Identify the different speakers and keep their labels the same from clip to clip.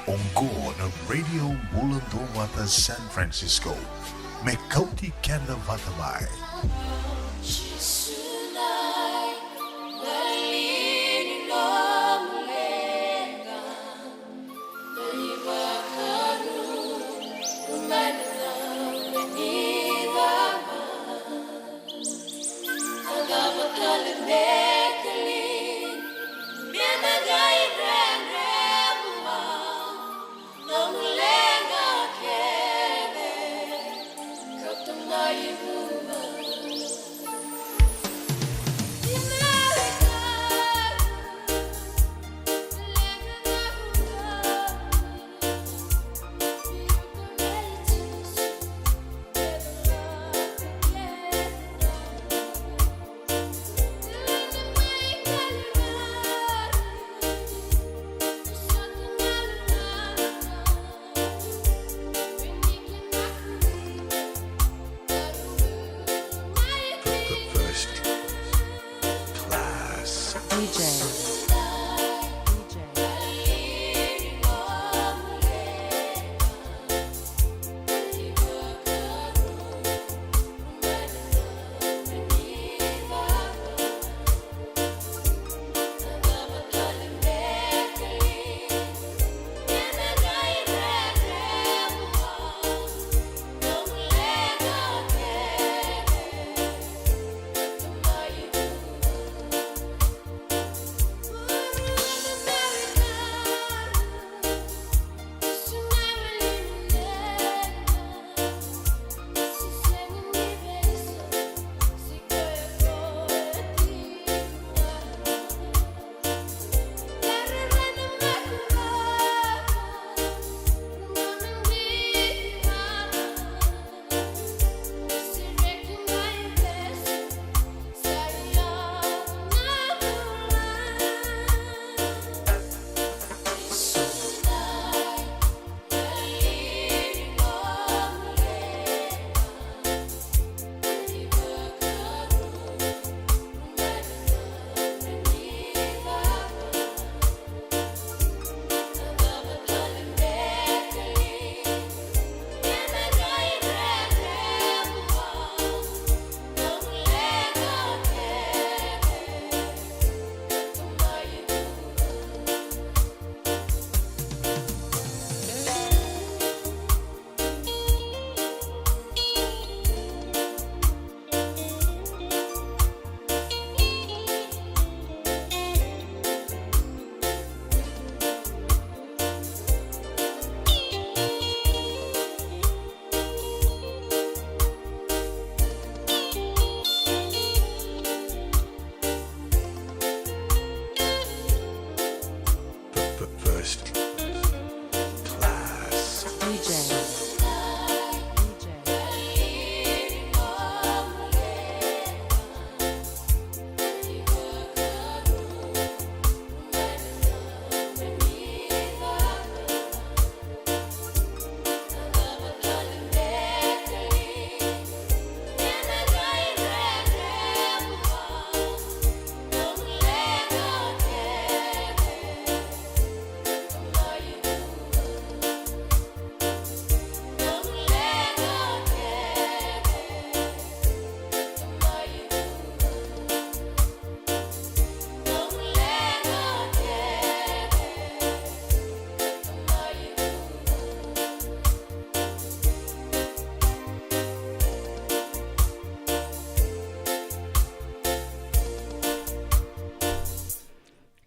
Speaker 1: Ongo na Radio Mulanto Wata San Francisco. Mekauti Kenda Vatamai.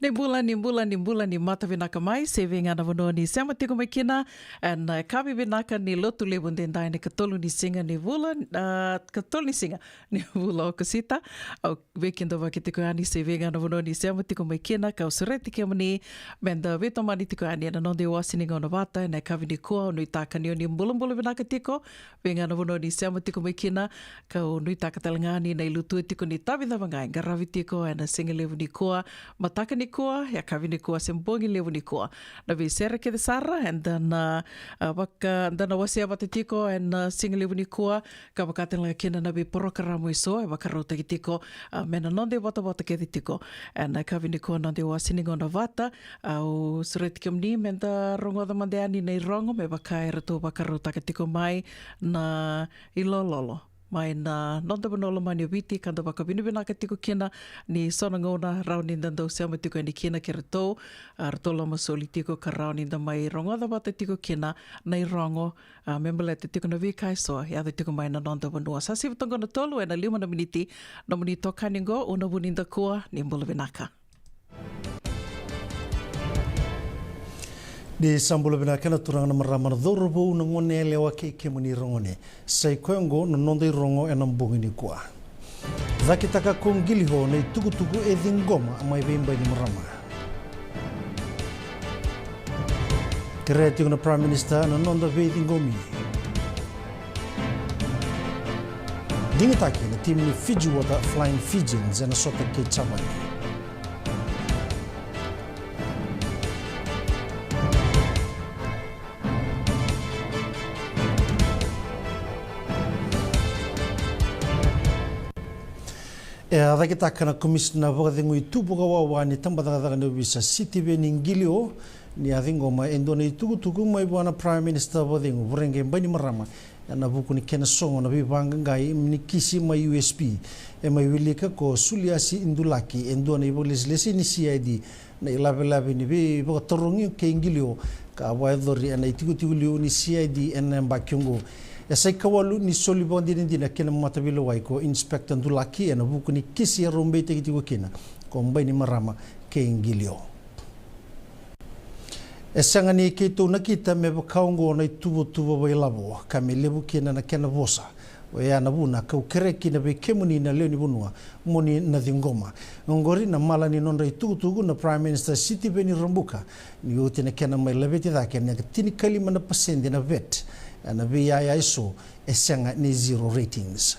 Speaker 2: Nimbula ni mata vinaka mai se venga na vanoa ni sema tiko makina na kabi vinaka ni lotu lebu ndendai ni katolu ni singa ni vula katolu ni singa ni vula o kasita au vekindo waki tiko ani se venga na vanoa ni sema tiko makina ka usureti ke mani benda veto mani tiko ani na nonde wasi ni ngona vata na kabi ni kua nui taka ni o ni mbula vinaka tiko venga na vanoa ni sema tiko makina ka nui taka talangani na ilutu tiko ni tavi dhavangai ngaravi tiko na singa lebu ni kua mataka ni kua, ya kawini kua sembongi lewuni kua. Na vi sera ke de sara, and then dana wasi abate tiko, and singa lewuni kua, ka wakaten la kina na vi porokaramu iso, e wakarota ki tiko, mena nonde wata ke de tiko. And kawini kua nonde wasi ningo na vata, au sureti kimni, menda rongo da mandeani nei rongo, me wakai rato wakarota ke tiko mai, na ilololo. Mai na nonda manolo mani witi kanda waka binibina ka tiko kina ni sona ngona rauni ndandau seama tiko ni kina ke rato lama soli tiko ka rauni nda mai rongo da wata tiko kina nei rongo membele te tiko na wikai soa ya te tiko mai na nonda wanua sa sivatongo na tolu e na 5 miniti na muni toka ningo una wuninda kua ni mbula vinaka.
Speaker 3: Di sambula bina kena turang na marama na dhorobo na ngone lewa ke muni rongone. Sai koengo na nondai rongo e nambungi ni kua. Zaki taka kongili ho na tugu e dhingoma amai bimba ni marama. Kereti na Prime Minister na nonda ve dhingomi. Dingataki na timu ni Fiji Water Flying Fijians na sota ke chavani. Ada kita kana komisioner wakadingo itubuka wawa ni tambadagadaga na visa city be ningilio ni adingoma endona itugu mai bwana Prime Minister wakadingo burenge mbani marama na buku ni kena songo na bibanga ngai mnikisi mai USP e mai wilika ko suliasi indulaki endona ibo leslesi ni CID na ilabe ni be bakatorongio ke ingilio ka waedori na itugu liu ni CID en mbakyongo. Esai kawalu ni soli bondi ndina kena matabilo waiko inspector ndulaki na buku ni kisi ya rombe te kiti kina kombai ni marama ke ingilio. Esanga ni kito na kita me bakaungo na tubo bailabo kame lebu kina na kena bosa. Wea na buna kau kereki na be kemuni na leo ni bunua moni na dhingoma. Ngori na mala ni nonda tugu na Prime Minister City Beni Rambuka ni uti na kena mai lebeti dhake ni tini kalima na pasendi na vet. Na via iso esanga ni 0 ratings.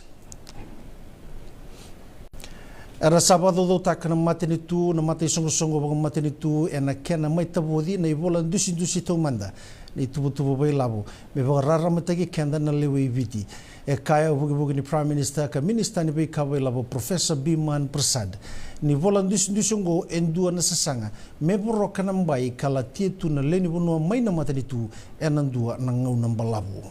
Speaker 3: Era sabado do takana matenitu na mate songo bang matenitu ena kena mai tabodi na ibola dusi tomanda ni tubu bai labo me ba rara matagi kenda na lewe viti e kaya bugi ni Prime Minister ka minister ni bai ka bai labo Professor Biman Prasad ni vola dusi ngo endua na sasanga me boro kana mbai kala tietu na leni bonua mai na matenitu enandua na ngau na balabo.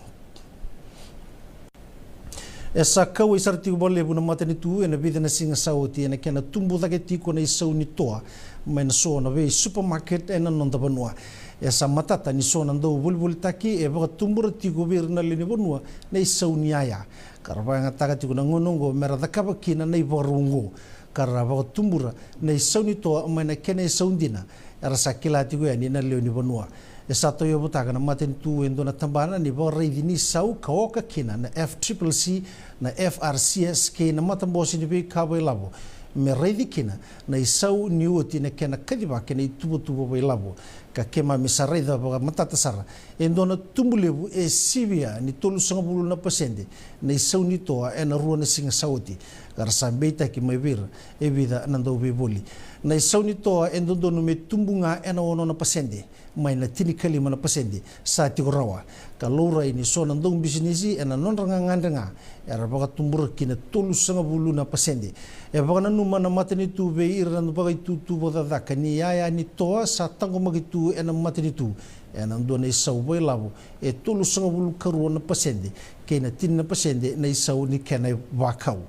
Speaker 3: Esa kau i sarti ubole buna matenitu ena vida na singa sauti ena kena tumbu dake tiko na isau ni toa mai na so na vei supermarket ena nonda banua. Esa matata ni so na ndau bulbul taki e baka tumbura tiko vir na leni bonua na isau ni aya. Karaba nga taka tiko na ngonongo mera dakaba kina na ibarungo. Karaba tumbura na isau ni toa mai na kena isau ndina. Era sakila tiko ya ni na leo ni bonua. Esa toyo butaka na matenitu endo na tambana ni ba reidi ni sau kaoka kina na FCCC na FRCS ke na matambosi ni be kabai labo me reidi kina na isau ni uti na kena kadiba kena tubo bai labo ka kema misaraida ba matata sara endo na tumbulebu e sivia ni tolu sanga bulu na pasende na isau ni toa e na rua na singa sauti kara sambeita ki mai vira e vida nando be boli na isau ni toa endo no me tumbunga e na ono na pasende mai na tini kalima na pasende sa tiko rawa ka loura ini so na ndong bisinisi e na nonranga ngandanga e rabaka tumbura kina tolu sanga bulu na pasende e baka na numa na matenitu be ira na baka itu bodadaka ni yaya ni toa sa tango magitu e na matenitu e na ndo na isau bai labo e tolu sanga bulu karua na pasende ke na tini na pasende na isau ni kena wakau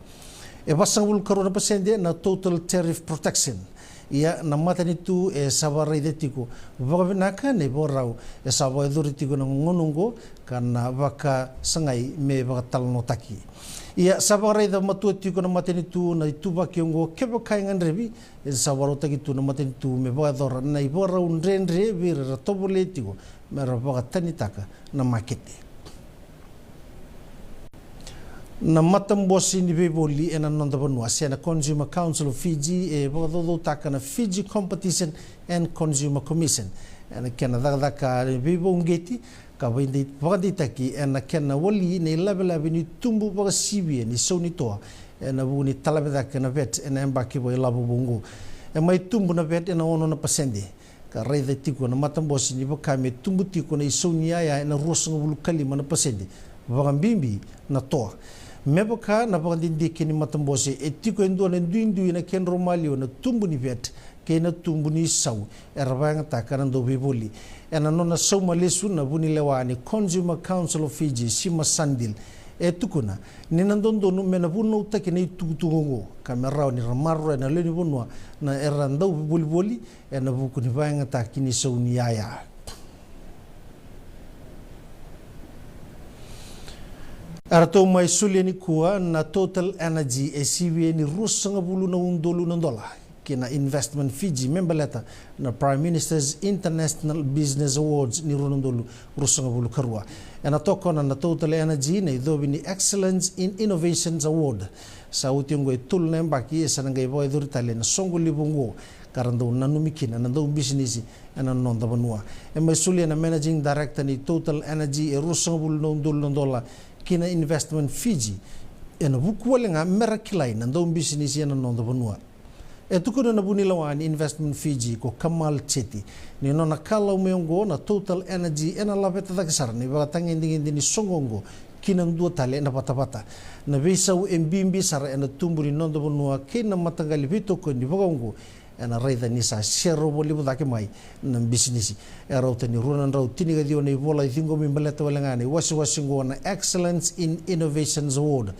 Speaker 3: e basang bulu karua na pasende na total tariff protection ia na matanitu e sabarai detiko vakavinaka ne borau e sabai duritiko na ngonongo kana vaka sangai me vaka talno taki ia sabarai da matuatiko na matanitu na ituba kiongo keba kaingan rebi e sabaro takitu na matanitu me vaka dora na iborau nrenre vira toboletiko me vaka tanitaka na makete na matambosi ni beboli e na nonda banua se na Consumer Council of Fiji e bodo taka na Fiji Competition and Consumer Commission e na kena daka bebo ngeti ka windi vakaditaki e na kena wali ne labelabi ni tumbu vakasibi ni sauni toa e na buni talabedaka na vet e na embaki bo labu bungu mai tumbu na vet ena ono na pasende ka raida tiku na matambosi ni bakame tumbu tiku na isonia ya na rosanga bulu kalima na pasende bagambimbi na toa meboka na bagandindike ni matambosi etiko endo na nduindu na ken romalio na tumbu ni vet kena tumbu ni sau erabanga takana do biboli ena nona sau malesu na buni lewani Consumer Council of Fiji sima sandil tukuna ni nandondo no mena buno take nei tutungo kamera ni ramaro na leni bunwa na eranda biboli ena buku ni banga takini sau ni aya Arato mai suliani kuwa na Total Energy SCV ni rusanga bulu na undolu na dola kina Investment Fiji member letter na Prime Minister's International Business Awards ni runundolu rusanga bulu karua ena tokona na Total Energy na idhobi ni Excellence in Innovations Award sa utiongo itul na mbaki esa nga ibo idhuritale na songo libungo karando nanumikina na ndo business ena nonda banua mai suliana Managing Director ni Total Energy rusanga bulu na undolu na dola kina Investment Fiji ena bukuwale nga merakilai na ndo business ena nonda banua tukuna na bunilawani Investment Fiji ko Kamal Cheti ni nona kala umeongo na Total Energy ena labeta dakisar ni bagatang inding ni songongo kinang dua tale na patapata na bisa u mbimbi sara ena tumburi nondo bonua kina matangali bito ko ni bagongo ena raida ni sa shero boli budake mai na business era utani runan rau tiniga dio ni bola ithingo mimbaleta walangani wasi ngo na Excellence in Innovations Award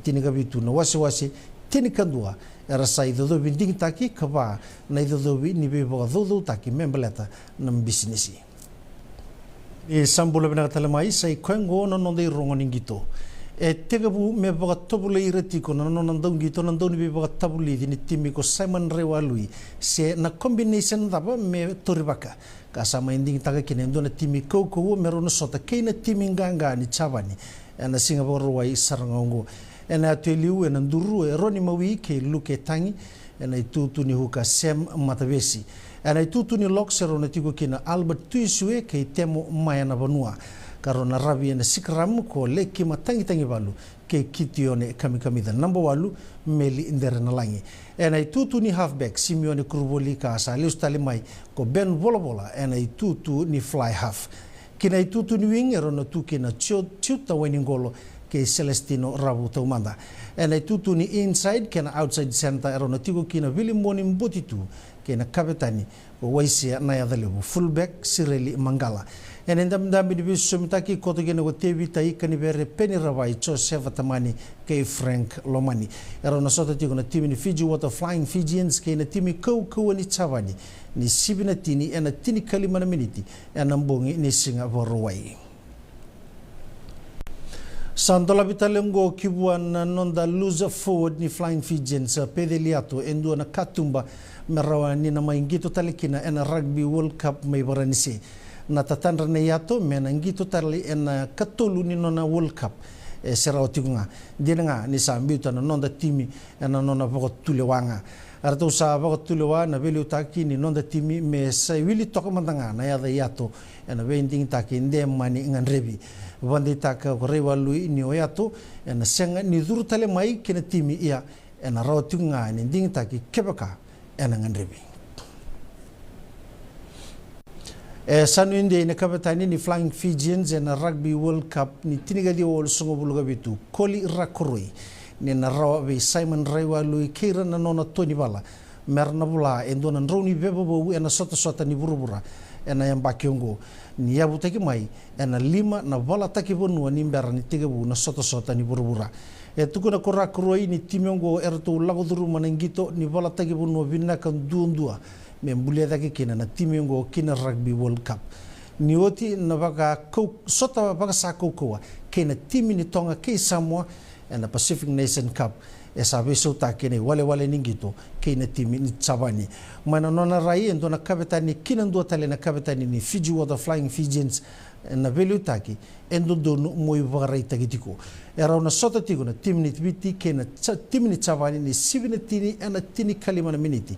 Speaker 3: tiniga bitu na wasi tinikandua era sai do binding taki kaba na do ni be do taki membeleta nam business sambulo bena talamai sai kwengo no no dei rongo ningito tegabu me boga tobule ireti ko no no ngito no ni be boga tabuli ni timi ko Simon Rewalui se na combination daba me toribaka ka sama ending taka kinendo na timi ko mero no sota kena timi nganga ni chavani na Singapore wai sarangongo ena teliu ena nduru roni mawi ke luke tangi ena itutu ni huka Sam Matavesi ena itutu ni loksero na tigo kina Albert Tuisue ke temo mayana banua karona rabi ena sikram ko leki matangi balu ke kitione kami da number walu meli indere na langi ena itutu ni halfback Simeone Kuruboli ka asali ustali mai ko Ben Bolabola ena itutu ni fly half kina itutu ni wing erona tu kina chuta weningolo ke Celestino Rabu Taumanda ena tutu ni inside kena outside center erona tigo kina William Moni Mbotitu kena kapitani waisia na yadalebu fullback Sireli Mangala ena ndamdambi ni bisu mitaki koto kena ko tevi tai kani bere Penny Rawai Joseph Tamani ke Frank Lomani erona sota tigo na timi ni Fiji Water Flying Fijians kena timi kau ni chavani ni sibina tini ena tini kalimana miniti ena mbongi ni Singapore wai Santola bitalengo kibuan nonda loser forward ni Flying Fijians pedeliato endua na katumba merawani na maingito talikina ena Rugby World Cup may baranisi na tatandra na yato mena ngito tali ena katolu ni nona World Cup serautinga dina nga ni sambiuta na nonda timi ena nona bako tulewanga arto sa bako tulewa na veli utaki ni nonda timi me sa wili toka mandanga na yada yato ena vending taki nde mani nganrebi wandi taka Rewalui ni oyato ena senga ni duru tale mai kena timi ia ena rautinga ni ding taki kebaka ena nganrebi sanu inde ni kapitani ni Flying Fijians ena Rugby World Cup ni tiniga di wol songo buluga bitu Koli Rakuroi ni na rawa be Simon Rewalui kira na nona Tony Bala merna bula endona nroni bebo ena sota ni burubura ena yang bakiongo ni yabu taki mai ena 5 na bala taki bonua ni mbera ni 3 na sota ni burubura tukuna Rakuroi ni timiongo erto lagoduru manengito ni bala taki bonua binaka ndua membulia daki kina na timiongo kina Rugby World Cup ni oti na baka sota baka sakokoa kina timi ni Tonga ke Samoa ena Pacific Nation Cup sabi so takene wale ningito kina timi ni Chavani mana nona rai endo na kapitani kina ndo tale na kapitani ni Fiji Water Flying Fijians na velu taki endo donu moi varai tagitiko era una sota tigo na timi ni tibiti kina timi ni Chavani ni sibina tini ena tini kalimana miniti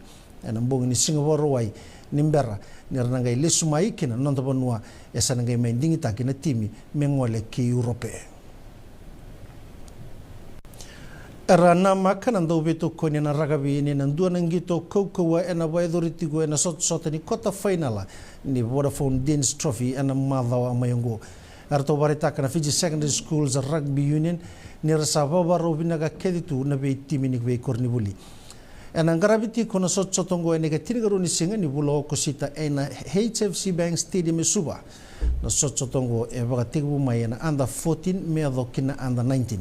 Speaker 3: ena mbongi ni Singapore wai nimbera ni rangai lesumai kina nonta bonua esa nangai mendingi taki na timi mengole ke Europe Rana maka nandau beto ko ni na ragabi ni nandua nangito kaukawa ena waedoritigo ena sota ni kota finala ni Vodafone Dean's Trophy ena madhawa mayongo. Arto baritaka na Fiji Secondary Schools Rugby Union ni rasava baro binaga keditu na be timi ni be kornibuli. Ena ngarabiti kono sotongo ene gatirigaru ni singa ni bulo kosita ena HFC Bank Stadium suba. Na sotongo e bagatigu mai ena under 14 me kina under 19.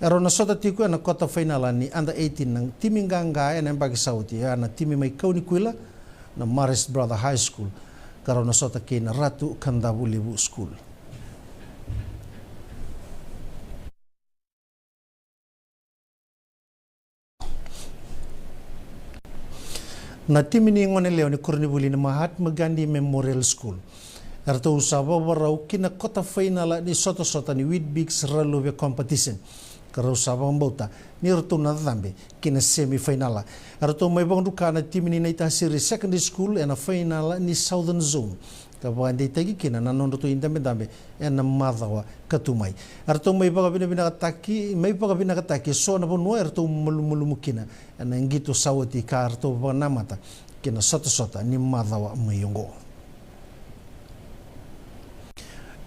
Speaker 3: Ero na sota tiku na kota final ni under 18 ng timi nganga na bagi sauti na timi mai kauni kuila na Marist Brother High School karo na sota ke na Ratu Kandabu Lebu School. Na timi ni ngone leo ni Kornibuli na Mahatma Gandhi Memorial School. Erto usaba warau kina kota final ni sota ni Whitbix Ralove Competition. Karau sabang bauta ni roto na dhambe kina semi-finala. Roto may bang duka na timi ni naita siri secondary school na finala ni Southern Zone. Kapag hindi tagi kina nanon roto indame-dame na madhawa katumay. Roto may baga binakataki so na punwa roto malumukina na ngito sawati ka roto baga namata kina sota ni madhawa mayongo.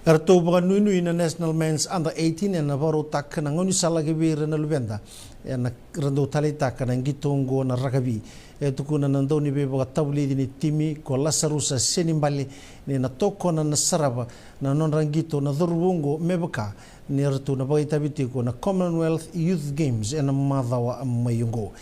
Speaker 3: Erto baga nui na National Men's Under 18 na baro taka na ngoni salagi bira na lubenda na rando tali taka na ngitongo na ragabi etuku na nando ni be baga tabli ni timi ko lasarusa senimbali ni na toko na nasaraba na non rangito na dorubongo mebaka ni erto na baga itabiti ko na Commonwealth Youth Games na madhawa mayungo.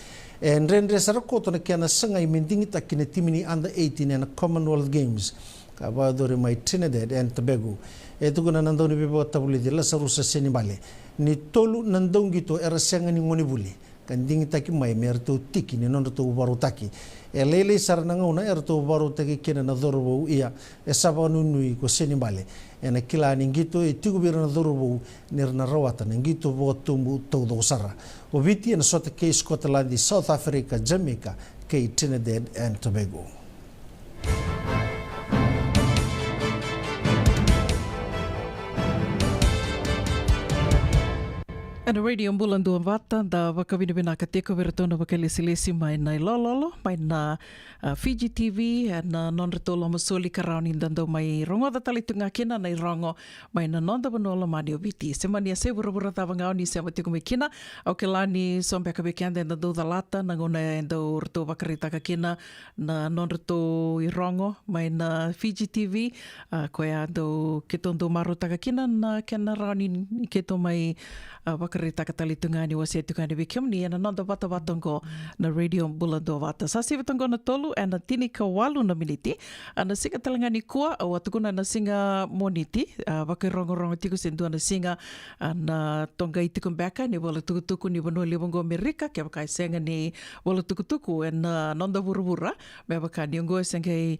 Speaker 3: En rendre sarakoto na kaya na sangay mindingita kina timi ni Under 18 na Commonwealth Games kabadori mai Trinidad and Tobago. Itu kuna nandau ni bebo tabuli di la sarusa seni bale ni tolu nandau gitu era sianga ni ngoni buli kan dingi taki mai merto tiki ni non to baru taki lele sarna ngona erto baru taki kena na dorbo ia esaba nunui ko seni bale ena kila ni gitu tigu bir na dorbo nirna rawata ni gitu bo tumbu todo sara o viti na sota ke Scotland di South Africa Jamaica ke Trinidad and Tobago.
Speaker 2: Ana radio mbulan dua vata da wakawina ka teko veratona wakalesi mai na lololo mai na Fiji TV na non retolo masoli karani dando mai rongo da talitunga kina na rongo mai na non da banola mani obiti semania se burabura tava ngau ni se matiko me kina au ke lani sombe ka bekende na do da lata na ngona endo reto wakarita ka kina na non reto I rongo mai na Fiji TV ko ya do ketondo maruta ka kina na kena rani keto mai wakarita ka talitunga ni wase tukani bikim ni na non da vata vatongo na radio bulando vata sasi vatongo na tolu ana tini ka walu na miniti ana singa talangani kua au atukuna na singa moniti wakarongo tiku sendu ana singa ana tonga itiku beka ni wala tukutuku ni wano libongo Amerika kia wakai senga ni wala tukutuku ana nonda vuruvura me waka niongo senga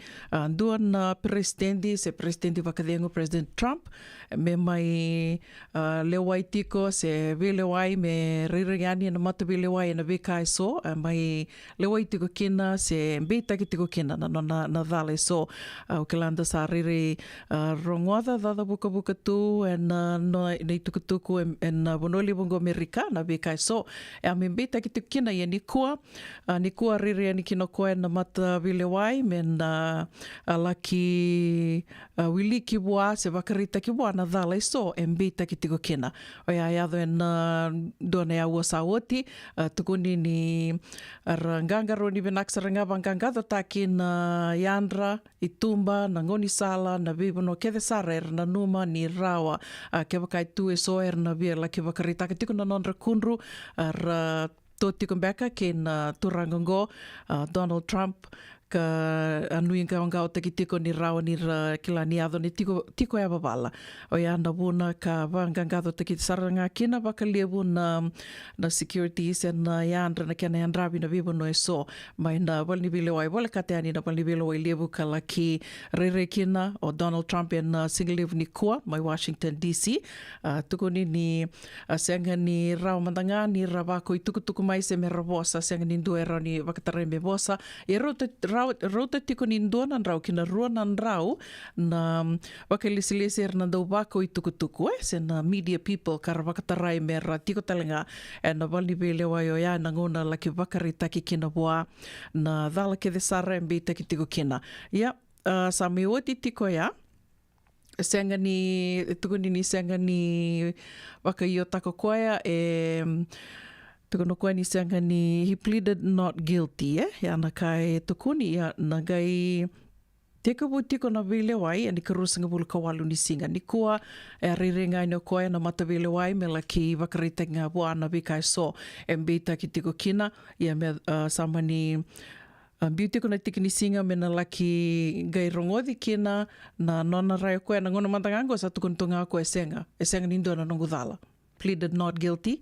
Speaker 2: dua na presidenti se presidenti wakadengo President Trump me mai lewai tiko se vilewai me ririgani na mata vilewai na vikai so mai lewai tiko kina se taki tiko kena na dhale so ke landa sa riri rongoada dada buka tu na nei tukutuku na bonoli bongo Amerika na bekai so amembe taki tiko kena ia ni kua riri ni kino koe na mata vilewai men laki wili ki bua se wakarita ki bua na dhale so embe taki tiko kena o ia iado na dona ya ua sawoti tukuni ni rangangaro ni benaksa rangabanganga taki na Yandra, Itumba, na Ngoni Sala, na Bibono, Kede Sara, na Numa, ni Rawa, ke wakai tu so na via la ke wakarita ke tiku na nonra kunru, ra totiko beka ke na turangongo, Donald Trump, ka anui ngao taki tiko ni rawa ni kila ni ado ni tiko ea babala. O ia na wuna ka wangangado taki saranga kina waka lebu na securities na Yandra na kena Yandrabi na vibono e so mai na walni bilewai wala kateani na walni bilewai lebu ka laki rere kina o Donald Trump na single levu ni kua mai Washington DC. Tuko ni senga ni rawa mandanga ni rawako I tuku mai se me rabosa senga ni ndue rao ni wakatare me bosa. E rota rauta tiko ni ndua nan rau, kina rua nan rau, na wakalisi-lisi na dau wako I tukutuku, se na media people, kara wakatarai mera tiko talenga, na wali vele waio ya na ngona laki wakaritaki kina wa, na dhala ke de sara mbita ki tiko kina. Ya, sa me oti tiko ya, senga ni, tukuni ni senga ni waka io tako koea, tukono koe ni senga ni he pleaded not guilty, ya na kai tukuni ya na gai teka bu tiko na vile wai, ni karusanga bulu kawalu ni singa. Ni kua riringa ino koe na mata vile wai, me laki wakarita ngā bua na vikai so, mbita ki tiko kina, ya me sama ni beauty ko na tiki ni singa me na laki gai rongodi kina na nona rai koe na ngona mantangango sa tukun tunga koe senga ni ndo na nongu dhala pleaded not guilty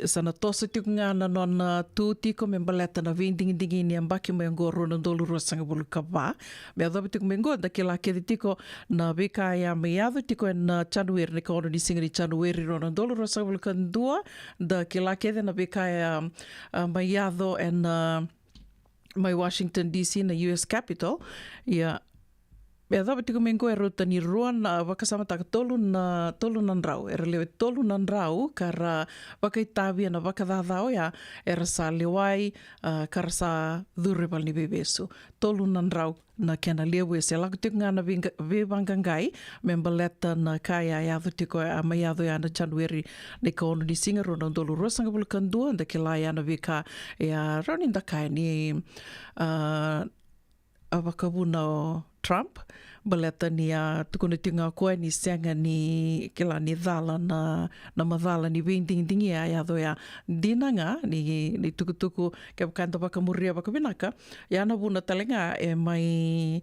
Speaker 2: sana tosa tiko nga na nona tu tiko me baleta na vindingi ni ambaki me ngoro na ndolu rosanga bulu kaba me adhobi tiko me ngoda ke la kedi tiko na vika ya me yadho tiko na January ni kaono ni singa ni January rona ndolu rosanga bulu kandua da ke la kedi na vika ya me yadho and my Washington DC na US Capitol ia me adha tiko me ngoe rota ni ruan wakasama taka tolu nan rau era lewe tolu nan rau kara wakaitavi na wakadhadhao ya era sa lewai kara sa dhuribal ni bebesu tolu nan rau na kena lewe se laku tiko ngana vivangangai me mbaleta na kaya yadhu tiko ama yadhu ya na January ni kaono ni singa rona ndolu rosanga bulu kandua nda ke la ya na vika ya roni nda kai ni wakabuna o Trump baleta ni tukuna tinga koe ni senga ni kila ni dhala na madhala ni windingi ya yadho ya dinanga ni tukutuku ke wakanta wakamuria wakabinaka ya na buna talenga mai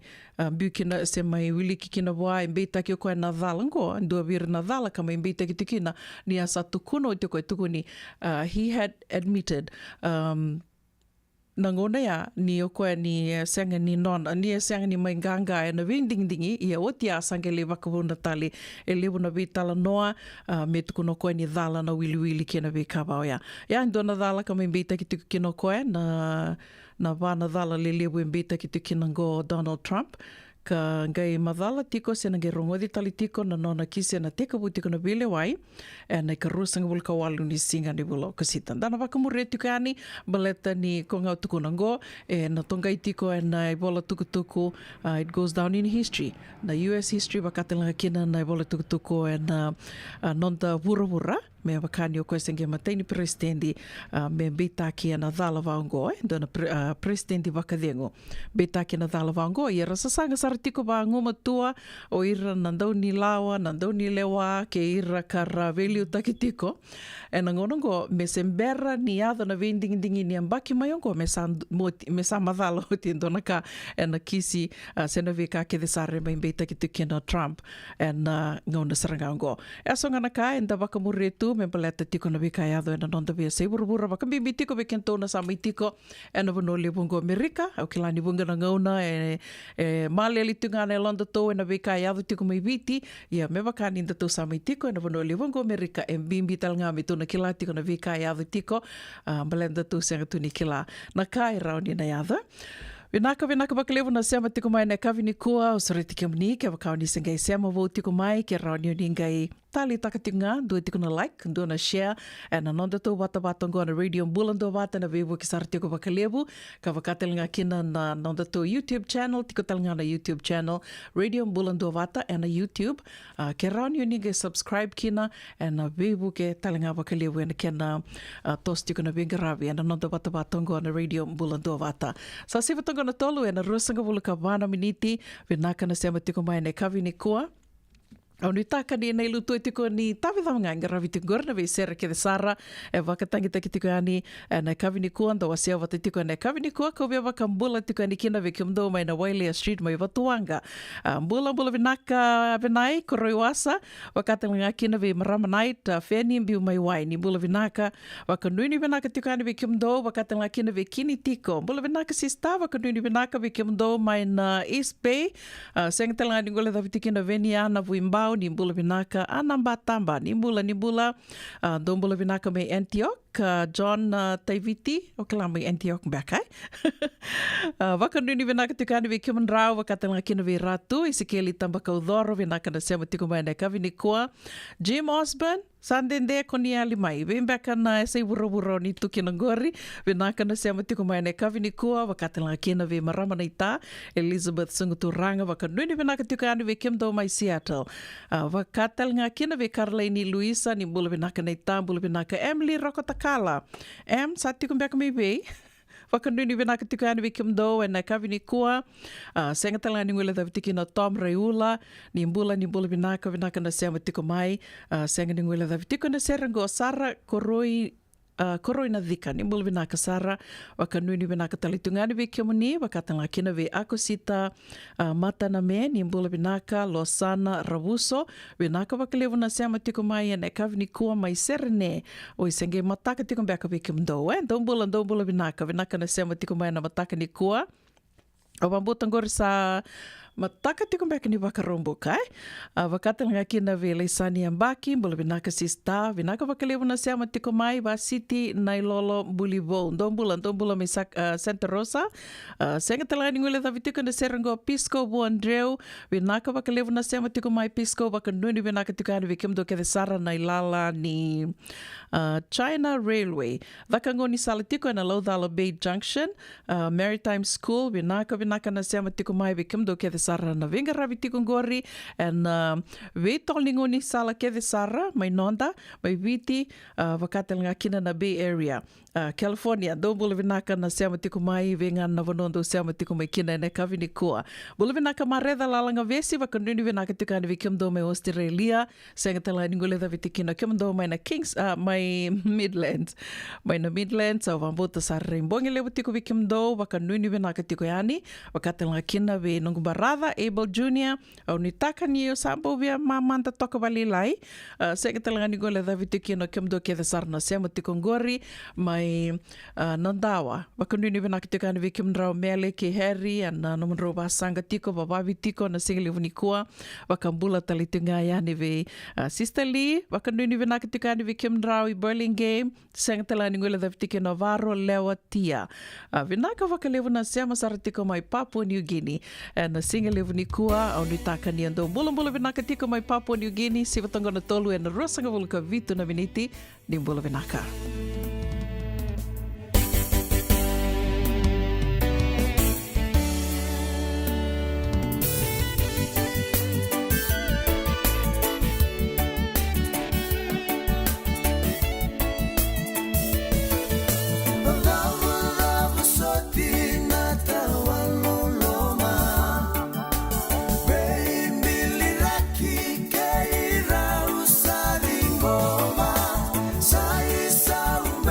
Speaker 2: bukina se mai wiliki kina wa mbita ki koe na dhala ngo ndua vira na dhala kama mbita ki tikina ni asa tukuno te koe tukuni he had admitted nangona ya ni okoe ni senga ni ni senga ni mai ganga na windingi ia oti asange le wakabuna tali e lewu na vitala noa me tukuno koe ni dhala na wili kena vikabao ya ndona dhala kama mbita ki tuku kino koe na wana dhala le lewu mbita ki tuku kina ngo Donald Trump ka ngai madhala tiko se ngai rongodi tali tiko na nona kise na teka bu tiko na vile wai na ka rusanga bul ka walu ni singa ni bulo kasita dana wakamure tiko ani baleta ni ko ngau tuku nango na tongai tiko na bola tuku it goes down in history na US history wakatela kina na bola tuku na nonta vura me wakani o koe senge mataini presidenti me betaki na dhala vaongo dona presidenti wakadengo betaki na dhala vaongo ia rasa sanga saratiko ba ngoma tua o ira nandau ni lawa nandau ni lewa ke ira kara velio takitiko na ngonongo me sembera ni adho na vendingi ni ambaki mayongo me sa madhala o tindona ka na kisi sena veka ke desare mai betaki tukena Trump na ngona sarangango songa na ka enda wakamuretu me paleta tiko na vika yado na nonda via se burubura wakambibi tiko vekento na samai tiko na vanole bungo Amerika au kilani bunga na ngauna male ali tunga na londa to na vika yado tiko mai viti ia me wakani nda to samai tiko na vanole bungo Amerika bimbi tal ngami to na kila tiko na vika yado tiko balenda to senga tuni kila na kai rauni na yado Vinaka bakalevu na sema tiko mai na kavini kua o sore tiki mni ke wakau ni sengai sema vau tiko mai ke rauni ni ngai tali takatinga dua tiko na like dua na share na nonda to wata ngo na radio Bulando wata na vevo ki sar tiko bakalevu ka wakatelinga kina na nonda to YouTube channel tiko talnga na YouTube channel radio Bulando wata na YouTube ke rauni ni ngai subscribe kina na vevo ke talnga bakalevu na kena tos tiko na vingaravi na nonda wata ngo na radio Bulando wata sa siva tonga na tolu na rusanga bulu ka wana miniti vinaka na sema tiko mai ne kavini kua au ni taka ni nei lutu tiko ni tawidhanga ngaravi tingor na veisera ke sara wakatangi taki tiko ani na kavini kua ndo wasia wata tiko na kavini kua ko via wakambula tiko ni kina vekumdo mai na Wailea Street mai watuanga mbula vinaka vinai koroiwasa wakatanga kina ve maramanai ta feni mbiu mai wai ni mbula vinaka wakanuni vinaka tiko ani vekumdo wakatanga kina ve kini tiko mbula vinaka sista wakanuni vinaka vekumdo mai na East Bay sengtala ni ngole davitikina venia na vuimbao ni mbula vinaka anamba tamba ni mbula dombula vinaka me Antioch John Taiviti, o Kalama Antioch back, Wakanuni vinaka tukani vi kiman rao, wakatanga kina vi ratu, isikeli tamba kaudhoro vinaka na sema tikumane kavini kua, Jim Osborne, Sandende koni alimai, vimbaka na ese wuro ni tukinangori, vinaka na sema tikumane kavini kua, wakatanga kina vi marama na ita, Elizabeth Sunguturanga, wakanuni vinaka tukani vi kimdo mai Seattle, wakatanga kina vi Carlini Luisa, ni bula vinaka na ita, bula vinaka Emily Rokotakala, sa tikumbeka mi vi, Wakanuni vinaka tukani vikimdo na kavini kua senga talani ngule da vitiki na Tom Reula ni mbula vinaka na sema tiko mai senga ni ngule da vitiko na serango Sara koroi na dhika ni mbula vinaka Sara wakanuni vinaka talitungani vikimuni wakatanga kina vi akosita mata na me ni mbula vinaka Losana Ravuso vinaka wakalevu na sema tiko mai na kavini kua mai serene o isenge mataka tiko mbeka vikimdo ndombula vinaka na sema tiko mai na mataka ni kua o bambutangor sa mataka tiko mbeka ni wakarombo kai wakatanga kina vi Leisani Ambaki mbula vinaka sista vinaka wakalevu na sema tiko mai wa City Nailolo Bulivo ndombula misak Santa Rosa senga talani ngule da vitiko na serango Pisco Buandreu vinaka wakalevu na sema tiko mai Pisco wakanuni vinaka tiko ani vikimdo ke Sara Nailala ni China Railway wakangoni sala tiko na Laudala Bay Junction Maritime School vinaka na sema tiko mai vikimdo ke Sara na vinga ravitiko ngori and vitolingoni sala ke Sara mai nonda mai viti wakatelanga kina na Bay Area California do bula vinaka na sema tiko mai venga na vanondo sema tiko mai kina na kavini kua bula vinaka mareda lalanga vesi wakanuni vinaka tiko ani vikimdo mai Australia senga tala ningole da vitikina kimdo mai na Kings mai Midlands mai na Midlands wambota sarre imbongi lewo tiko vikimdo wakanuni vinaka tiko yani wakatelanga kina ve nungbarada Abel Junior au nitaka niyo sambo via mamanta toka valilai senga tala ningole da vitikina kimdo ke sarna sema tiko ngori mai Nandawa wakanuni vinaka tiko ani vikimdrau mele ke Harry and nomro basanga tiko babavi tiko na single vunikua wakambula talitunga yani ve Sister Lee wakanuni vinaka tiko ani vikimdrau i Burlingame senga tala ningole da vitiki Navarro lewa tia vinaka wakalevu na sema saratiko mai Papua New Guinea na single vunikua au nitaka ni ando mbula vinaka tiko mai Papua New Guinea sivatonga na tolu na rosanga vulka vitu na viniti ni mbula vinaka
Speaker 4: Ngoma, sai sau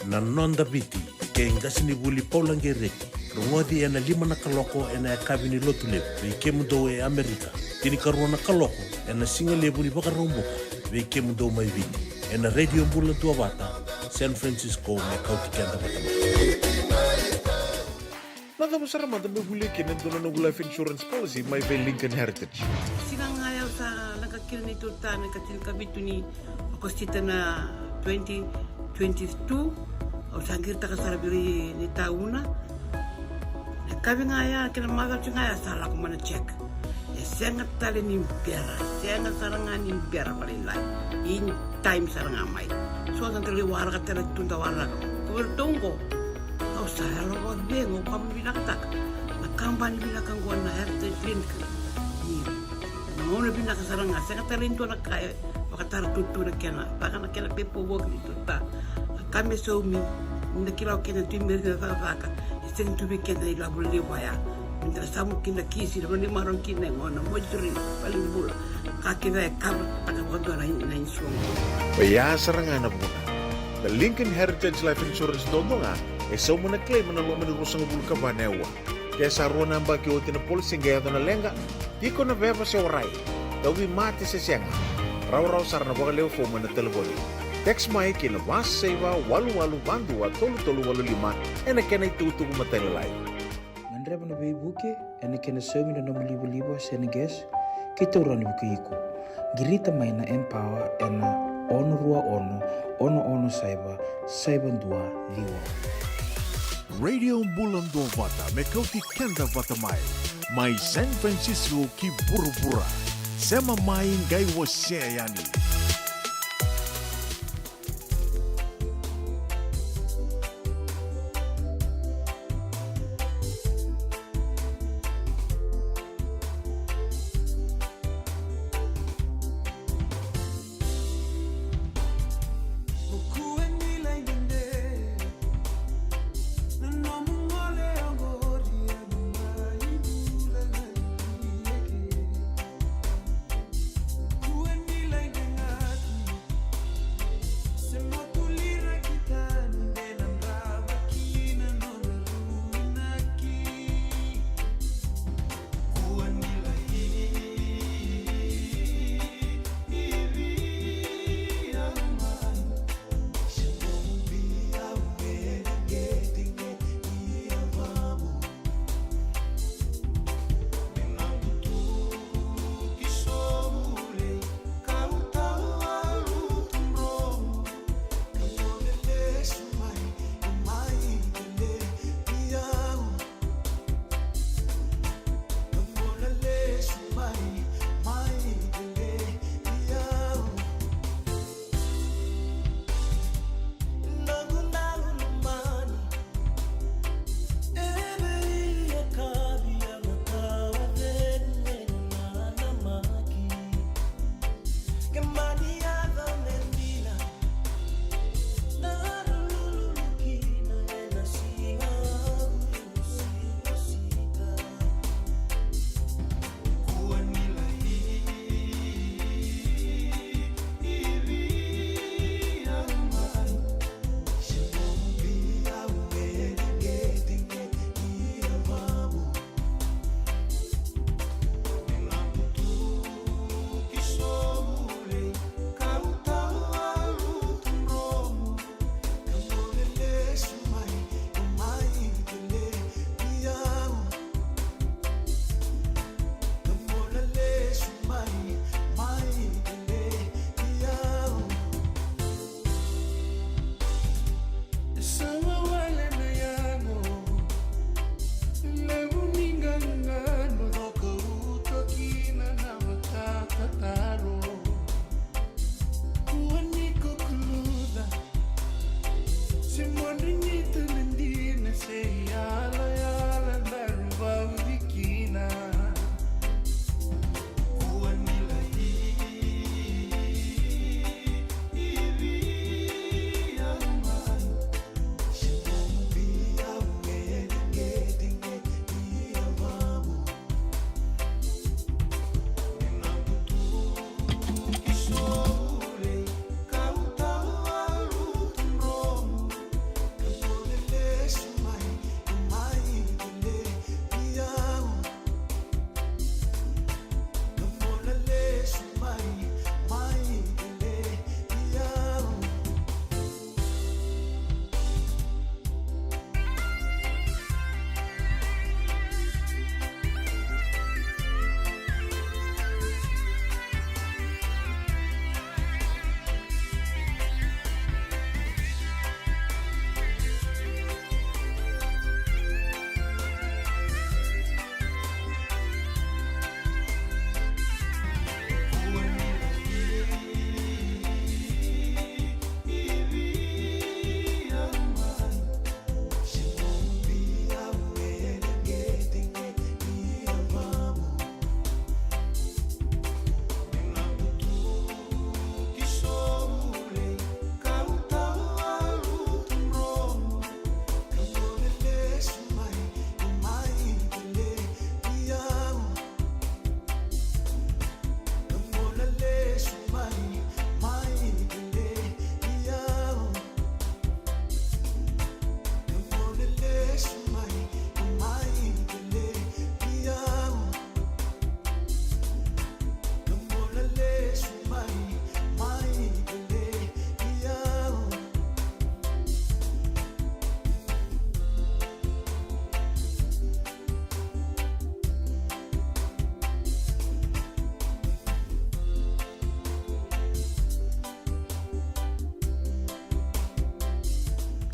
Speaker 4: na nonda biti ke ngasini buli paulangereki rongodi ena 5 na kaloko ena kabini lotule be kemundo e Amerika tini karona kaloko ena singale buli bakaromboka be kemundo mai viti ena radio bula tua bata San Francisco me kauti kenda bata
Speaker 5: Nada masara manda me buli kene dona no life insurance policy mai be Lincoln Heritage
Speaker 6: Sinang ayaw sa nakakil ni Tuta, nakatil kabitu ni Akostita na 2022 o sangkir ta kasarabiri ni tauna. Kami ngaya kena magal ngaya salah ko mana check. Sangat tali ni biara, sangat sarangan ni biara paling lain. In time sarang amai. So tantali warga tera tunda warga. Kau tunggu. Kau saya lawan bengo kamu bilang tak. Nakamban bilang kang gua na heritage link. Mau na bilang sarang sangat tali tu nak kaya. Bakatar tutu nak kena. Bakan nak kena pepo work itu tak. Kami suami. Nak kira kena timir ke apa. Sing tu bikin dari labu lewaya. Minta samu kina kisi, lalu ni marong kina ngona mojuri paling bula. Kaki dah kar tak kau na insuang.
Speaker 5: Baya sarangan na buna the Lincoln Heritage Life Insurance dondonga so muna claim na lo manurusang bulu ka banewa kaya sa rona ba ki otin na policy gaya na lenga di ko na beba sa oray dawi mati sa siyanga raw sarana ba kaleo fo na telefoni text mai kina was seva walu bandua tolu 85 ena kena itutugo matelelay
Speaker 7: Andreba na buke ene kena semi na libo seneges kita urani buke iko girita mai na empower ena ono rua ono saiba dua liwa
Speaker 1: Radio Bulando Vata me kauti kenda vata mai San Francisco ki burubura sema mai ngai yani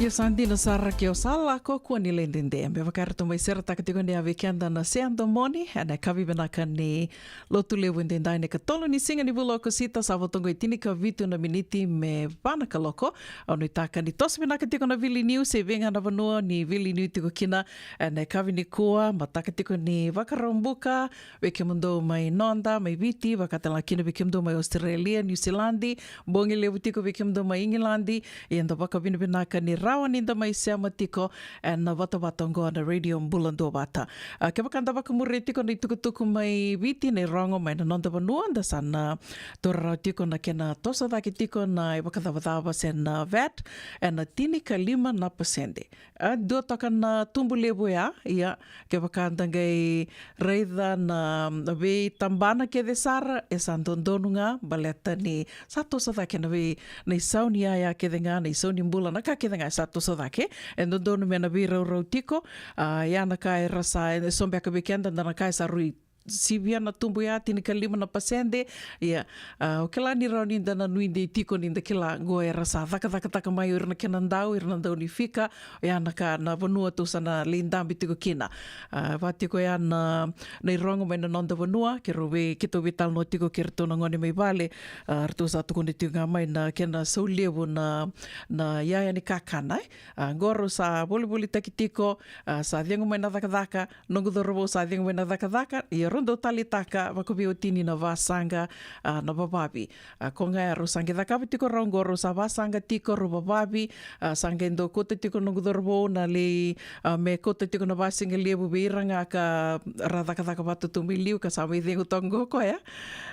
Speaker 2: Ia sandina sara ke o sala ko kua ni lendende. Me wakareto mai sera takatiko ni a weekenda na seando moni. Ana kawi benaka ni lotu lewu ndendai ne katolo ni singa ni bulo ko sita sa votongo i tini ka vitu na miniti me vana ka loko. Ono i taka ni tosi benaka tiko na Vili News e venga na vanua ni Vili News tiko kina. Ana kawi ni kua ma takatiko ni wakarombuka. Weke mundo mai Nonda, mai Viti. Wakatala kina weke mundo mai Australia, New Zealandi. Bongi lewu tiko weke mundo mai Ingilandi. E anda wakawina benaka ni rawa ninda mai seama tiko na wata ngoa na radio Bulando wata. Ke wakanda wakamure tiko na tukutuku mai Viti nei rongo mai na Nonda Vanua nda sana torarau tiko na kena tosa daki tiko na wakadawadawa sen na VAT na tini ka 5%. Dua toka na tumbu lebu ia ke wakanda ngai reida na wei tambana ke de sara e sandondonunga baleta ni sa tosa daki na wei nei sauni ia ke denga nei sauni mbula na ka ke denga sa tosa dake e ndonu mena vira rau tiko ia na kai rasa e sombe ka weekend na kai sa rui sivia na tumbu ia tini ka 5% ia o kela ni rau ni dana nui de tiko ni kila goe rasa taka mai irna kena ndau ni fika ia na ka na vanua tu sana lindambi tiko kina va tiko ia na nei rongo mai na Nonda Vanua ke rowe kito vital no tiko ke rto na ngone mai vale rto sa tu ni tiko mai na kena saulevu na ia ni kakana goro sa boli taki tiko sa diengo mai na daka nongudorobo sa diengo mai na daka ia rondo tali taka wakubi o tini na vasanga na bababi. Ko ngai aro sange dakawi tiko rongoro sa vasanga tiko ro bababi sange ndo kota tiko nongudorobo na le me kota tiko na vasinga lebu beiranga ka radaka batu tumiliu ka sa dengu tongo ko ya.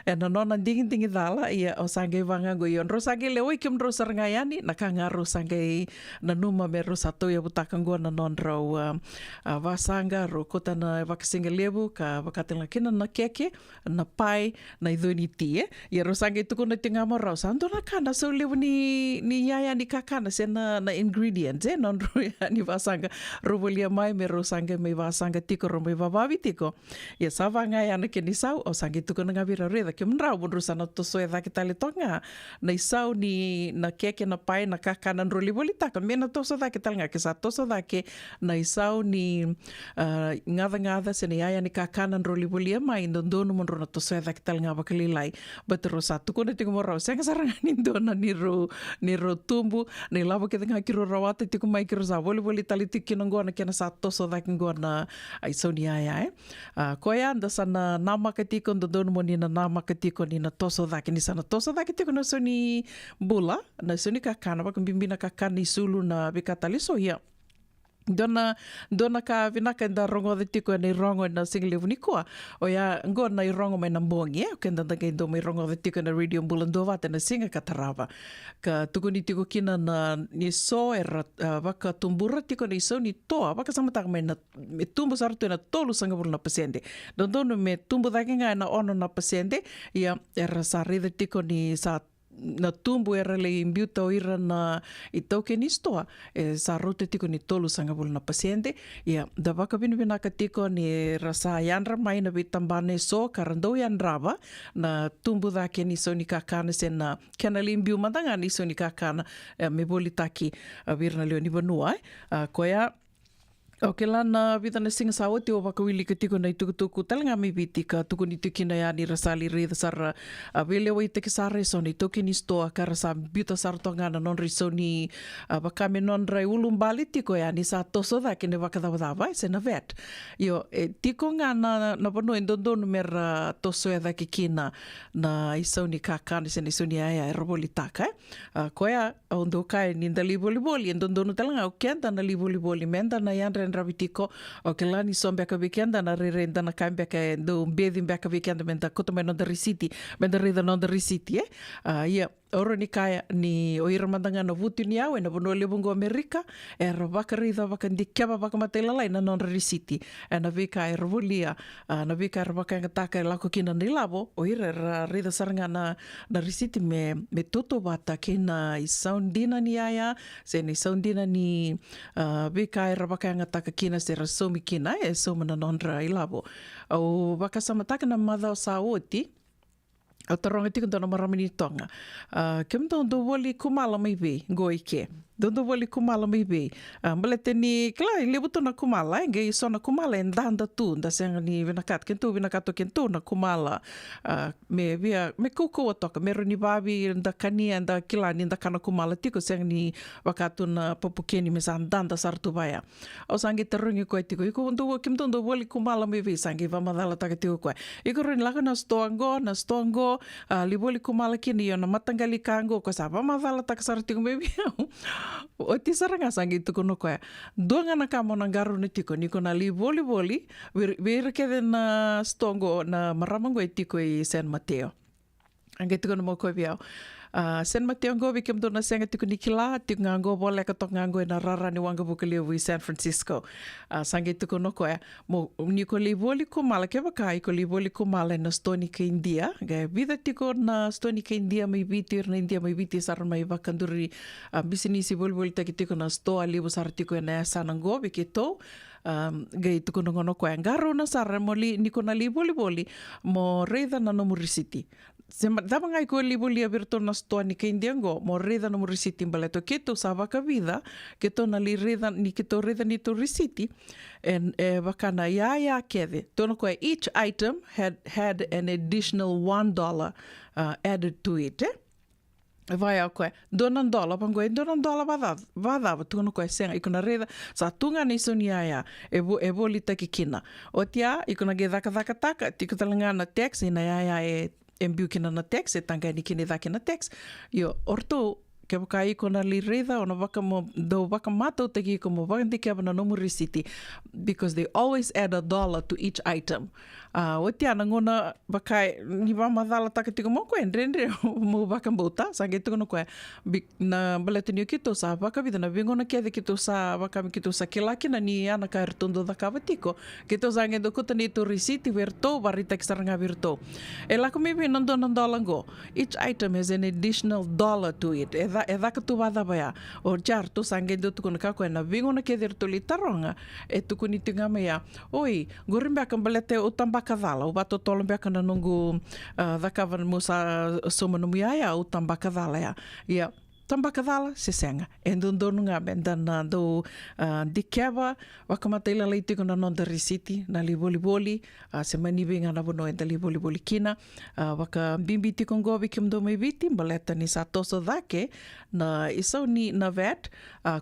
Speaker 2: E na nona dingi dala ia o sange vanga go yon ro sange le oi kim ro sarngayani na kanga ro sange na numa me ro sato ya butakango na non ro vasanga ro kota na vakasinga lebu ka vakatela kena na keke, na pai, na idhoni tie. Ia rosange tuku na tinga marau. Sando na kana so lewu ni yaya ni kakana se na ingredients non roya ni vasanga. Rovolia mai me rosange me vasanga tiko ro me vabavi tiko. Ia sava ngai ana ke ni sau o sange tuku na ngavira reda ke mrau bunru sana to so eda ke tale tonga. Na isau ni na keke na pai na kakana ro livoli taka. Mena to so da ke talanga ke sa to so da ke na isau ni ngada se ni yaya ni kakana ro livoli mai ndonu mon rona to soe dak tal nga bakalilai batero satu ko tingo mo raw senga saranga ni ndona ni ro tumbu ni labo ke nga kiro rawata tiko mai kiro sa voli tali tikino ngona kena sa to so dak ngona ai sonia ya ko ya nda sana nama ke tiko ndonu mon ni na nama ke tiko ni na to so dak ni sana to so dak tiko no soni bula na soni kakana ba kumbimbina kakana ni sulu na bikatali so ya Dona ka vinaka nda rongo de tiko nei rongo na singilevu ni koa. O ia ngona i rongo mai na mbongi o kenda nda kendo mai rongo de tiko na radio Bulando wate na singa katarawa. Ka tuku ni tiko kina na ni so waka tumbura tiko ni so ni toa waka samataka mai na me tumbu sartu na tolu sangapuru na pasende. Dondono me tumbu dake ngai na ono na pasende ia sa rida tiko ni sa na tumbu era le imbiuta o ira na i tauke ni stoa sa rote tiko ni tolu sangapulu na pasiente ia da waka binaka tiko ni rasa yanra mai na bitambane so karandou yanrava na tumbu dake ni so ni kakana se na kena le imbiu mandanga ni so ni kakana me boli taki virna leo ni vanua koia o ke lana vita na singa sawa te o wakawili ka tiko nei tukutuku talanga mi viti ka tuku ni tukina ya ni rasali reda sara vele wai te ke sare so ni toki ni stoa ka rasa bita sartonga na non riso ni wakame non rai ulumbali tiko ya ni sa toso da ke ne wakadawadawa se na vet yo tiko nga na pano endondonu mera toso ya da ke kina na iso ni kakana se ni iso ni aya roboli taka koya ondo kai ni nda liboli endondonu talanga o kenda na liboli menda na yanre ravitiko o ke lani sombe ka weekend na rerenda na kambia ka do bedi mbeka weekend menda koto me no the city menda reda no the city ia oro ni kaya ni o ira mandanga no vuti ni au na bono lebungo Amerika waka rida waka ndikaba waka matelala na non city na vika rovolia na vika waka ngataka lako kina ni labo o ira rida saranga na city me toto bata kina i soundina ni aya se ni soundina ni vika waka ngataka kina se rasomi kina so mana non ilabo o waka samataka na madao sa oti o taronga tiko tona maramini tonga. Ke mta ondo wali kumala mai we, go ike. Dondo wali kumala mai bei. Balete ni, kla, lebu to na kumala, ngai so na kumala en danda tu, da senga ni vinakat kentu na kumala. Me kuku toka, me roni babi, da kani, da kila ni da kana kumala tiko, senga ni wakatu na papukeni me san danda sartu baya. O sangi terungi koe tiko, iko kim tondo wali kumala mai bei, sangi vamadala taka tiko koe. Iko roni laka na stongo, li wali kumala kini, yo na matangali kango, ko sa vamadala taka sartu tiko mai bei. O ti saranga sangi tuko no koe. Duanga na kamo na garu ni tiko, niko na li voli, virke na stongo na maramango e tiko i San Mateo. Ange tiko na mo koe viao. San Mateo ngo vikem do na senga tiko nikila, tiko ngango bole katok ngango e na rara ni wanga bukaliu i San Francisco. Sangi tiko no koe. Mo niko li voli kumala, keva kai ko li voli kumala na stoni ka India. Ga vida tiko na stoni ka India mai vitir na India mai vitir saran mai vakanduri bisinisi voli taki tiko na stoa libo sar tiko e na sanango vikito. Gai tuko ngono koe ngaro na sara mo niko na li voli mo reida na Nomuri City. Dama ngai ko libuli aberto na stoa ni kaindiango mo reda no City baleto keto sa vaka vida keto na li reda ni keto reda ni to City and vakana ya keve tono ko each item had an additional $1 added to it. Vai ao koe, $2 pangoe, $2 vadava, tukono koe senga, ikona reda, sa tunga ni soni aia, e voli taki kina. O tia, ikona ge dhaka taka, tiko talanga na tax, ina aia e mbiu kina na tax, e tanga ni kine dhaki na tax. Io, orto, ke waka ikona li reda, ona waka matau taki iko mo wakandi kia wana Nomuri City, because they always add $1 to each item. O tia na ngona wakai ni wamadhala taka tiko mo koe nrendre mo waka mbauta sange tiko no koe na balete ni kito sa waka vida na vingona kia de kito sa waka mi kito sa kilakina ni ana ka retondo da kava tiko kito sange do kuta ni to City verto barita ki saranga verto e la komi vi nando lango each item has an additional $1 to it e da ka tu wada baya o jar to sange do tuko na koe na vingona kia de to li taronga e tuko ni tinga mea oi gorimba ka balete o tamba Kavala, o bato tolo mbea kana nungu dhakavan musa soma numuiaia o tambakadhala ia. Tambakadhala se senga. E ndondonu ngā bendana do dikeva wakamata ila lai tiko na nonda City na li voli se maniwe ngā navono e da li voli kina waka bimbi tiko ngovi kim do mai viti mbaleta ni sa toso dhake na isau ni na vet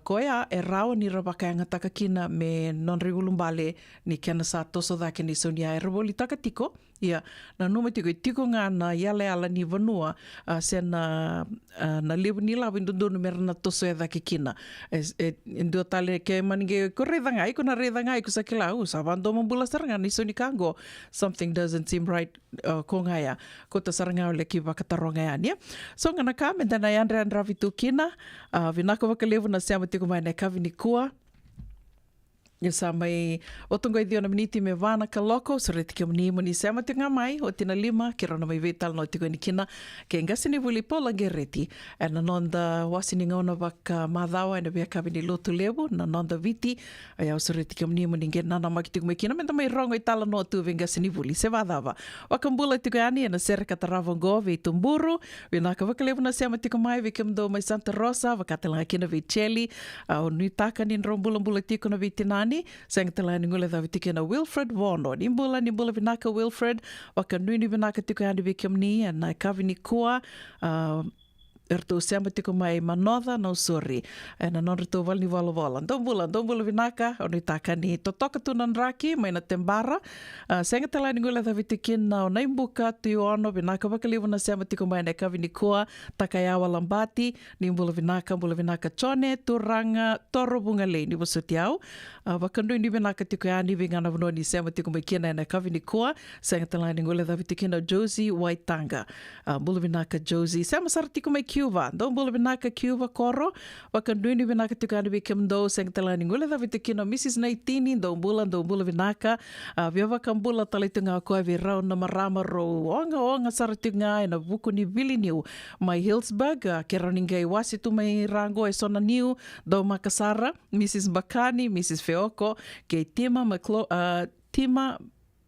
Speaker 2: koea e rao ni rawaka anga taka kina me non rigulumbale ni kena sa toso dhake ni isau ni a e ravoli taka tiko ia na numa tiko ngā na iale ala ni vanua se na lebu ni lawa indondonu mera na toso e dhake kina indua tale ke maninge ko redhangai ko na redhangai ko sa kila sa vando mambula saranga ni isau ni kango something doesn't seem right ko ngaya ko ta saranga ole ki wakataronga ya nia so ngana ka me dana yandre andravitu kina vinako wakalevu na siama tiko mai na kavini kua Ia sa mai otongo i diona miniti me vana ka loko so reti ke mni moni sama te mai o tina lima ke rona mai vetal no tiko ni kina ke ngasi ni vuli pola gereti e na nonda wasini ngona waka madhawa e na vea kawini lotu lebu na nonda viti ai au so reti ke mni moni nge nana maki tiko mai kina me mai rongo i tala no tu ngasi ni vuli se vadava waka mbula tiko ani e na sere katarava ngo ve tumburu ve naka waka lebu na sama tiko mai ve kem do mai Santa Rosa wakatelanga kina ve cheli o nui taka ni nrombula mbula tiko na ve tinani Sang talani ngule da vitike na Wilfred Wono. Nimbula vinaka Wilfred. Waka nui ni vinaka tiko handi vikem ni. Na kavini kua. Erto sema tiko mai manodha na usuri. E na non rito wal ni wala. Dombula vinaka. Oni taka ni totoka tunan raki. Mai na tembara. Senga talani ngule da vitike na o naimbuka tu ono. Vinaka wakalivu na sema tiko mai na kavini kua. Takayawa lambati. Nimbula vinaka chone. Turanga. Toro bunga lei. Ni wasutiau. Wakandui ni vinaka tiko yani. Vingana vano ni sema tiko mai kina na kavini kua. Senga talani ngule da vitike na Josie Waitanga. Bula vinaka Josie. Sema sara tiko mai Cuba. Don't bula vinaka Cuba koro. Wakandui ni vinaka tiko yani vikem do. Senga talani ngule da vitike na Mrs. Naitini. Don't bula vinaka. Via wakambula talitunga koe virau na marama ro. Onga sara tiko nga na vuku ni vili niu. Mai Hillsburg. Kera ningai wasitu mai rango e sona niu. Do makasara. Mrs. Bakani. Mrs. Feoko. Ke Tima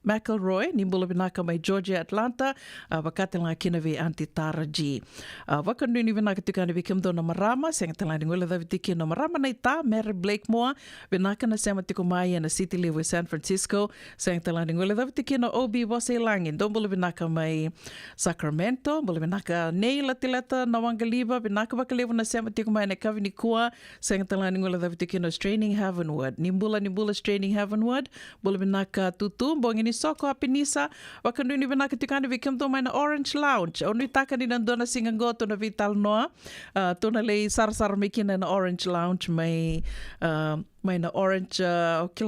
Speaker 2: McElroy, ni mbula vinaka mai Georgia Atlanta, wakatela kina vi Auntie Tara G. Wakanui ni vinaka tukana vi kimdo na marama, senga talani ngula da vitiki na marama na ita, Mary Blakemore, vinaka na sema tiko mai na City Live San Francisco, senga talani ngula da vitiki na Obi Wase Langin, do mbula vinaka mai Sacramento, mbula vinaka Neila Tileta na Wangaliva, vinaka wakalevu na sema tiko mai na Kavinikua, senga talani ngula da vitiki na Straining Heavenward, ni mbula Straining Heavenward, mbula vinaka Tutu, bongi ni soko apinisa, wakanui ni vinaka tukana vi kimdo mai na Orange Lounge, onu taka ni nandona singango to na vital noa, tona lei sar mekina na Orange Lounge mai na Orange,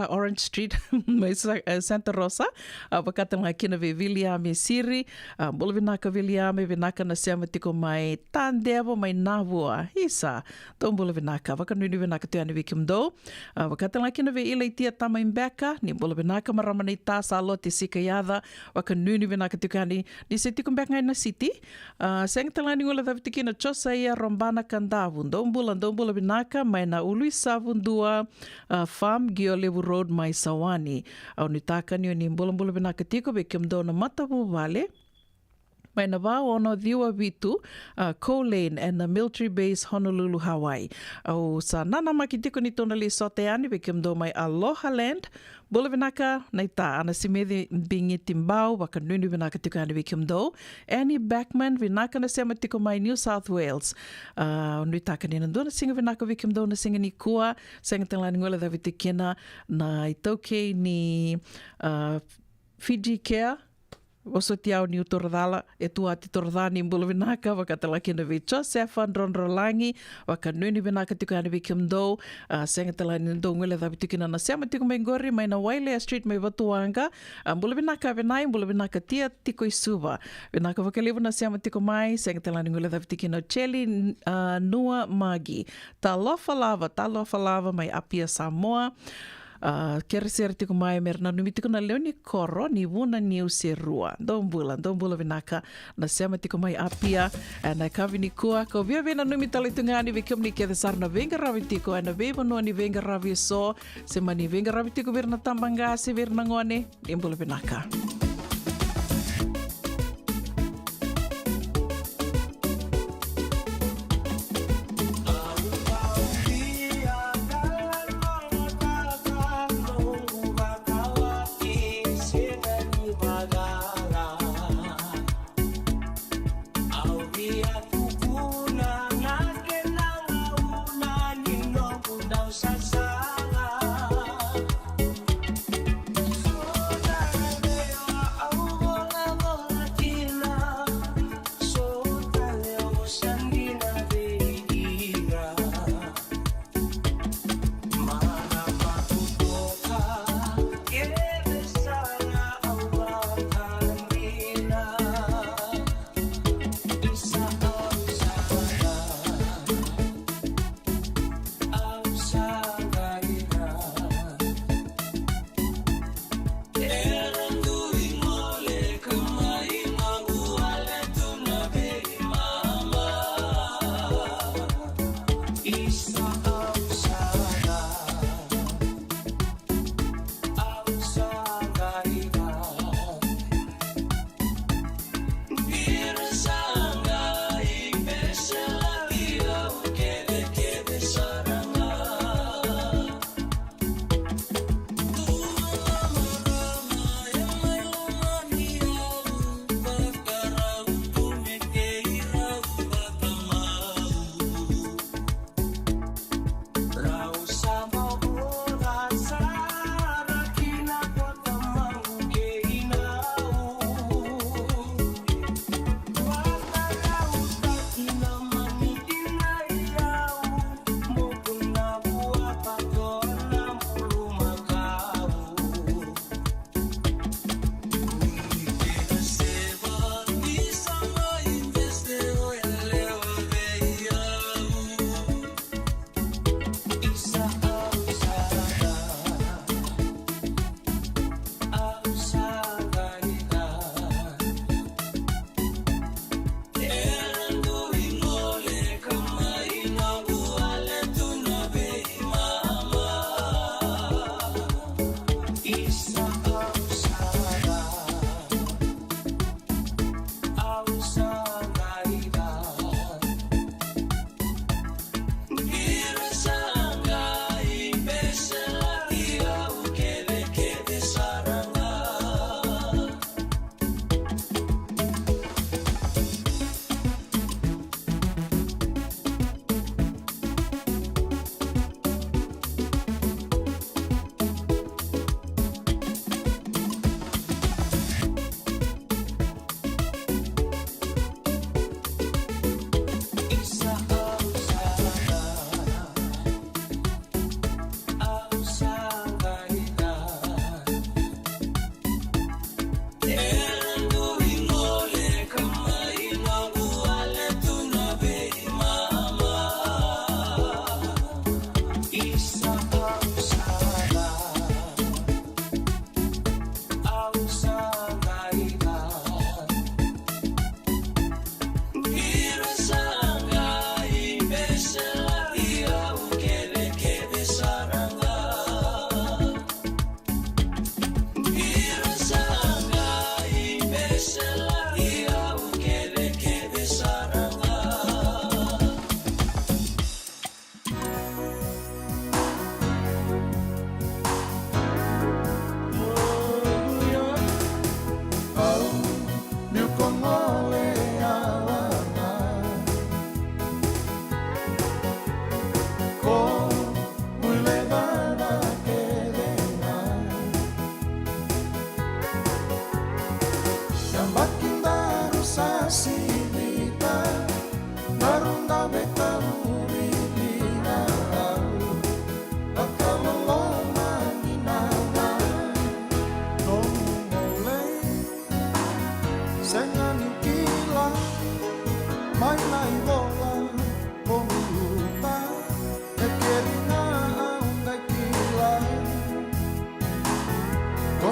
Speaker 2: Orange Street, mai Santa Rosa, wakata nga kina vi William Siri, bolo vinaka William, vinaka na sema tiko mai Tandevo, mai Navua, Isa, ton bolo vinaka, wakanui ni vinaka tuana vi kimdo, wakata nga kina vi Ilaitia Tama Imbeka, ni bolo vinaka maramana ita salo te sika yada, wakanui ni vinaka tukani, ni se tiko mbeka ngai na City, seng talani ngula davitiki na Chosa ia Rombana Kandavu, ndombula vinaka, mai na Ului Savundua, Farm Giolevu Road mai Sawani, au nitaka ni ni mbula vinaka tiko be kimdo na Matavu Vale, mai na wā ono Diwa Vitu, Coal Lane and the Military Base Honolulu, Hawaii. Au sa nana maki tiko ni tona li sote ani be kimdo mai Aloha Land, bula vinaka na ita ana simedi bingi timbau waka nuni vinaka tiko ani be kimdo. Annie Backman vinaka na sema tiko mai New South Wales. Nui taka ni nandona singa vinaka be kimdo na singa ni kua, singa talani ngola da vitikina na itauke ni Fiji Care, Oso tiau ni utoradala, e tua ti toradani mbula vinaka, wakatala kina vi Josefa Ndronrolangi, wakanuni vinaka tiko ani vi kimdo, senga tala ni ndo ngwele dhabi tikina na sema tiko maingori, mai na Wailea Street mai Watuanga, mbula vinaka venai, mbula vinaka tia tiko isuva, vinaka wakalivu na sema tiko mai, senga tala ni ngwele dhabi tikina Cheli Nua Magi, talofa lava mai Apia Samoa, Keresere tiko mai merna numi tiko na Leoni Koro ni wuna ni userua. Ndombula vinaka na sema tiko mai Apia na kavini kua ko via vena numi talitungani vikim ni kia sarna venga ravi tiko na veva no ni venga ravi so sema ni venga ravi tiko virna tambangasi virna ngone ndombula vinaka.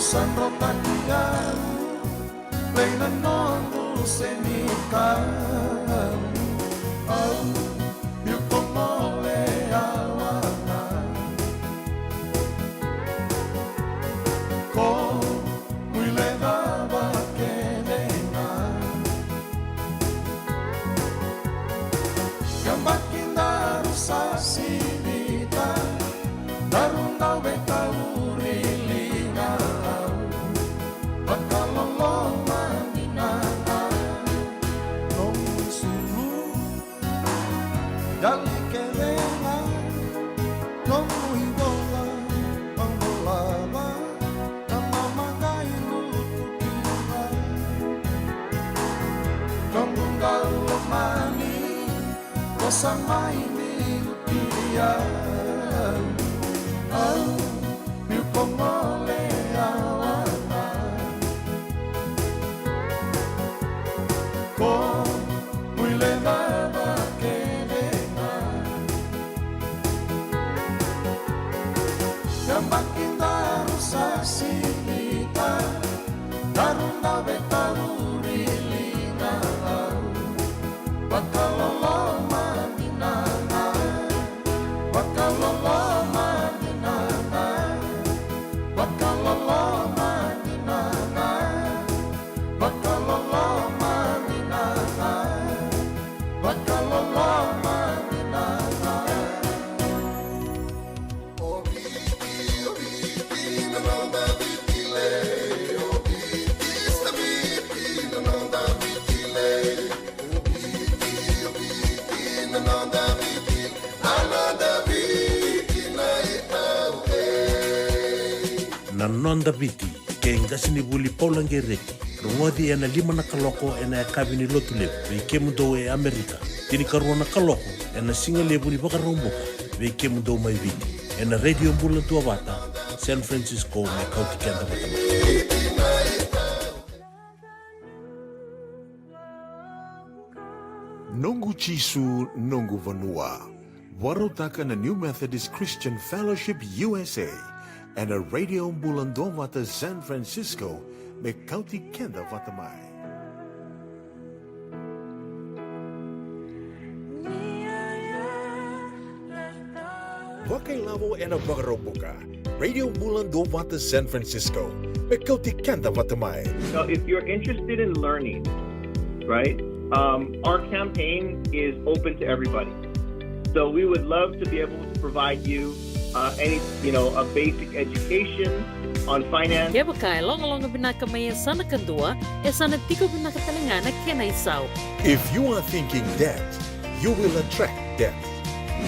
Speaker 8: Sandro Takian, Reina Nono Senitan, Oh, Yukongole Awana, Ko Muilena Bakenena, Gambakinda Rusasinita, Darunda Betauri Lina. Sama ini dia, oh, yukongole awana, ko muilena bakenena, gambakinda rusasinita, darunda betaluri lina, bakalolo.
Speaker 4: Nonda viti, ke ngasini vuli paulange reki. Rungodi ena 5 na kaloko ena kabini lotu levu, vei mundo e Amerika. Tini karuana kaloko ena singa levu ni bakaromboka, vei mundo mai viti. Ena radio mbula tua wata, San Francisco me kauti kenda watama.
Speaker 1: Nongu Chisu Nongu Vanua. Warotaka na New Methodist Christian Fellowship USA. And a radio Bulando Vata San Francisco me kauti kenda watamai. Wakailavo and a Vagarobuka. Radio Bulando Vata San Francisco me kauti kenda watamai.
Speaker 9: So if you're interested in learning, right, our campaign is open to everybody. So we would love to be able to provide you a basic education on finance.
Speaker 10: Kaya bakay, long binaka may sana kandua, sana tiko binaka talangana kena isaw.
Speaker 1: If you are thinking that, you will attract that.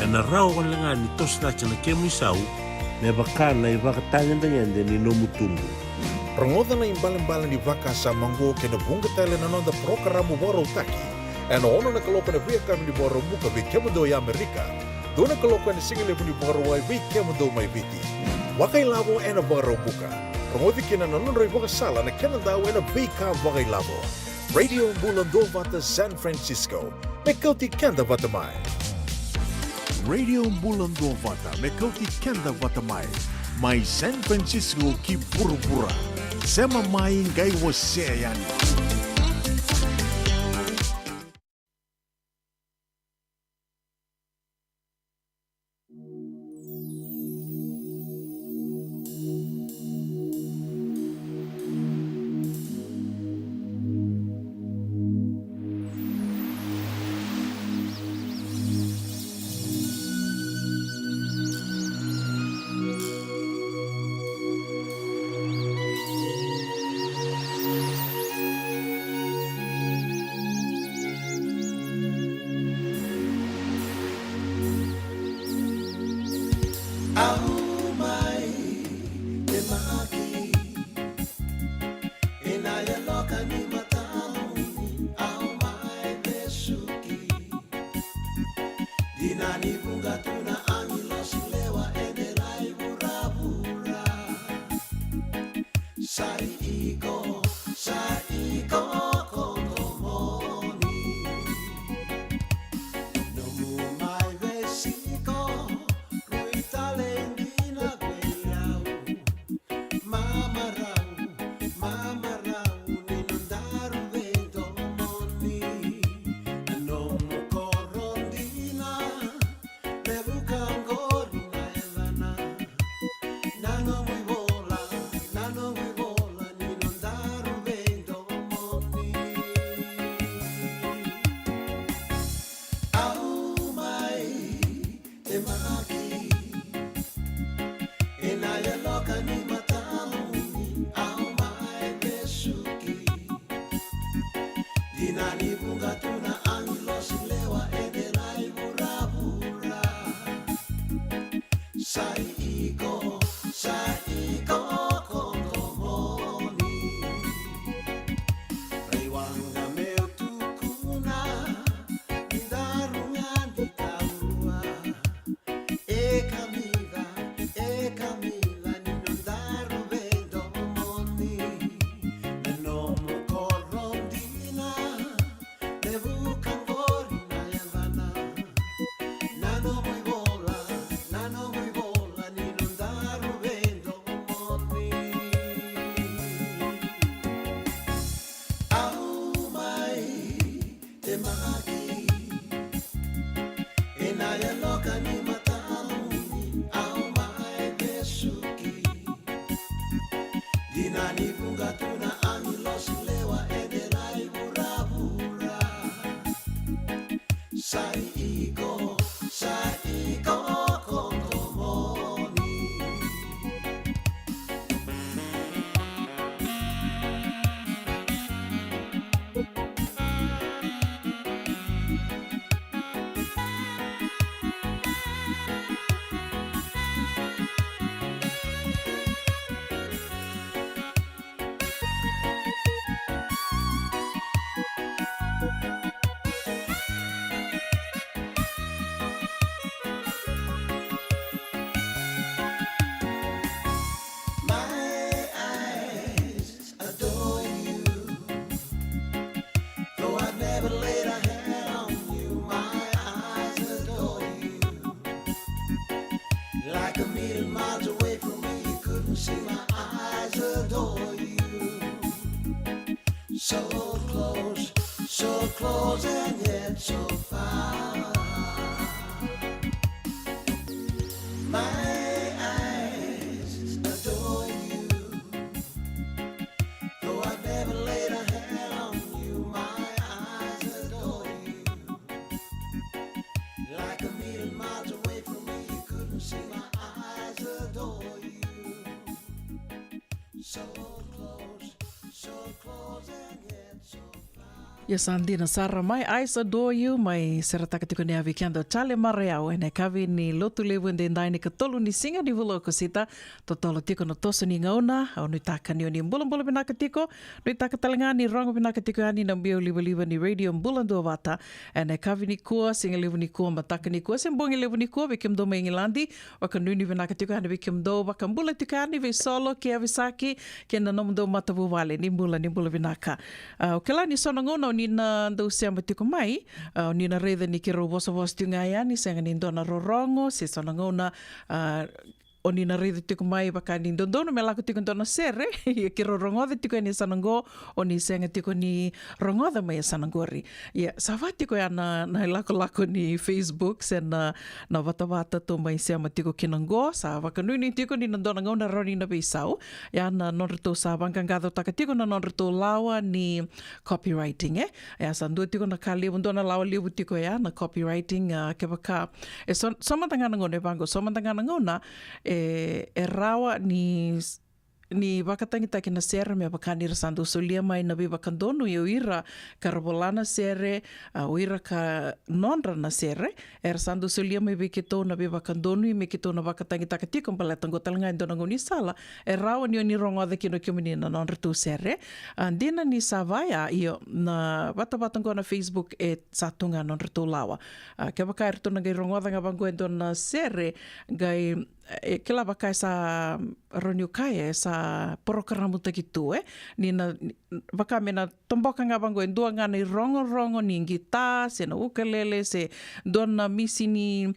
Speaker 4: Ena rao kalanga ni tosna chana kemu isau, me bakana i bakatangan danyande ni nomutumbu.
Speaker 1: Rangoda na imbalan-balan di vaka sa manggo kena bunga tala na nonda programa waro taki. En ono na kalopa na via kami di waro muka vi kemundo ya Amerika. Dona kaloka na singile puni bagarawai vi kemundo mai viti. Wakai lavo ena bagaraw buka. Rangodi kina nanunray baka sala na kena daw ena vika wakai lavo. Radio Bulando Vata San Francisco. Mekauti kenda vatamai. Radio Bulando Vata Mekauti kenda vatamai. Mai San Francisco ki pura-pura. Sema mai ngai waseyani. Mama
Speaker 2: Yes, Andina Sara mai Eyes Adore You mai serataka tiko ni avi kiando tale mareau ene kavi ni lotu lewu ndi ndai ni katolu ni singa ni vulo kosita totolo tiko no toso ni ngauna au nui taka ni oni mbula binaka tiko nui taka talenga ni rongo binaka tiko ani na mbio liwa ni radio mbula ndua wata ene kavi ni kua singa lewu ni kua mataka ni kua sembongi lewu ni kua vikim do maingilandi waka nuni binaka tiko ani vikim do waka mbula tiko ani vi solo ki avisaki ki na nomundo matavu wale ni mbula binaka okela ni sona ngona ni na ndau siamba tiko mai ni na reda ni kiro vosa tinga yani senga ni ndona rorongo se sona ngona o ni na reda tiko mai baka ni ndondono me lako tiko ndona sere ia kiro rongoda tiko ni sanango o ni senga tiko ni rongoda mai sanangori ia sawa tiko ya na lako ni Facebook sen na wata to mai siamba tiko kinango sa waka nui ni tiko ni ndona ngona roni na beisau ya na nonreto sa bangangado taka tiko na nonreto lawa ni copywriting ya sandu tiko na kali ndona lawa libu tiko ya na copywriting ke baka somandangana ngona bango somandangana ngona e rawa ni wakatangita kina sere me bakani rasando solia mai na biba kandono yo ira karabolana sere o ira ka nonra na sere rasando solia mai bikito na biba kandono me kito na wakatangita ka tiko palatango talanga ndona ngoni sala rawa ni oni rongo da kino kimini na nonra tu sere andina ni savaya io na watabatango na Facebook satunga nonra tu lawa ke baka erto na gai rongo da ngabango ndona sere gai kila bakai sa roniukai sa programa takitu ni na baka mena tomboka ngabango endua ngana rongo ni gita se na ukulele se dona misi ni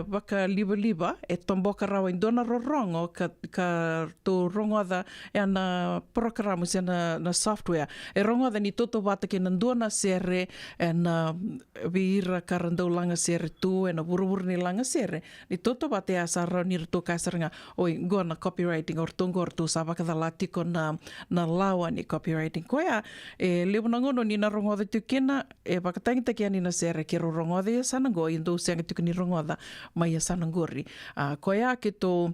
Speaker 2: baka liba tomboka rawa endona rorongo ka to rongoda na programa se na software rongoda ni toto bata ke ndona sere na vira karando langa sere tu na buru ni langa sere ni toto bata ya sa ni to kasaranga oi gona copywriting or tongor tu sabaka da latiko na lawa ni copywriting koya lebu nangono ni na rongoda tukena bakatangita ki ani na sere ki rongoda sanango indo senga tukini rongoda mai sanangori koya kito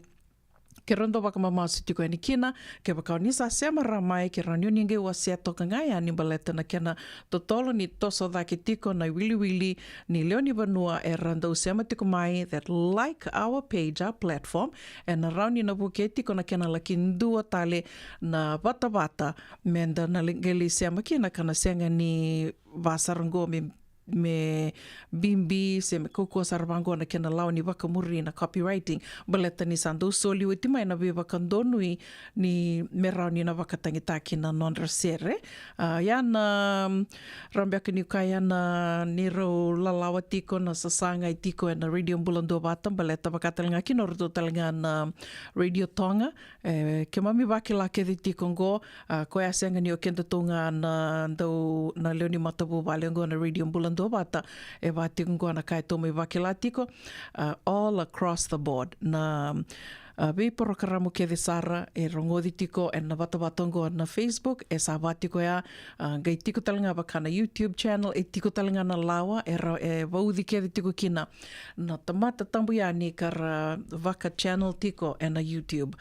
Speaker 2: ke rondo baka mamasi tiko ni kina ke baka ni sa sema ramai ke ranyo ninge wa seto kangaya ni baleta na kena totolo ni toso da ke tiko na wili ni leoni banua rando sema tiko mai that like our page, our platform and around ni na buke tiko na kena lakindua tale na bata menda na geli sema kina kana senga ni vasarango me bimbi se me koko sarvango na kena lau ni wakamuri na copywriting baleta ni sando soli witi mai na biwa kandonui ni merau ni na wakatangita ki na nonra sere ya na rambiaka ni kaya na niro lalawa tiko na sasanga tiko na radio mbulando batam baleta wakatalanga ki norto talanga na radio tonga ke mami wakila ke tiko ngo koya senga ni o kenda tonga na ndau na leoni matabu balengo na radio mbulando bata e wati ngona kai tomi wakilatiko all across the board na Be programa ke Sara e rongodi tiko e na watawatongo na Facebook e sa watiko ia gai tiko talanga waka na YouTube channel e tiko talanga na lawa e waudi ke tiko kina na tamata tambu ia ni kara waka channel tiko e na YouTube.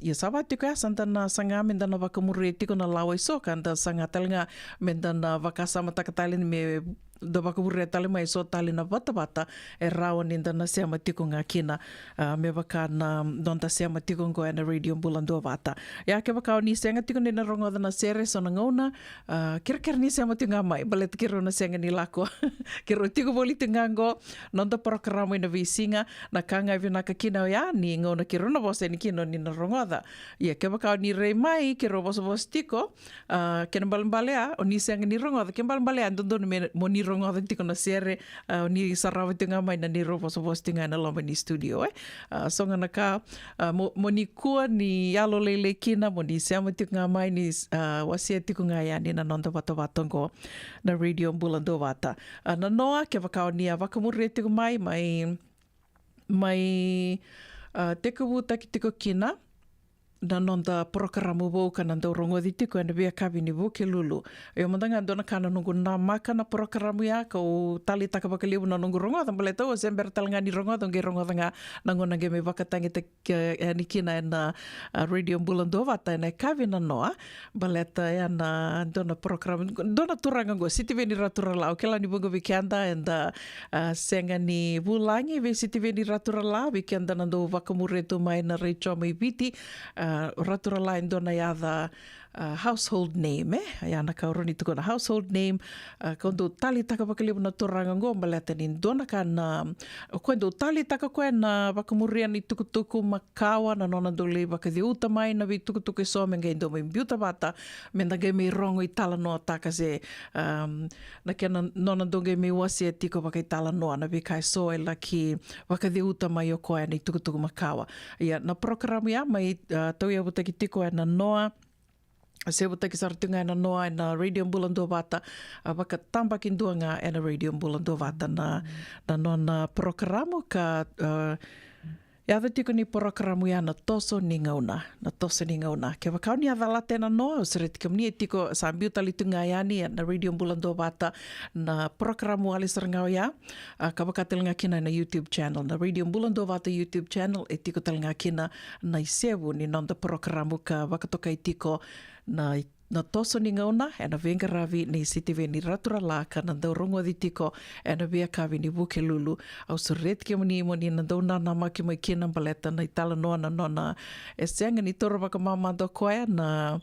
Speaker 2: Ia sa watiko ia santa na sanga menda na waka muri tiko na lawa iso kanda sanga talanga menda na waka sama takatali me da wakawure tali mai so tali na wata e rawa ninda na seama tiko ngā kina me waka na donta seama tiko ngoe na radio Bulandua wata. Ia ke wakao ni senga tiko ni na rongoda na sere so na ngauna kira ni seama tiko ngā mai balet kiro na senga ni lako kiro tiko boli tiko ngā ngo nonda programa ina visinga na kanga iwi naka kina o ia ni ngauna kiro na bose ni kino ni na rongoda. Ia ke wakao ni rei mai kiro bos tiko kena balambalea o ni senga ni rongoda ke balambalea ndondonu me mo ni rongoda tiko na sere ni sarawa tinga mai na ni rovo so tinga na loma ni studio so ngana ka mo ni kua ni alo lele kina mo ni seama tinga mai ni wasia tiko nga ya ni na nonda watawatongo na radio Bulandua wata na noa ke wakao ni a wakamure tiko mai teko wu taki tiko kina na nonda programa wau ka nanda urongodi tiko ena vea kawi ni wau ke lulu. E o mandanga dona kana nungu na maka na programa ia ka o tali taka wakaliu na nungu rongoda. Mbale tau o sember talanga ni rongoda nge rongoda nga nangona nge me wakatangi te ni kina ena radio Bulandua wata ena kawi na noa. Mbale ta ena dona programa, dona turanga ngo, siti veni ratura lau. Kela ni bunga wikenda enda senga ni wulangi ve siti veni ratura lau. Wikenda nando wakamure tu mai na reicho mai viti. Ratura lain dona ia the household name ia na kauroni tuko na household name kondo tali taka wakaliu na toranga ngo maleta ni dona kana kondo tali taka koe na wakamuria ni tukutuku makawa na nona dole wakadhiuta mai na vi tukutuku e so menga indo mai biuta wata menda ge me rongo i tala noa taka se na kena nona donge me wasi e tiko wakai tala noa na vi kai so e laki wakadhiuta mai o koe ni tukutuku makawa ia na programa ia mai tau ia wutaki tiko e na noa se wutaki saratunga e na noa e na radio Bulandua wata waka tambakin duanga e na radio Bulandua wata na nona programa ka ia tiko ni programa ia na toso ni ngauna ke wakau ni adalate na noa o sere tika mni e tiko sa ambiuta litunga ia ni na radio Bulandua wata na programa ali sarangau ia ka wakatelinga kina na YouTube channel na radio Bulandua wata YouTube channel e tiko telinga kina na isewu ni nonda programa ka wakatoka i tiko na toso ni ngauna e na venga ravi ni sitive ni ratura la ka na dau rongo di tiko e na vea kawi ni wuke lulu au suret ke moni na dau na maki mai kina baleta na itala noa na nona e senga ni toro waka mama do koe na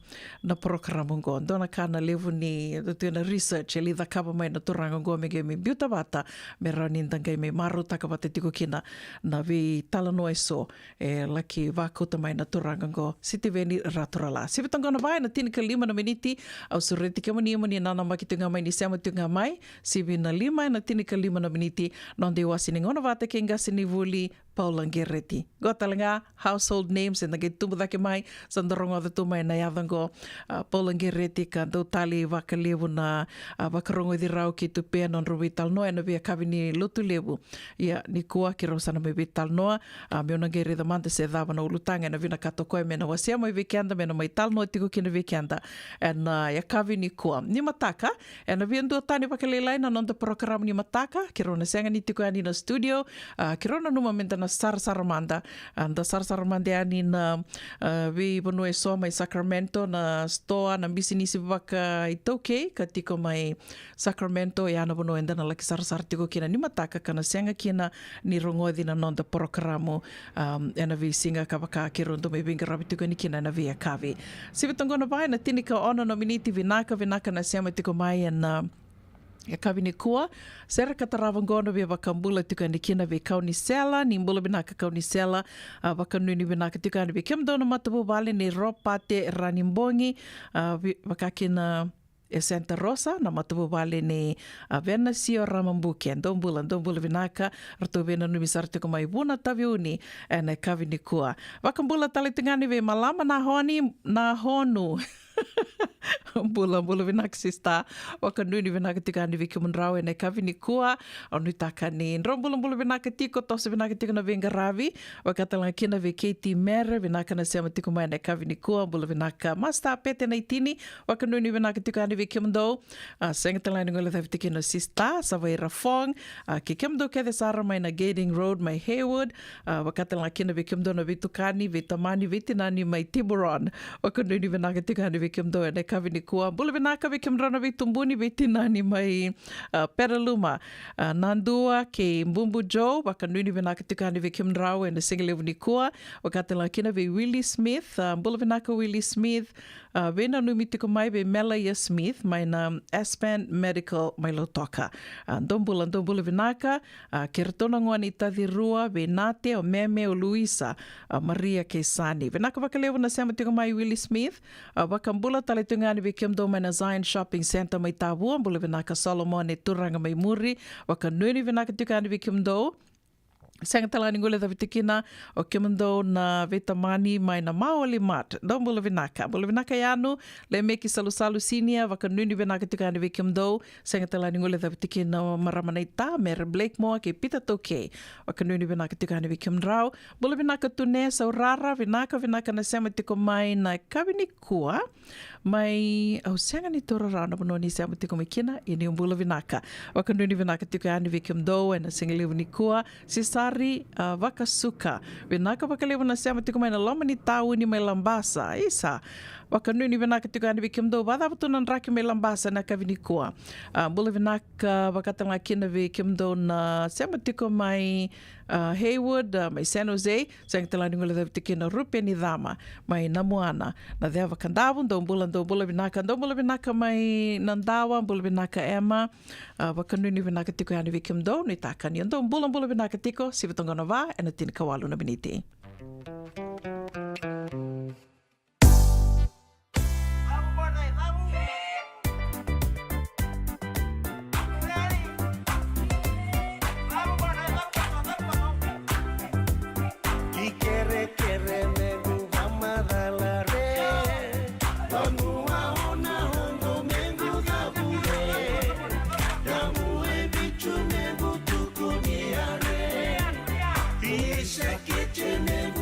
Speaker 2: programa ngo dona ka na levu ni na research e li da kaba mai na toranga ngo me ge me biuta wata me rani ndangai me maru taka wate tiko kina na vi tala noa so e laki wakota mai na toranga ngo sitive ni ratura la sivitangona vai na tinika 5 na miniti au sureti ke mani nana maki tunga mai ni seama tunga mai sivi na 5 na tinika 5 na miniti nonde wasi ni ngona vata ke ngasi ni vuli Paula Ngereti. Gotalanga household names and the get tumbu dake mai sandarongo the tumai na yadango Paula Ngereti ka do tali wakalevu na wakarongo di rau ki tu pe non rovital noa na via kavini lotu levu. Ia ni kua ki rosana me vital noa me ona ngere da mante se dava na ulutanga na vina kato koe me na wasia mai weekenda me na mai tal noa tiko kina weekenda and ia kavini kua. Ni mataka e na via ndu tani wakalelai na nonda programa ni mataka ki rona senga ni tiko ani na studio ki rona numa menta na Sarsaramanda anda Sarsaramanda ani na vi bono e so mai Sacramento na stoa na bisinisi waka i tauke ka tiko mai Sacramento e ana bono enda na laki Sarsar tiko kina ni mataka kana senga kina ni rongodi na nonda programo ena vi singa ka waka ki rondo me vinga rabi tiko ni kina na via kavi sivitangona vai na tinika ono nominiti vinaka na sema tiko mai na e kawini kua, sera katarawangona via wakambula tuka ni kina vi kauni sela, ni mbula binaka kauni sela, wakanuni binaka tuka ni vi kemdona matabu wale ni ropate ranimbongi, wakakina e Santa Rosa, na matabu wale ni Venasio Ramambuke, ndombula binaka, rato vena numisar tuka mai wuna taviuni, e na kawini kua. Wakambula tali tungani vi malama na honi, na honu, Bula vinak sista waka nui ni vinak tika ni viki munrau e ne kavi ni kua o nui taka ni nron bula vinak tiko tosa vinak tika na venga ravi waka talang kina ve Katie Mere vinaka na sema tiko mai ne kavi ni kua bula vinaka masta pete na itini waka nui ni vinak tika ni viki mundou senga talang ni ngole thavi tiki no sista sa vai rafong ki kemdo ke de sara mai na Gading Road mai Haywood waka talang kina viki mundou na vitukani vitamani vitinani mai Tiburon waka nui ni vinak tika ni viki mundou e ne kavi ni kua bula vinaka vi kimrana vi tumbuni vi tinani mai Petaluma Nandua ke Mbumbu Joe waka nui ni vinaka tikani vi kimrau e na singalevu ni kua wakatela kina vi Willie Smith bula vinaka Willie Smith vena nui tiko mai vi Melaya Smith mai na Aspen Medical mai Lautoka ndombula vinaka ke ratona ngoa ni tathi rua vi Nate o Meme o Luisa Maria Kesani vinaka wakalevu na sema tiko mai Willie Smith wakambula tale tungani vi kimdo mai na Zion Shopping Center mai Tavua bula vinaka Solomon e turanga mai Muri waka nui vinaka tukani vi kimdo Sanga talani ngule thavi tikina o kimendo na vetamani mai na Maoli Mat. Dom bula vinaka. Bula vinaka yanu le meki salu sinia waka nuni vinaka tikani vi kimendo. Sanga talani ngule thavi tikina o Maramanita, Mary Blakemore ke Pita Toke. Waka nuni vinaka tikani vi kimdrau. Bula vinaka tune sa urara vinaka na sema tiko mai na kawini kua. Mai au sanga ni tora rana bono ni sema tiko mai kina ini bula vinaka. Waka nuni vinaka tikani vi kimendo na singalevu ni kua. Sisari Vakasuka. Vinaka wakalevu na sema tiko mai na loma ni tau ni mai Lambasa. Isa. Waka nuni vinaka tiko ani vikimdo. Wada watunan raki mai Lambasa na kavini kua. Bula vinaka wakatanga kina vikimdo na sema tiko mai Haywood, mai San Jose. Sang talani ngula tiki na Rupe ni Dhama. Mai Namuana. Na dhea wakandavu. Bula vinaka mai Nandawa. Bula vinaka Emma. Waka nuni vinaka tiko ani vikimdo. Ni takani. Bula vinaka tiko. Sivatonga na va. E na tini kawalu na biniti.
Speaker 8: Kitchen and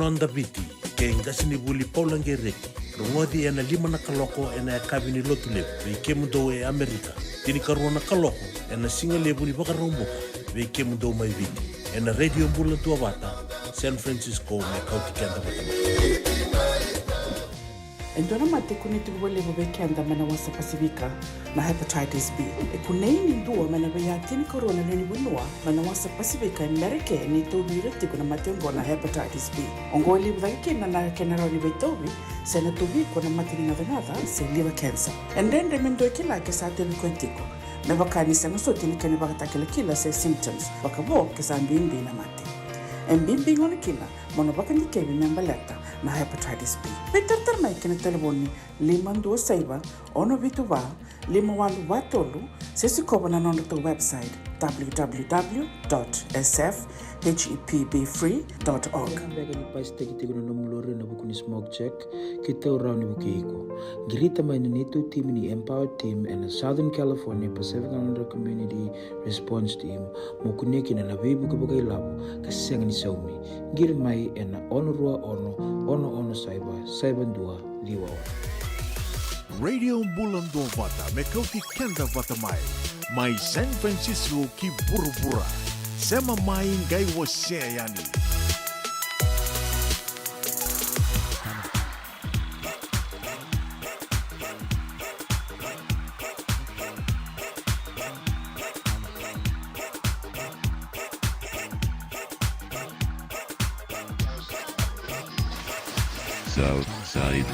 Speaker 4: nonda viti ke ngasini vuli paulangereki rungodi ena 5 na kaloko ena kabini lotulevu ve kemudo e Amerika tini karuana kaloko ena singa levu ni vakaromboka ve kemudo mai viti ena radio mbula tua vata San Francisco me kauti kenda vatamata.
Speaker 11: Endona mate kuni tuwa levo be kenda mana wasa Pasifika na hepatitis B. E kuneini ndua mana be ya tini corona nini bunua mana wasa Pasifika Amerika ni tobi reti kuna matengo na hepatitis B. Ongo levo da kena na kenara ni betobi se na tobi kuna matini na venada se liver cancer. Endende mendo kila ke sa tebi kontiko. Me bakani se ngusoti ni kene bakata kila se symptoms. Bakabo ke sa mbimbi na mate. Mbimbi ngone kila mono bakani kebi membaleta na hepatitis B. Peter mai kena telefoni 526 ono vitu va 51 sesi kobana nondo to website www.sfhepbfree.org.
Speaker 7: Mbega ni pasi teki na mulore na buku ni smoke check kita urau ni buku iko. Girita mai ni tu team ni Empower Team and Southern California Pacific Islander Community Response Team mokuneki na nabibu kabagai labo kaseng ni saumi. Gir mai ena onurua ono saiba dua liwa.
Speaker 1: Radio Bulan Dua Vata me kauti kenda vata mai San Francisco ki burubura sema mai ngai wase yani.
Speaker 12: Southside.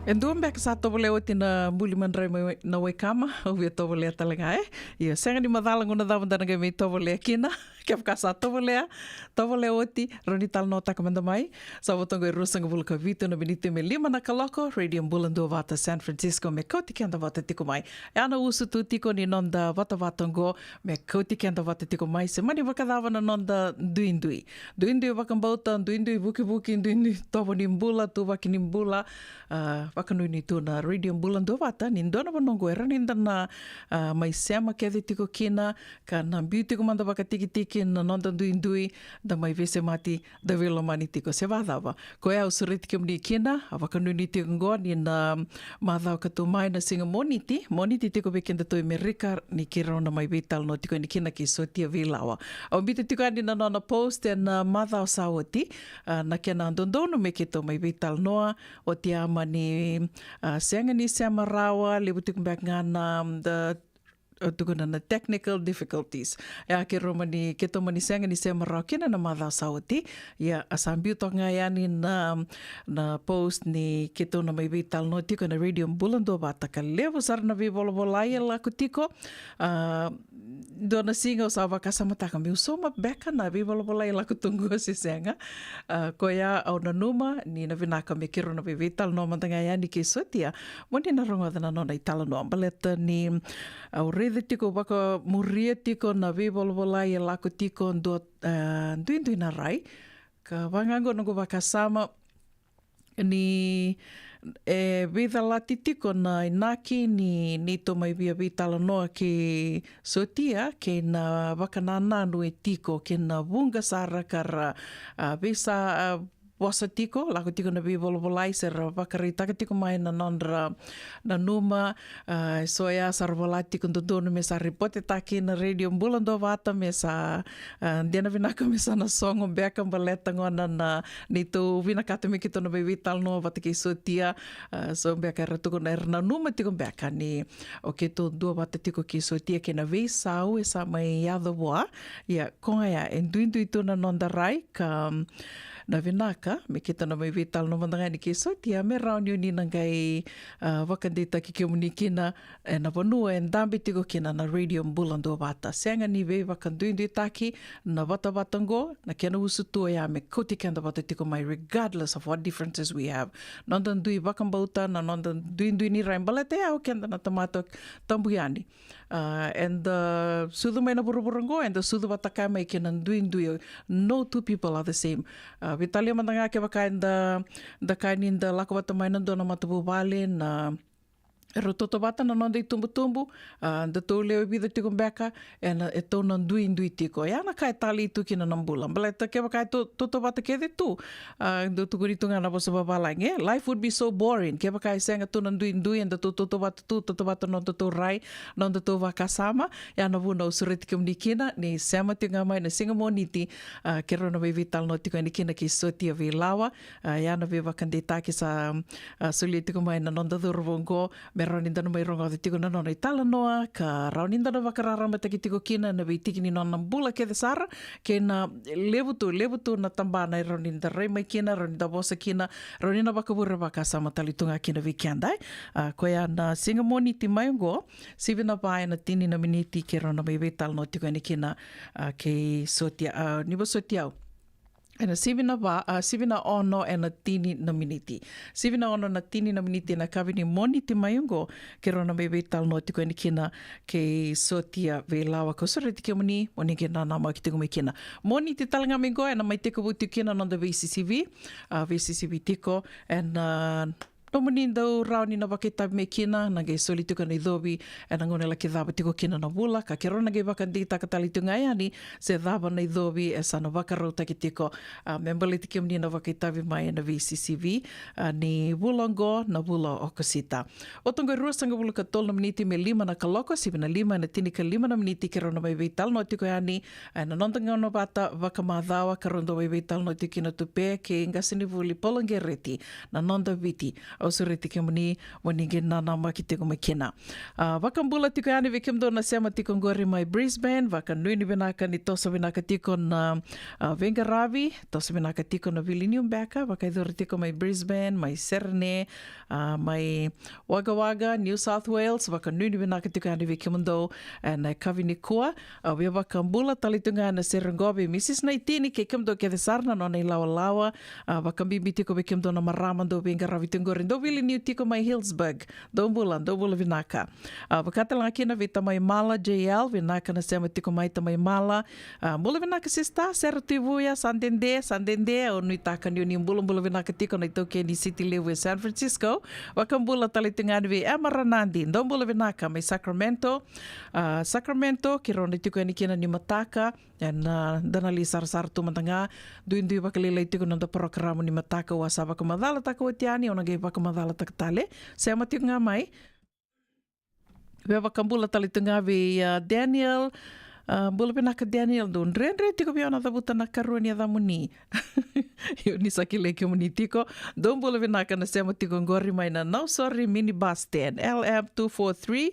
Speaker 2: En duam bek sa tobole o tina muli mandrai na wai kama o via tobole talenga ia senga ni madala nguna dawan dana me tobole kina ke ka sa tobole oti roni tal no takamanda mai sa votongo rusanga vulka vito na benite me lima na kaloko radio bulando vata San Francisco me koti kenda vata tiko mai ana usu tu tiko ni nonda vata vatongo me koti kenda vata tiko mai se mani vakadawa na nonda duindui vakambauta duindui vuki duindui tobo ni mbula tu vaki ni mbula wakanui ni tuna radio bulando vata ni ndona vanongo era ni ndana mai sema kede tiko kina ka na beauty komanda vaka tiki na nonda duindui da mai vese mati da velo mani tiko se vadava ko e usuri tiki mni kina wakanui ni tiko ngo ni na madhao katu mai na singa moniti tiko bekenda to Amerika ni kira na mai vital no tiko ni kina ki sotia vilawa au bita tiko ani na nona post na madhao sawati na kena ndondono me ke to mai vital noa o te ama ni senga ni samarawa lebu tiko mbak ngana tukuna na technical difficulties ya ke romani ke to mani senga ni samarawa kena na madhao sawati ya asambiu to ngayani na post ni ke to na mai vital no tiko na radio bulando bata ka levo sarna vi volvolai la kutiko dona singa sa va casa mataka mi soma beka na vi volvolai la kutungu si senga ko ya au na numa ni na vinaka me kiro na vi vital no mantanga ya ni ke sotia moni na rongo na no na itala no ambaleta ni au rede tiko baka muria tiko na vi volvolai la kutiko ndo duindu na rai ka vangango no go baka sama ni vida lati tiko na inaki ni to mai via vitala noa ke sotia ke na wakanana no e tiko ke na vunga sara kara visa wasa tiko lako tiko na vi volvolai ser wakari taka tiko mai na nondra na numa soya sarvolai tiko ndodono me sa ripote taki na radio bulando vata me sa dena vinaka me sa na songo beka baleta ngona na nito vinakata me kito na vi vital no vata ki sotia so beka ratuko na erna numa tiko beka ni o keto dua vata tiko ki sotia ke na vi sau e sa mai yado wa ya konga ya enduindu itu na nonda rai ka na vinaka me kita na mai vital no mandanga ni keso tia me rauni ni nangai wakandita ki komunikina na vanua en dambi tiko kina na radio bulando vata senga ni ve wakanduindi taki na vata vatango na kena usutu ya me koti kenda vata tiko mai regardless of what differences we have nondan dui wakambauta na nondan duindui ni raimbalete au kenda na tamato tambuyani and the sudu mai na buruburango and the sudu wataka mai kena duindui no two people are the same Vitalia mandanga ke bakain da kainin da lako bata mai nando na matabu bale na rototo bata na nonda i tumbu da tau leo i vida tiko mbeka e tau na ndui tiko e ana kai tali i tuki na nambula mbala ta ke bakai toto bata ke de tu do tukuri tunga na bosa babalange life would be so boring ke bakai senga tu na ndui and da toto bata toto bata nonda tau rai nonda tau wakasama e ana vuna usure tiko mnikina ni sema tinga mai na singa moniti ke rona vai vital no tiko nikina ki sotia vi lawa e ana vi wakandita ki sa suli tiko mai na nonda durvongo raunindana mai ronga o tiko na nona i tala noa, ka raunindana wakararama taki tiko kina na vei tiki ni nona mbula ke de sara, ke na levutu na tambana i rauninda rei mai kina, rauninda bosa kina, raunina wakawura waka sama talitunga kina vi kiandai. Koea na singa moniti mai ngo, sivina vai na tini na miniti ke rauna mai vei tala no tiko ni kina ke sotia, niwa sotiau. Ena sivina ono e na tini na miniti. Sivina ono na tini na miniti na kawini moniti mayungo ke rona me veital no tiko ni kina ke sotia ve lawa ko sore tiki muni moni ke nana ma ki tiko me kina. Moniti talanga me go e na mai tiko vutu kina non da VCCV tiko and no mani ndau rauni na wakita me kina na ge soli tuka nei dobi e na ngone la ke dhaba tiko kina na bula ka ke rona ge wakandita ka tali tunga ani se dhaba nei dobi e sa na wakarauta ki tiko membali tiki mni na wakita mai na VCCV ni bulongo na bula o kasita. O tonga ruasanga bula ka tol na miniti me lima na kaloko sivina lima na tini ka lima na miniti ke rona mai veital no tiko ani na nontanga no bata wakamadhawa ka rondo mai veital no tiki na tupe ke ingasini vuli polongereti na nonda viti au suri tike mani waningin nana ma ki tiko makina. Wakambula tiko yani vikimdo na sema tiko ngori mai Brisbane, wakanui ni vinaka ni tosa vinaka tiko na Vengaravi, tosa vinaka tiko na Vilniumbeka, wakaidhuri tiko mai Brisbane, mai Serne, mai Wagga Wagga, New South Wales, wakanui ni vinaka tiko yani vikimdo na kavini kua, wia wakambula talitunga na Serengobi, Mrs. Naitini ke kimdo ke desarna no nei lawa lawa, wakambibi tiko vikimdo na Maramando Vengaravi tungori, do Vilniu tiko mai Hillsburg, do bula vinaka. Wakatalang akina vita mai Mala JL, vinaka na sema tiko mai tamai Mala, mula vinaka sista, serutivuya, Sandende, o nui taka ni bula vinaka tiko na itoke ni City Lewe San Francisco, wakambula talitungan vi Amaranandi, do bula vinaka mai Sacramento, kirona tiko ni kina ni Mataka, and danali sar tu matanga, duindui wakalila tiko na programa ni Mataka wasa wakamadala taka watiani, o nagay wakamadala takatale, sema tiko nga mai, wakambula talitunga vi Daniel, bula pinaka Daniel doon. Renre tiko biya na tabutan na karuan niya damuni. Yun ni sakile kyo muni tiko. Doon bula pinaka na sema tiko ngori may na no sorry minibus 10 LM243.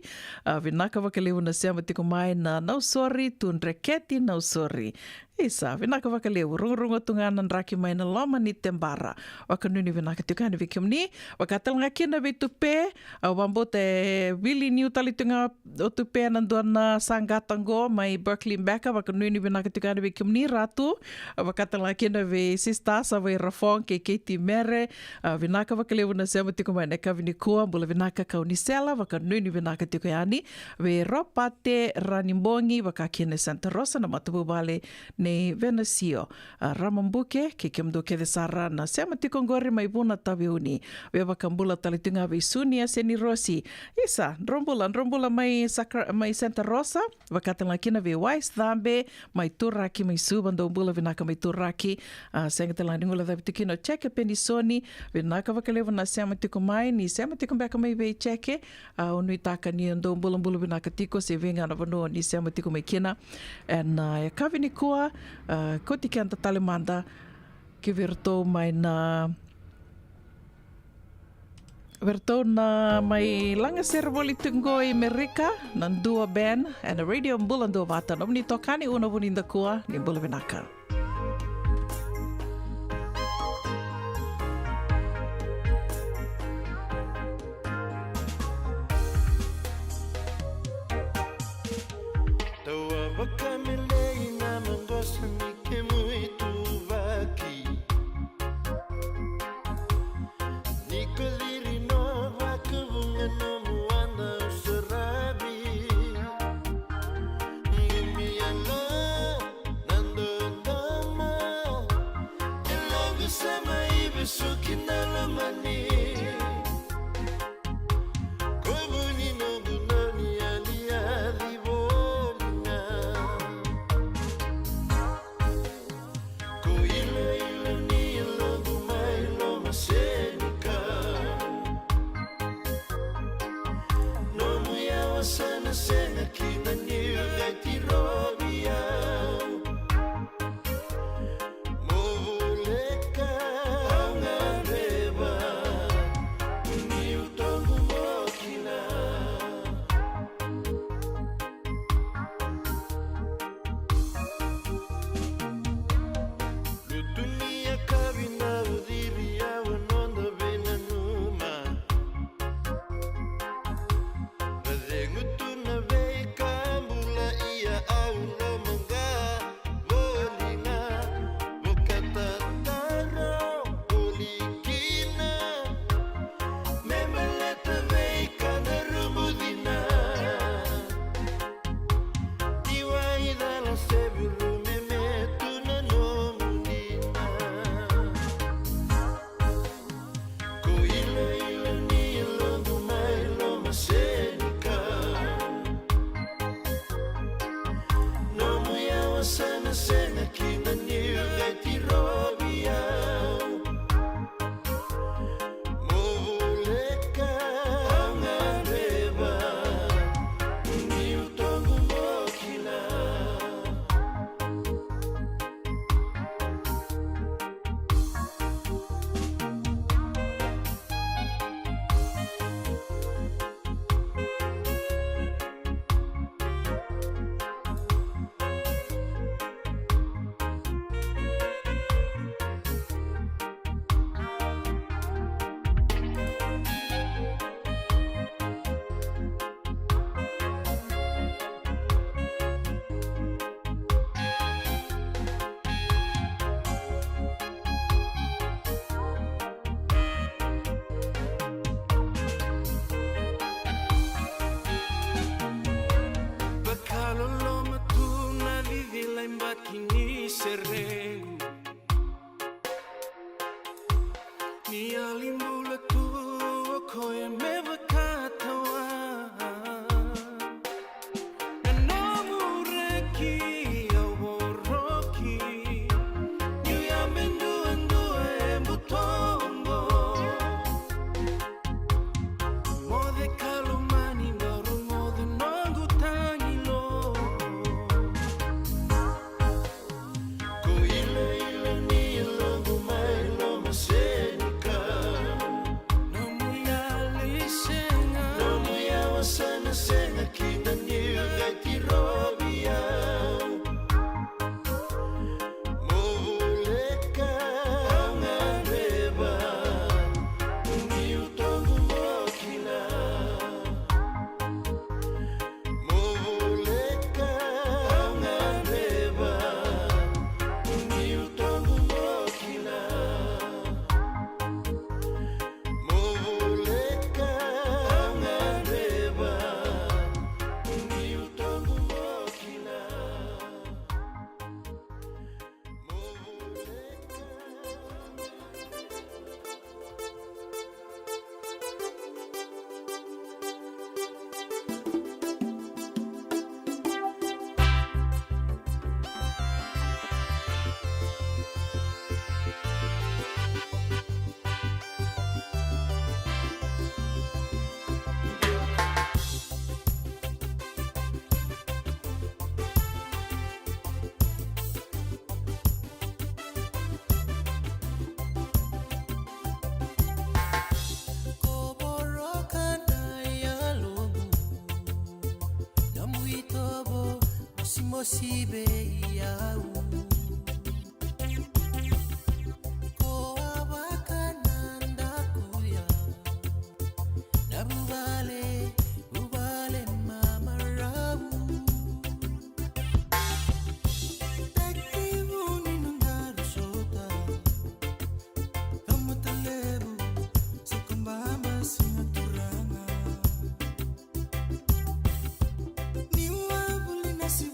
Speaker 2: Vinaka wakaliw na sema tiko may na no sorry tunreketi no sorry. Isa, vinaka wakalewu, rungo tunganan raki may na loma ni tembara. Wakanuni vinaka tukani vikimni, wakatal nga kina vitupe, wambote Vilniu talitunga otupe nanduan na sangatango, may Berkeley Mbeka, wakanuni vinaka tukani vikimni ratu, wakatal nga kina vi sista sa vai Rafong ke Katie Mere, vinaka wakalewu na sema tiko may neka vinikua, bula vinaka kaunisela, wakanuni vinaka tukani, vi Ropate Ranimbongi, wakakine Santa Rosa na matububale ne Venecio, Ramambuke, ke kimdo ke desara na sema tiko ngori mai buna tabiuni, weba kambula talitunga vi Sunia Seni Rossi, isa, rombula mai Santa Rosa, wakatala kina vi Wais Dhambe, mai Turaki, mai Subando bula vinaka mai Turaki, sengatala ningula dhabi tikino cheke Penisoni, vinaka wakalewa na sema tiko mai, ni sema tiko mbeka mai vei cheke, unuitaka ni ndo bula vinaka tiko, se vinga na vano ni sema tiko mai kina, and kavini kua, koti kanta talemanda ki vertou mai na mai langa servoli tungo i Amerika nan dua band and a radio bulan dua vata nom ni tokani una buninda kua ni bula vinaka.
Speaker 8: Kini serrego ni alimbula tu koe me vakatawa namureki aworoki ni amendu embutombo mode kalumani maru mode nongu tangilo Senga kita niuga kirobia Muleka ngareba Niu tongu mokina Muleka ngareba Niu tongu mokina Muleka ngareba Sibe yau ko abakananda kuya nabubale mama rabu takibuni nungaru sota kamatalebu sekumbama sinaturanga niwa buli nasi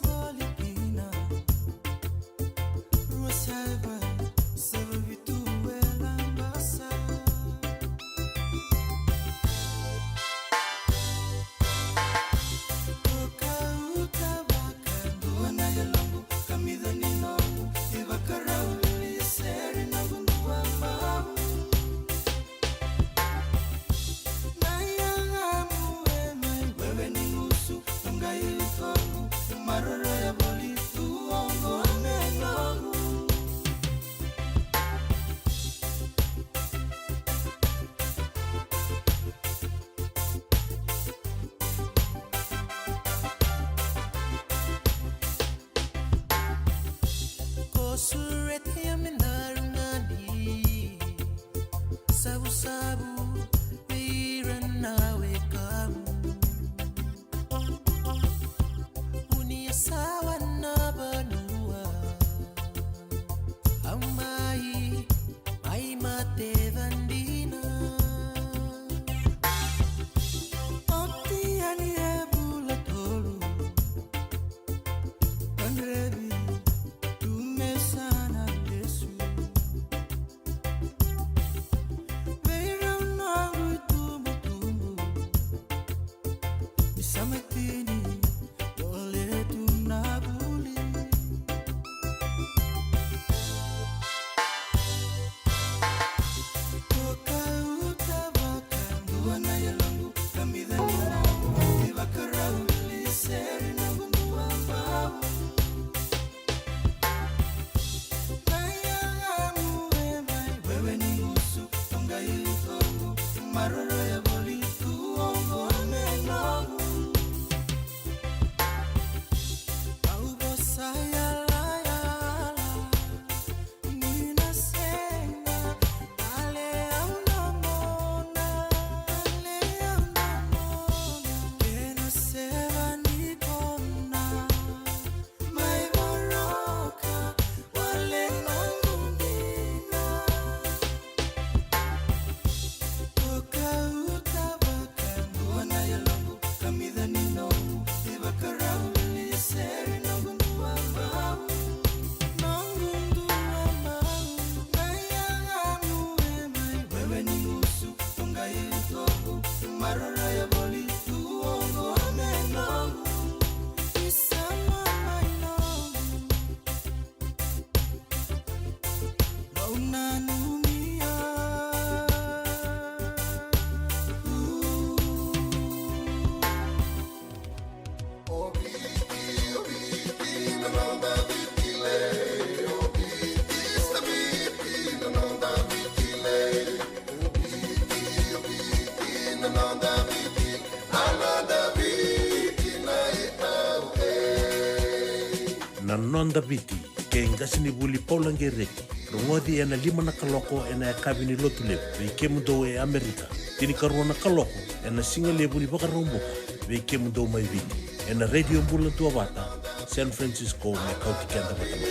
Speaker 4: nonda biti ke ngasini buli paulangereki rongodi ena 5 na kaloko ena kabini lotulep ve kemundo e Amerika tini karuana kaloko ena singa lebu ni baka romboka ve kemundo mai viti ena radio mbula tua wata San Francisco me kauti kenda watama.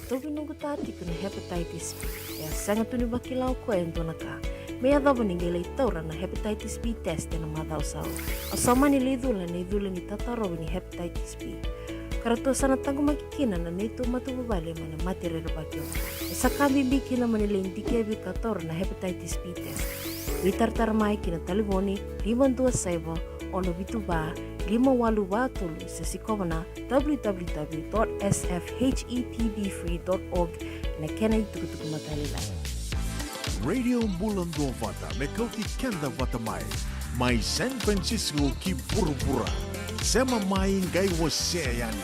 Speaker 12: Tobi nungu tati kuna hepatitis B. Ya sanga tuni bakilau ko entona ka. Mea dhabo ningele itaura na hepatitis B test na madhau sao. Asama ni leidula ni tataro ni hepatitis B. Karato sana tangu makikina na netu matu babale mana mati rero bakyo. Sakabi bikina manile indikebi kator na hepatitis B test. Witartar mai kina taliboni 527 ono bituba 582 sesikobana www.sfhetbfree.org na kena itukutuku matalila.
Speaker 1: Radio Bulando Vata me kauti kenda vata mai San Francisco ki pura-pura. Sema mai ngai wase yani.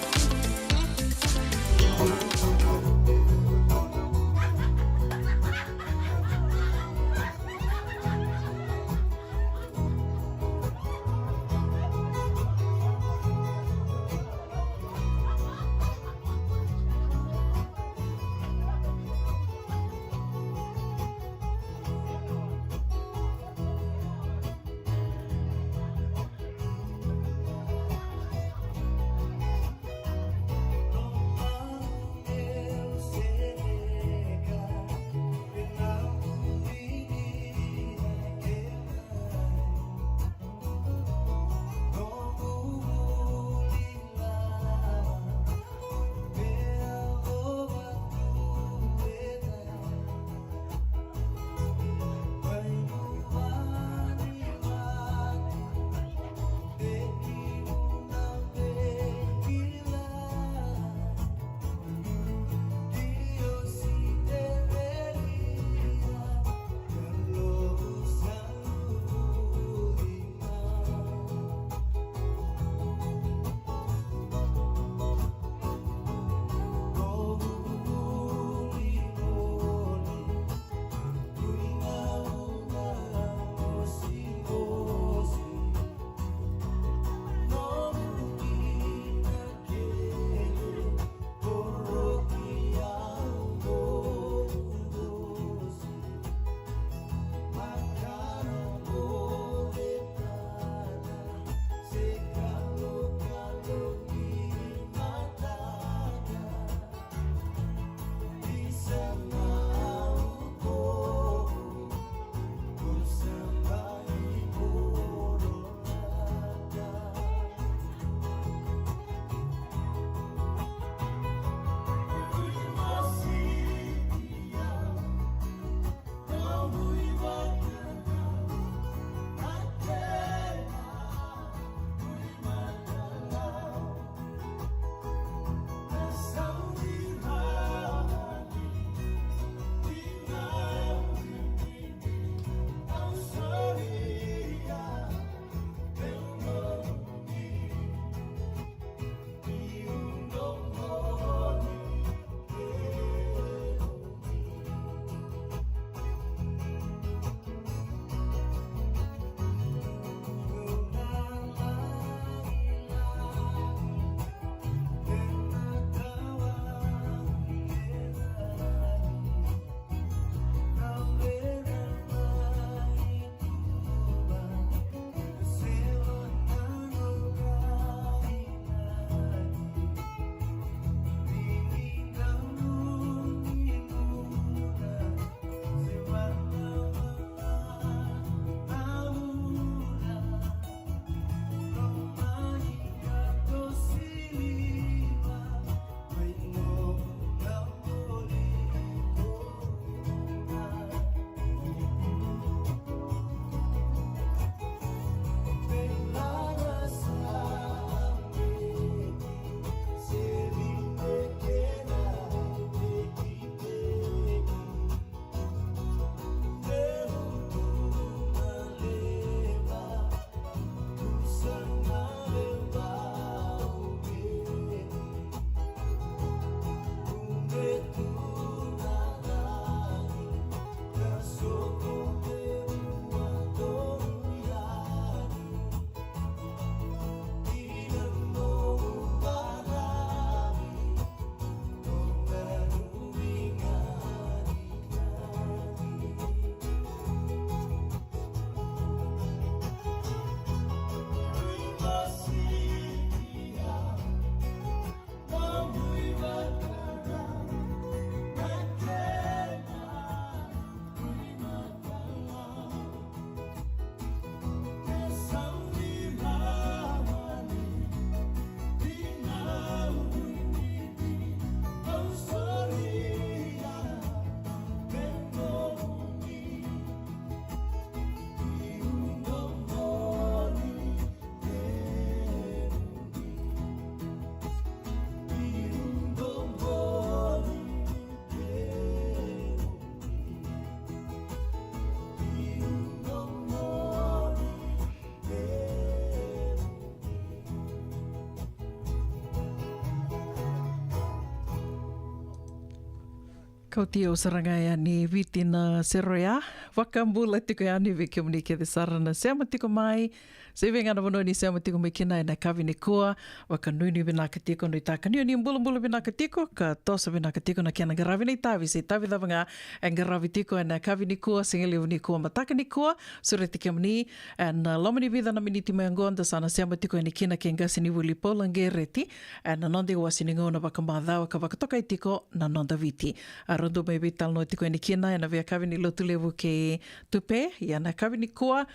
Speaker 2: Kau tia o sarangai ani viti na seroia, wakambula tiko ani vike muni ke te sarana seama tiko mai, se venga na wano ni seama tiko mai kina e na kawi ni kua, waka nuni vina ka tiko no i taka nioni mbula vina ka tiko, ka tosa vina ka tiko na kia na garavi nei tavi, se tavi dawanga e garavi tiko e na kawi ni kua, singeli ni kua mataka ni kua, sure tike muni, and lomani vida na miniti mai angonda sana seama tiko e ni kina ke ngasi ni wuli polange reti, and na nondi wasi ni ngona waka madhawa ka waka toka i tiko na nonda viti. Rondo mai vital no tiko ni kina e na vea kawi ni lotu levu ke tupe, ia na kawi ni kua,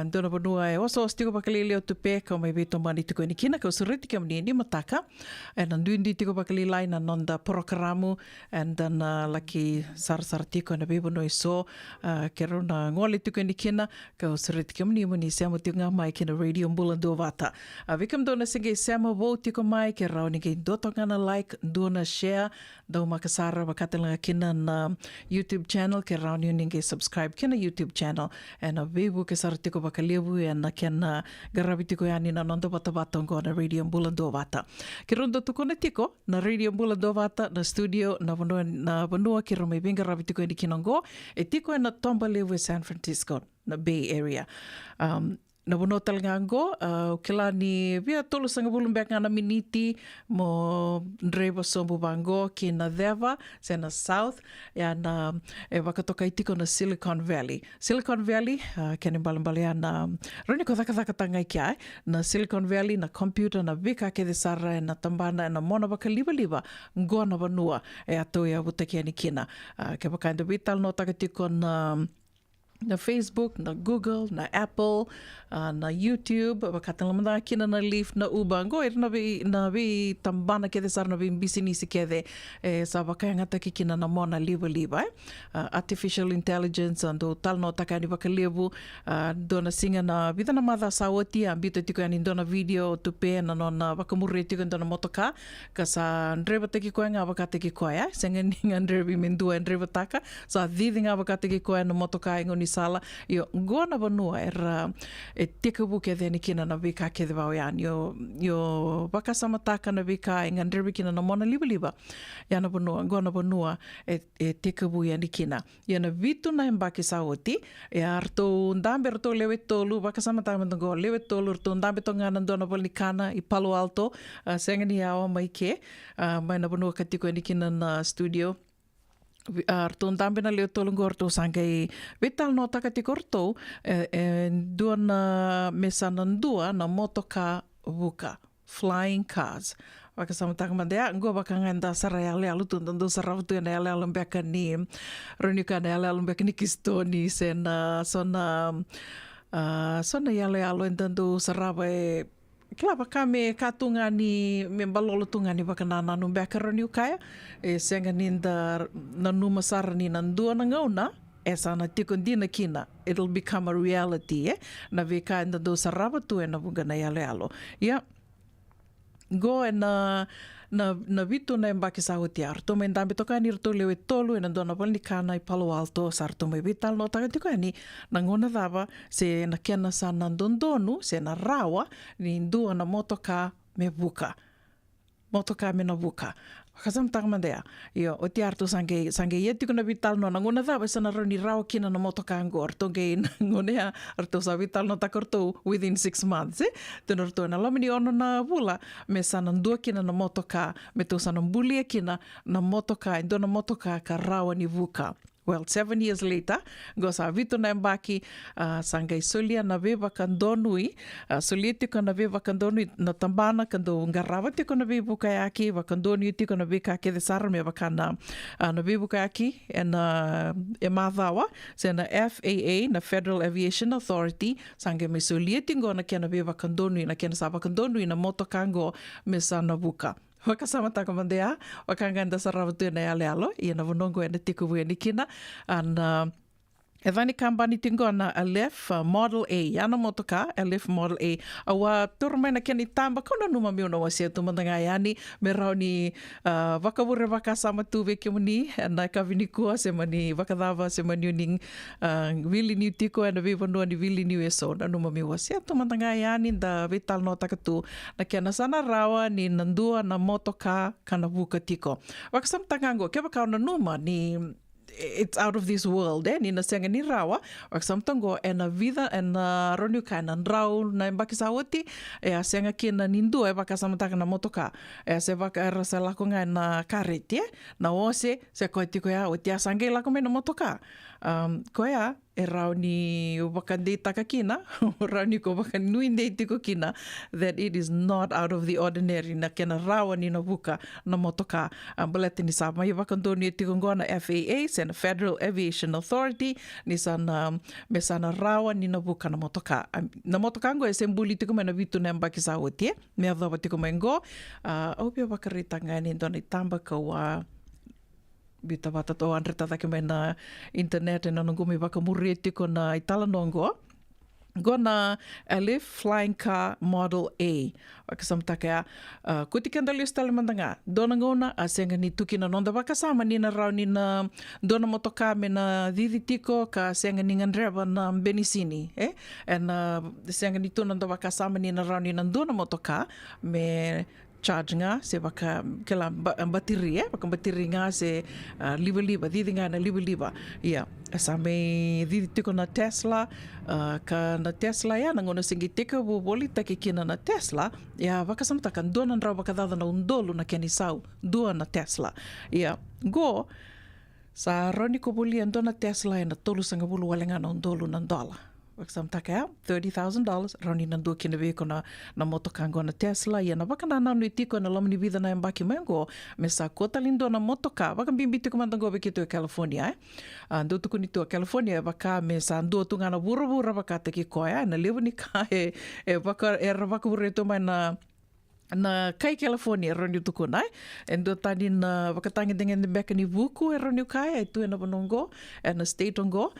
Speaker 2: ndona wanua e oso tiko pakalili o tupe, kau mai vito mani tiko ni kina, kau suriti ka mni ni mataka, e na nduindi tiko pakalilai na nonda porokaramu, and then laki sarasara tiko na bebo no iso, ke rona ngole tiko ni kina, kau suriti ka mni mani seamo tiko ngā mai kina radio mbula ndo vata. Vikam dona singe seamo wau tiko mai, ke rao ni kei doto ngana like, dona share, dau makasara wakatelanga kina na YouTube channel, ke rao ni ninge subscribe kina YouTube channel, e na bebu ke sara tiko pakalevu, e na kena garavi tiko yani na nondo bata batongo na radio mbula ndo vata. Ke rondo tuko na tiko, na radio mbula ndo vata, na studio, na vanua ke rome benga ravi tiko ni kinongo, e tiko e na tomba levu e San Francisco, na Bay Area. Na wano talangango, kila ni via tolu sanga bulung bek ngana miniti mo ndreva sombu bango ki na Deva, se na South, ya na e wakatoka itiko na Silicon Valley. Silicon Valley, kene balambale na roni ko thaka tanga kia, na Silicon Valley, na computer, na vika ke de sara, na tambana, na mona waka liba, ngona wanua, e ato ia wutakia ni kina. Ke wakainda vital no takatiko na Facebook, na Google, na Apple, na YouTube, wakatalamanda kina na Leaf, na Ubango, na vi tambana kede sar na vi bisinisi kede sa wakayangata ki kina na mona liba. Artificial intelligence, ando tal no takani wakalevu, dona singa na vida na madha sawati, ambito tiko yani dona video tupe na nona wakamurre tiko dona motoka, kasa ndreva teki koe nga wakate ki koe, senga ninga ndrevi mendua ndreva taka, sa dhidi nga wakate ki koe na motoka ingoni sala, yo ngona vanua era e tekabu ke dheni kina na vika ke dhe vau yan, yo wakasamataka na vika inga ndrevi kina na mona liba, yana vanua, ngona vanua e tekabu yani kina. Yana vitu na mbaki saoti, e arto ndambe arto lewe tolu, wakasamataka mandango lewe tolu, arto ndambe tonga nandona volnikana i Palo Alto, senga ni awa mai ke, mai na vanua katiko yani kina na studio, arto ndambe na leo tolungo arto sangai vital no takatiko arto dua na mesana ndua na motoka vuka flying cars wakasamataka mandea ngo bakanganda sarayale alu tundu sarawtu na ale alumbeka ni ronika na ale alumbeka ni kistoni sena sona yale alu entandu sarawe Klapa kame katunga ni membalolo tunga ni wakanana numbeka roni ukaya senga ninda nanuma sara ni nandua na ngauna sana tikundi na kina it'll become a reality na veka enda do saraba tu na bunga na yale alo go na vitu na mbaki sa hoti arto me ndambe toka ni rto lewe tolu na dona volnikana i Palo Alto sarto me vital no taka tiko ni nangona dava se na kena sa nandondonu se na rawa ni ndua na motoka me buka motoka me na buka kasam takmandea yo oti arto sange yeti kuna vital no nangona dava se na roni rawa kina na motoka angor tonge ngone arto sa vital no takorto within 6 months tenorto na lamini ono na vula me sana ndua kina na motoka me to sana mbulia kina na motoka ndo na motoka ka rawa ni vuka. Well, 7 years later, gosa vito na mbaki sangai solia na veva kandonui, solia tiko na veva kandonui na tambana kando ngarawa tiko na veva kayaki, vakandonui tiko na veva kake de sara me vakana na veva kayaki na emadhawa, se na FAA, na Federal Aviation Authority, sangai me solia tingo na kia na veva kandonui, na kia na sava kandonui na motokango me sana vuka. Wakasamataka mandea, wakanganda sarawatu na yale alo, ia na vonongo ena tiku vue nikina, and Vani kambani tingona Aleph Model A. Yana motoka, Aleph Model A. Awa turma na kani tamba kona numa miuna wasia tumandanga yani me rau ni wakawure waka sama tuwe ke mani na kavini kua se mani wakadava se mani uning wili niu tiko na vivanua ni wili niu eso na numa miu wasia tumandanga yani da vital no takatu na kiana sana rawa ni nandua na motoka kana wuka tiko. Wakasamtangango kia wakauna numa ni it's out of this world ni na senga ni rawa wak samtango na vida na roniu kana rau na mbaki sawati senga kina nindu baka samtaka na motoka se baka rasa lako nga na kareti na ose se koitiko ya otia sange lako me na motoka koya rau ni wakandi takakina rau ni ko baka nuinde tiko kina that it is not out of the ordinary na kena rawa ni na buka na motoka balete ni sama i wakando ni tiko ngona FAA sena Federal Aviation Authority ni sana mesana rawa ni na buka na motoka ngo sembuli tiko mena vitu na mbaki sa otie me adaba tiko mengo opia bakarita ngani dona tamba kawa bita bata to andre tatake me na internet na ngumi bakamuri tiko na itala nongo gona Aleph Flying Car Model A. Wakasamtaka kutikanda liustale mandanga dona ngona asenga ni tukina nonda wakasama ni na rau ni na dona motoka me na didi tiko ka senga ni ngandreba na benisini na senga ni tunanda wakasama ni na rau ni na dona motoka me charge nga se baka kela bateri baka bateri nga se liba didi nga na liba sampai didi tiko na Tesla ka na Tesla ya nangona singi tiko boli takikina na Tesla ya baka samtakan dona ndraw baka dada na undolo na kenisau dua na Tesla go sa roni ko boli ando na Tesla na tolu sanga bulu walenga na undolo na dola Samtaka $30,000 roni nandu kina veko na motoka ngo na Tesla na baka na nanu itiko na lamani vida na mbaki mengo mesa kota lindo na motoka baka bimbiti kumandango bekitu California ando tuku nitu California baka mesa ando tunga na buru baka teki koya na lewu ni kae baka baka bureto na kai California roni tuku nai endo tani na wakatangi dengan beka ni buku roni kai itu na bonongo na state ongo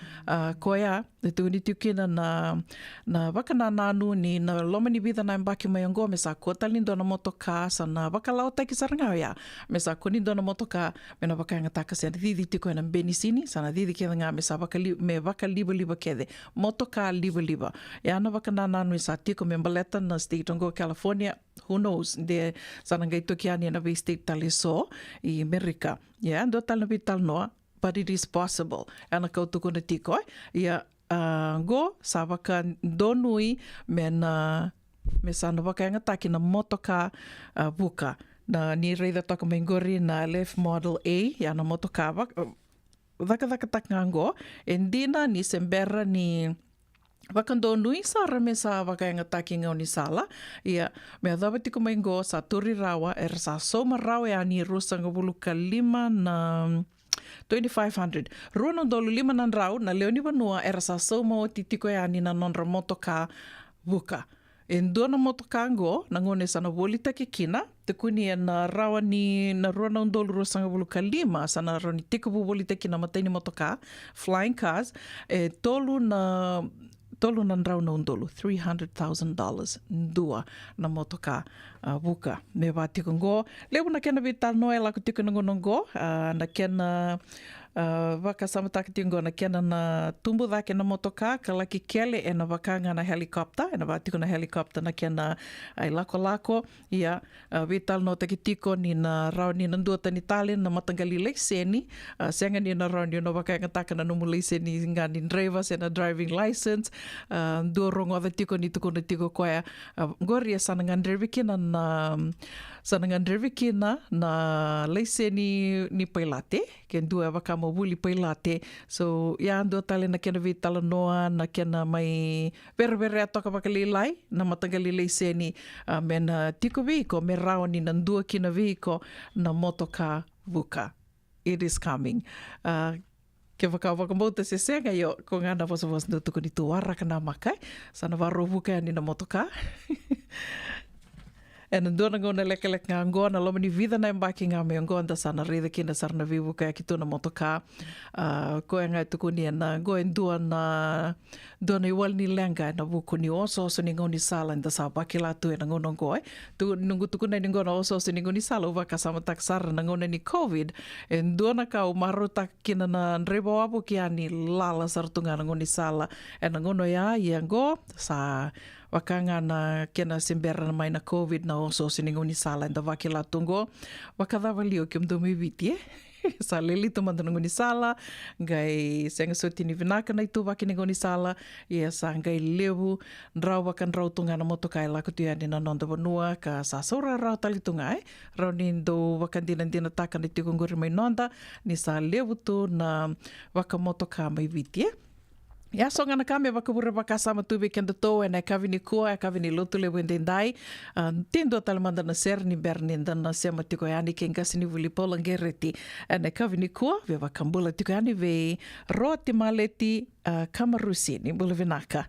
Speaker 2: koya itu ni tukina na baka na nanu ni na lomani vida na mbaki mayongo mesa kota lindo na motoka sana baka lauta ki saranga ya mesa koni do na motoka mena baka ngataka sen didi tiko na benisini sana didi ke nga mesa baka liba kede motoka liba ya na baka na nanu sa tiko membaleta na state ongo California who knows de sananga ito kiani na be state taliso i America ando tal na vital no but it is possible ana kautuko na tiko go sabaka donui mena mesana baka ngataki na motoka buka na ni reida toka mengori na Aleph Model A na motoka daka takango endina ni sembera ni Wakando nui sa rame sa wakayanga taki ngau ni sala me adaba tiko maingo sa turi rawa sa soma rawa ni rusa ngabulu kalima na 2,500 runo dolu lima nan rau na leoni banua sa soma o titiko ni na nonra motoka buka endo na motoka ngo nangone sana bolita kikina tekuni na rawa ni na ruana dolu rusa ngabulu kalima sana roni tiko bolita kina mateni motoka flying cars tolu nan rau na undolo $300,000 dua na motoka buka me ba tiko ngo lebu na kena vital no ela ko tiko ngo na kena waka samataka tingo na kena na tumbu dake na motoka kalaki kele na wakanga na helicopter na ba tiko na helicopter na kena ai lako vital no tiko ni na rau ni nandua tani tali na matangali leiseni senga ni na rau ni no wakanga taka na numu leiseni ngani driver sena driving license dua rongo ava tiko ni tuko na tiko koya goria sana ngandrevikina na leiseni ni pailate ken dua waka mobuli pailate so ando tale na kena vitala noa na kena mai vere atoka bakalilai na matangali leiseni mena tiko viko me rao ni nandua kina viko na motoka buka it is coming ke waka se senga yo ko ngana vosa no tuku ni tuara kana makai sana varo buka ni na motoka En dona ngona lek ngā ngona lo mani vida na mbaki ngā mea ngonda sana rida kina sarna vivu kaya ki tuna motoka. Koe ngai tuku ni ana goe ndua na i wal ni lenga na wuku ni oso ni ngoni sala nda sa baki latu e na ngona ngoe. Nungu tuku na ni ngona oso ni ngoni sala uwa kasama taksara na ngona ni COVID. E ndua na kau maruta kina na nreba wapu ki ani lala sartunga na ngoni sala. E na ngono ia ngo sa wakanga na kena simbera na mai na COVID na oso ni ngoni sala nda waki latungo. Wakadhawa lio ki mdumi viti sa lelito manda ngoni sala ngai senga soti ni vinaka na itu waki ngoni sala sa ngai lewu ndrau wakan rau tunga na motokai la kutu ya na nonda vanua ka sa sora rau tali tunga rau ni ndo wakan dina taka ni tiku ngori mai nonda ni sa lewu tu na waka motoka mai viti Ia so ngana kame wakapura wakasama tuwe kenda tō e nei kawini kua e kawini lotu le wendendai. Tendo talamanda na ser ni bernenda na sema tiko yani ke ngasi ni wuli polangereti. E nei kawini kua ve wakambula tiko yani ve roti maleti kamarusi ni bula vinaka.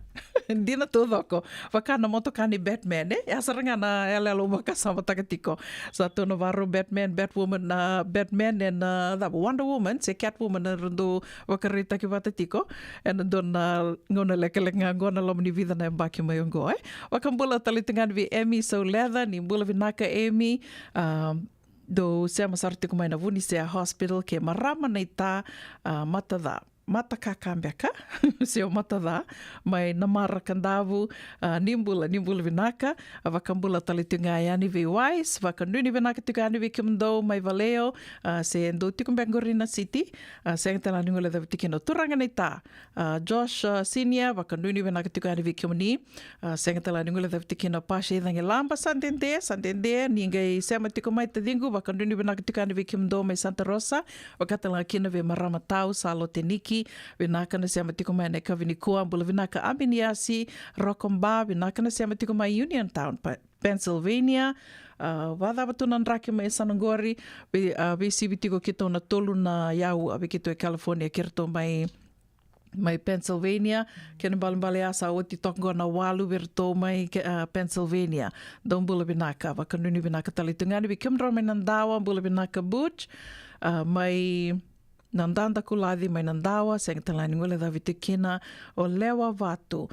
Speaker 2: Dina tō dhoko. Wakana motokani Batman Ia saranga na elelo wakasama takatiko. Sa tōna waro Batman, Batwoman, Batman and Wonder Woman, se Catwoman na rundu wakarita ki watatiko. And don ngona lek ngā ngona lo mani vida na mbaki mai ongo Wakambula talitungan vi Amy so leather ni mbula vinaka Amy do sea masartiku mai na vuni sea hospital ke marama nei tā mata kakambeka seo mata dha mai namara kandavu nimbula vinaka wakambula talitunga yani vi wise wakanuni vinaka tukani vi kimdo mai valeo se endo tikumbangorina city se ngtala ningole da tikino turanga nei ta Josh senior wakanuni vinaka tukani vi kimni se ngtala ningole da tikino pashe dange lamba santende ningai sema tikumai tadingu wakanuni vinaka tukani vi kimdo mai Santa Rosa wakatala kina vi marama tau salo teniki vinaka na siya matiko mai neka vinikua mbula vinaka Abiniasi, Rokomba, vinaka na siya matiko mai Uniontown, Pennsylvania, wada watu na nraki mai Sanangori, visi vitiko kito na tolu na yau abe kito e California kirto mai Pennsylvania, kena balambale asa oti tongo na walu virto mai Pennsylvania, don mbula vinaka, wakanuni vinaka talitungani, vikimdro mai nandawa mbula vinaka Butch, mai Nandanda kuladi mai nandawa, sa talani ngole da vitikina o lewa watu.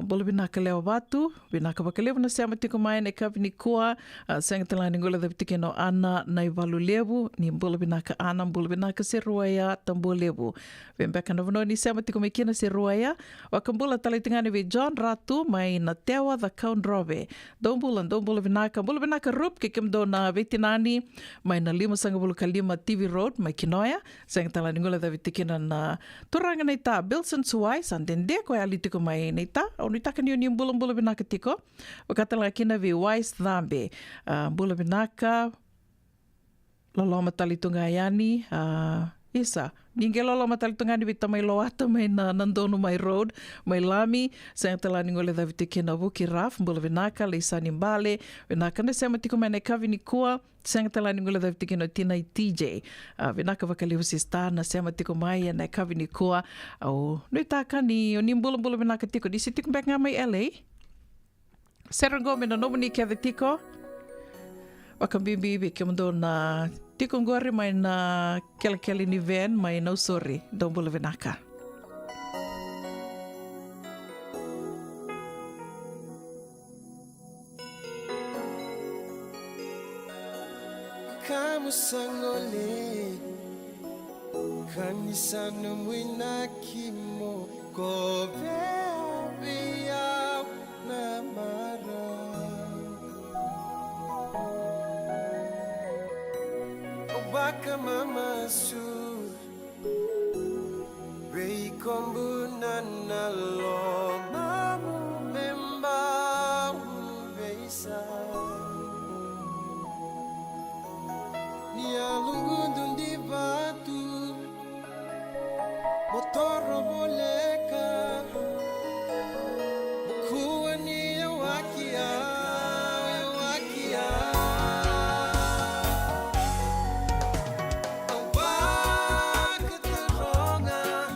Speaker 2: Bolo binaka lewa watu, binaka wakalevu na siya matiko mai na kavini kua, sa talani ngole da vitikina o ana na iwalu levu, ni bolo binaka ana, bolo binaka si ruaya tambo levu. Bembeka na vano ni siya matiko mai kina si ruaya, wakambula talitingani vi John Ratu mai na tewa the Count Robe. Don bolo binaka rup kikimdo na vitinani, mai na 5.5 TV Road, mai Kinoya, sa Ningola da vitikina na turanga nei tā Bilson Suai sandende koe alitiko mai nei tā o ni taka ni mbula binaka tiko wakatala kina vi Wise Thambe mbula binaka loloma talitunga yani isa ninge loloma talitunga ni vita mai loata mai na Nandono mai road mai lami sa tala ningola da vitikina Vuki Raf mbula binaka leisa nimbale binaka na sema tiko mai nei kavini kua Sanga tala ningula da vitikino tina I TJ. Vinaka wakalivu sista na sema tiko mai na kavini kua. Nui taka ni o nimbula vinaka tiko. Disi tiko mbek nga mai LA. Serango me na nomuni kia tiko. Wakambimbi kia mando na tiko ngori mai na kele ni ven mai na usori. Dombula vinaka.
Speaker 8: Kamu sangole kanisa numwina kimo kobe biya na mara obaka mama su rei kombu na lo mamu memba beisa Nia lungu di batu Motoro boleka Kuwa ni wakia Awak teronga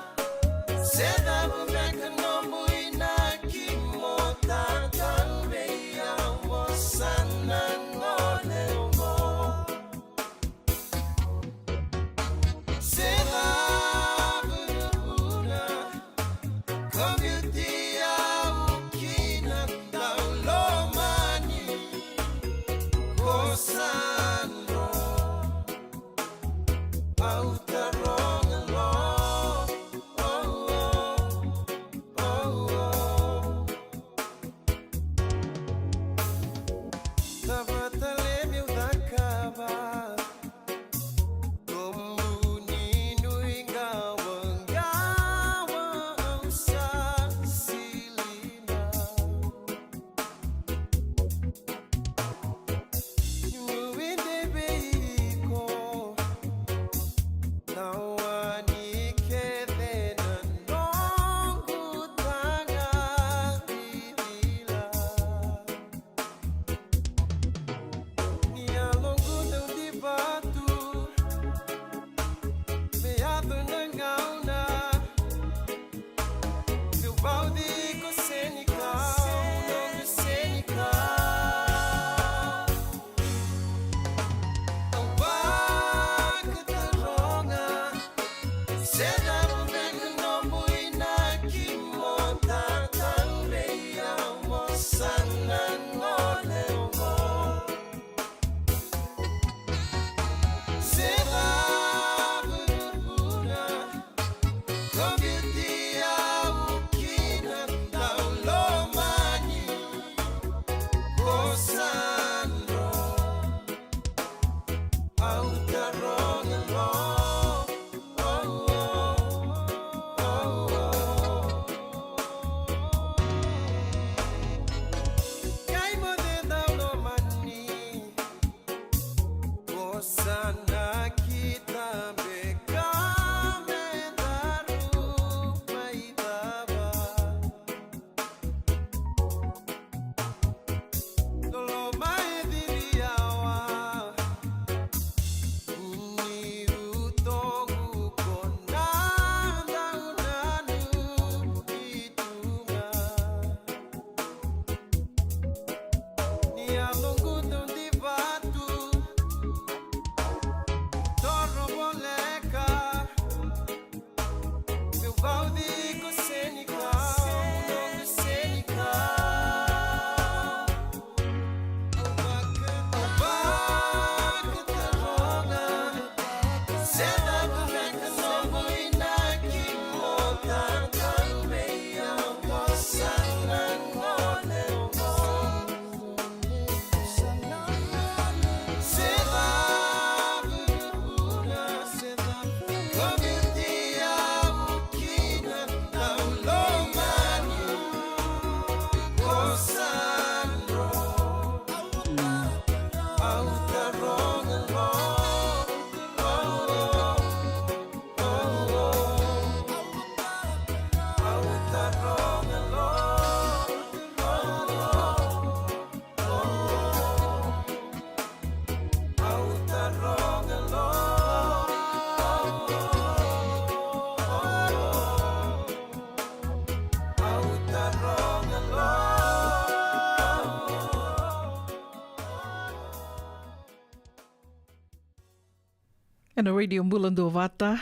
Speaker 2: Ana radio bulan do vata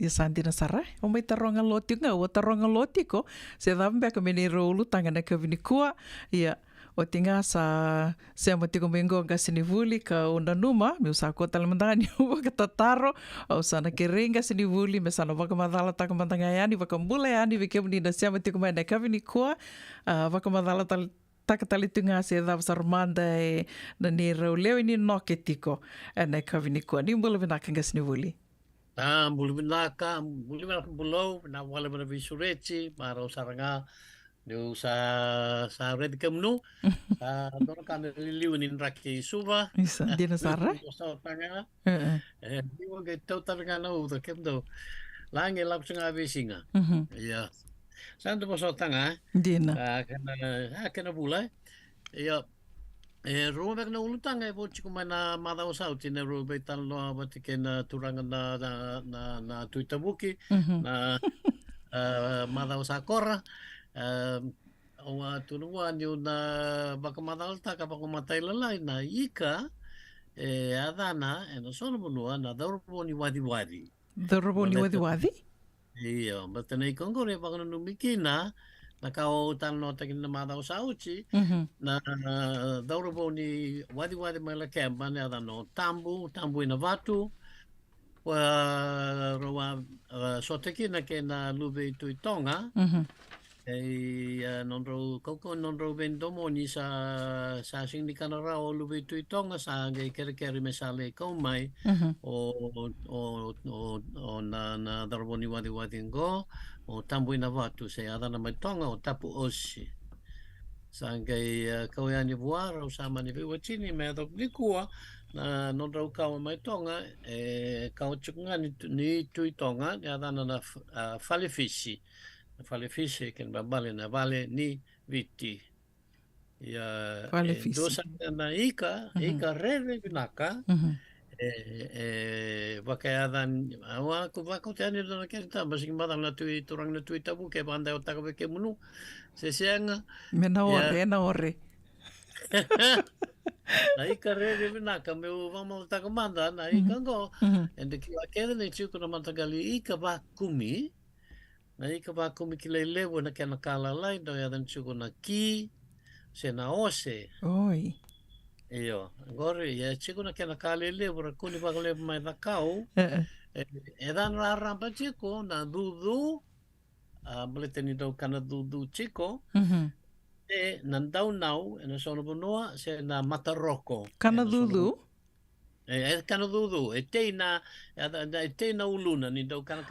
Speaker 2: dia santi na sara o mai taronga loti nga o taronga loti ko se dhambe ka menero lutanga na kavini kua ia o tinga sa se amati ko mengo nga sinivuli ka onda numa me usa ko talamandani o ka tataro o sana kerenga sinivuli me sana vaka madala ta ka mandanga yani vaka mbula yani vike mni na se amati ko na kavini kua vaka madala takatalitunga se dava sarmanda e na nera o leo ini noke tiko na kavini kua ni mbula vinaka nga sinivuli.
Speaker 13: Bulu binaka bulau na wala mana visureci maro saranga do sa red kemnu don kan liliu nin raki suba
Speaker 2: isa dia nasara
Speaker 13: so tanga diwa ge tau tanga no do kemdo lange lap singa visinga ya santo so tanga
Speaker 2: dina
Speaker 13: kana bula ya Roma na ulutanga e voci kuma na madao sauti na ro betan lo abati ke na turanga na tuitabuki na madao sakora o tunua ni na baka madao ta ka baka matai lalai na ika adana e no sono bunua na dorbo ni wadi iya batana ikongore baka no mikina na kao tano takin na madao sauti na daurabo ni wadi mai la kemba ne ada no tambu ina vatu roa so te kina ke na luwe tui tonga, nonro koko nonro vendomo ni sa sing ni kana rao luwe tui tonga sa ngai kere me sa le kau mai o na daraboni wadi ngo o tambu ina watu se adana mai tonga o tapu osi. Sa ngai kau yani buara o sa mani viwa chini me adok ni kua na nonro kau mai tonga kau chukunga ni tui tonga ni adana na falefisi. Falefisi ken babale na vale ni viti. Ya dosa na ika rere binaka. Wakaiadan awa ko wako tani dona kenta basing madam na tui turang na tui tabu ke banda o taka ke munu se senga
Speaker 2: na ore
Speaker 13: na ika rere binaka me o vama taka manda na ika go and the kila ne chuku na matagali ika ba kumi na ika ba kumi ki lewo na kana kala lai do ya dan chuku na ki se na ose
Speaker 2: oi
Speaker 13: Iyo, ngori ya chiku na kena kalele bora kuni bakale mai da kau. Dan rampa chiku na dudu boleh ni dau kana dudu chiku. Nan dau nau na sono bonua se na mataroko.
Speaker 2: Kana dudu?
Speaker 13: Kana dudu. Teina uluna ni dau kana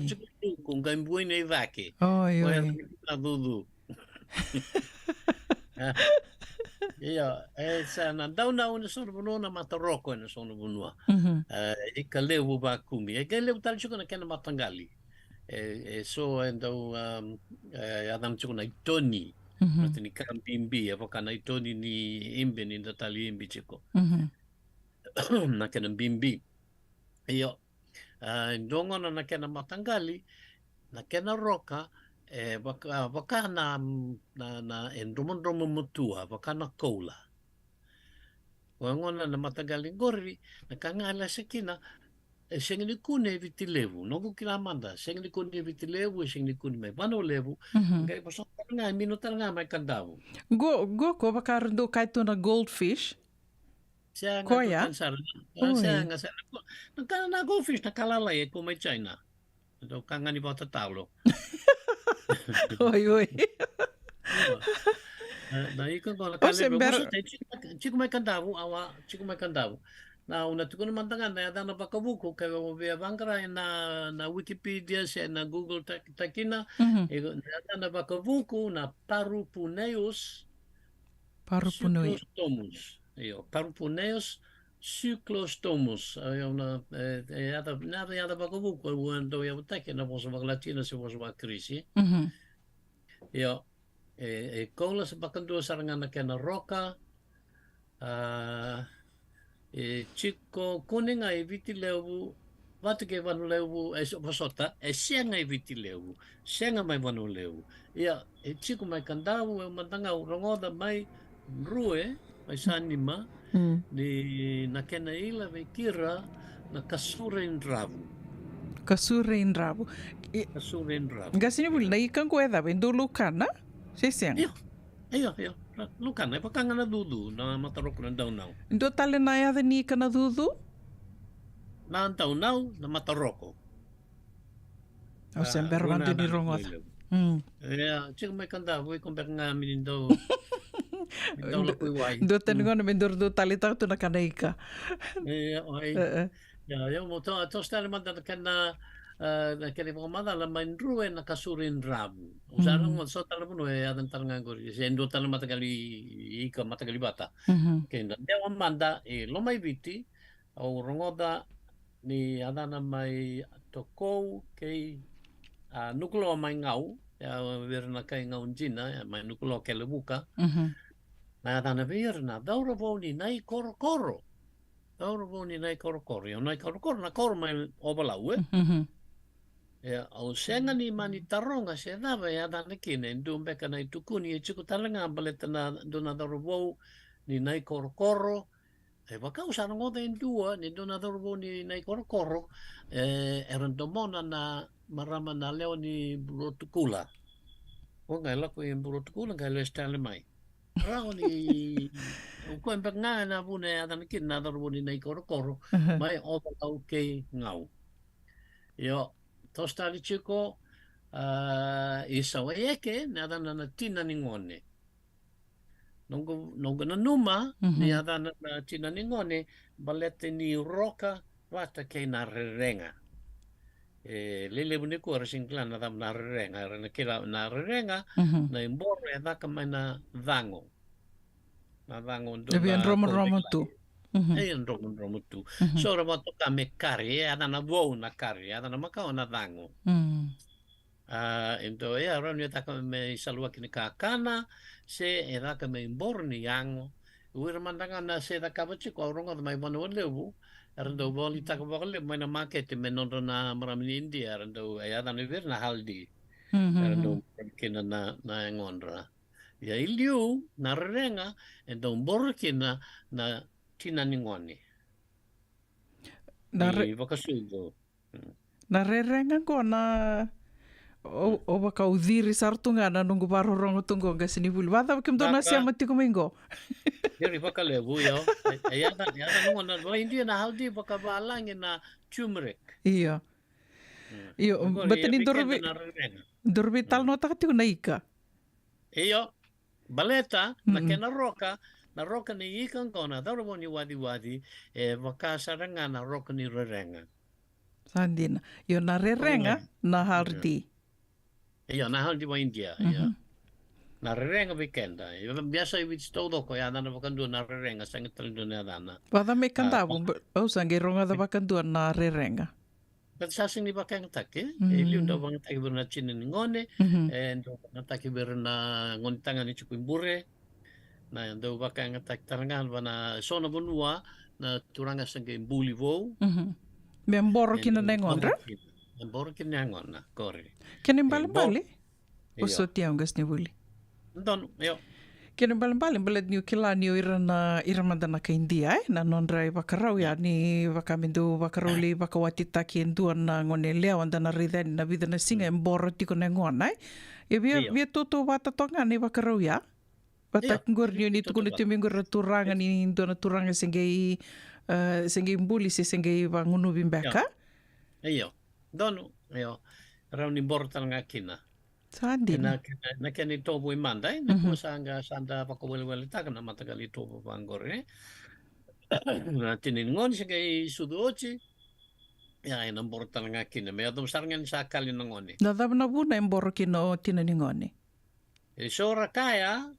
Speaker 13: chiku kung gaimbuin e vaki.
Speaker 2: Oi.
Speaker 13: Na dudu. Ia, sa na dauna una sono bunua mataroko na sono bunua. Ika lewu ba kumi. Ika lewu tali chuka na kena matangali. So endo adam chuka na itoni. Mati ni kambimbi. Avoka na itoni ni imbi ni datali imbi chiko. Na kena bimbi. Ia, ndongo na kena matangali. Na kena roka. Waka na endomon mutua, waka na koula. Wangona na matagali gori, na kangala sekina, sengini kune vitilevu, nogu kila manda, sengini kune vitilevu, sengini kune mai vano levu, ngai pasok nga minuta nga mai kandavu.
Speaker 2: Go ko bakar do kaito na goldfish.
Speaker 13: Koya? Saya nga sa na goldfish na kalalay ko mai China. Do kangani bota taulo.
Speaker 2: Oi.
Speaker 13: Na ika kola kale chiku mai kandavu na una tuku na mantangan na yada na bakabuku kaya wabia bangkara na Wikipedia se na Google takina yada na bakabuku na Parupuneus Cyclostomus yada bakabuku wando ya utake na bosa baglatina se bosa bakrisi yo kola sa bakando sarangan na kena roka chico kuning ai vitilevu watike vanulevu pasota sianga ai vitilevu sianga mai vanulevu ya chico mai kandavu mantanga urongoda mai rue mai sanima ni na kena ila vekira na kasurendravu
Speaker 2: gasini bul na ikan ko eda vendo lukana sesiang
Speaker 13: iyo lukana pakanga na dudu na mataroko na daw now
Speaker 2: ndo tale na ya ni kana dudu
Speaker 13: na daw now na mataroko
Speaker 2: o sember bandi ni rongot
Speaker 13: ya chico mai kanda voi komber nga minindo
Speaker 2: do tengo na mendor do tale ta tu na kanaika
Speaker 13: ya mo to stale manda kana na kene mo manda la mindrue na kasurin rabu usarang mo so tala mo e adan taranga gori sendo tala matagali ika matagali bata kenda dewa manda lo mai viti au rongoda ni adana mai toko ke nukulo mai ngau ya verna kai ngau jina mai nukulo ke lebuka na adana verna dauro voni nai korokoro yo nai korokoro na kor mai obalau ya au senga ni mani taronga se dava ya dana kine ndumbe kana itukuni e chiku talanga baletana dona dauro ni nai korokoro waka usana ngoda indua ni dona dauro ni nai korokoro eran domona na marama na leo ni burotukula o ngai lako i burotukula ngai lo estale mai Rao ni ko en nga na bune ada ni kin na dar bune nei koro mai o au ke ngau. Yo tostali chiko isa weke na ada na tina ni ngone. Nongo na numa ni ada na tina ni ngone balete ni roka wata ke na renga. Lele bune ko rasing klan na na renga na kila na renga na imbor ya ka mana vango. Na vango ndo.
Speaker 2: Lebih romo tu.
Speaker 13: Ayan romo tu. So ramo to kame kari ada na wo na kari ada na makao na vango. Ento ya ron ya taka me salua kini kakana se era ka me imbor ni yango. Uir mandanga na se da kabachi ko rongo mai bono lebu. Rendo boli taka bakale mai na market me nondo na maramini India rendo ya da ne na haldi. Rendo kina na ngondra. Ya iliu na renga endo imbor kina na tina ni ngoni. Na vakasugo.
Speaker 2: Na renga ko na o baka udhiri sartunga na nungu barorongo tungo nga sinibuli. Wada kim dona siya matiko mingo.
Speaker 13: Yari baka lebu yo. Yada nungo na India na haldi baka balang na turmeric.
Speaker 2: Iya. Iyo, batani dorbi tal nota katiko na ika.
Speaker 13: Iyo, baleta na kena roka ni ikan kona daro ni wadi baka saranga na roka ni rerenga.
Speaker 2: Sandina. Yo na rerenga na haldi.
Speaker 13: Iya, na haldi wa India. Iya. Na rerenga weekenda. Biasa iwi todo ko ya na bakandu na rerenga sangat talindo na dana.
Speaker 2: Wada me kantabu. O sange ronga da bakandu na rerenga.
Speaker 13: But sasing ni bakang take. Ili unda bang take berna chinin ngone. Endo na take berna ngone tangan ni chukumbure. Na endo bakang take tarangan bana sona bonua na turanga sange mbuli vo.
Speaker 2: Memboro kina nengondra?
Speaker 13: Memboro kina nengona, kore.
Speaker 2: Kena bali? Oso tiang gas ni buli.
Speaker 13: Don, yo.
Speaker 2: Kena bali balet niu kila niu iramanda ka India na nondra bakarau ya ni bakamindo bakaruli bakawatita ki enduan na ngone lea wanda na ridani na vida na singa emboro tiko nengona. Ya via toto wata tonga ni bakarau ya. Bata ngor niu ni tukuni tumingur turanga ni indua na turanga sengei mbuli se sengei bangunu bimbeka.
Speaker 13: Iyo. Donu, yo. Rauni bortal nga kina.
Speaker 2: Sandi.
Speaker 13: Na kani tobo imanda, na kusanga sanda pakawali taka na matagali tobo pangore. Na tiningon sengei sudochi. Ya ina bortal nga kina. May adom sarangan sa kali nangoni.
Speaker 2: Nadab na buna imboro kino tinaningoni.
Speaker 13: Sora kaya,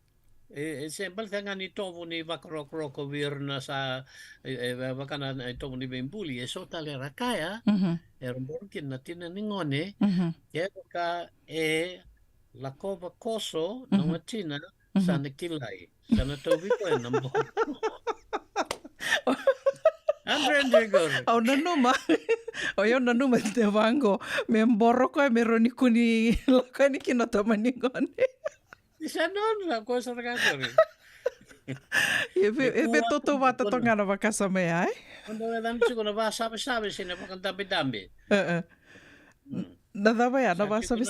Speaker 13: sembal tangan ni tobo ni bakrok virna sa bakana tobo ni bembuli so talera kaya mungkin na tinaningone kaya ka lakoba koso na China sana kilay sana tobi ko nambo
Speaker 2: Au nanuma. Oyo nanuma te vango. Memboro ko meroni kuni lokani kinotamaningone.
Speaker 13: Isa non la cosa ragazzi.
Speaker 2: Ebe toto wata tongana bakasa me ai.
Speaker 13: Quando vedan chico na ba sabe sine pakan dambe.
Speaker 2: Nada ba ya na ba sabe.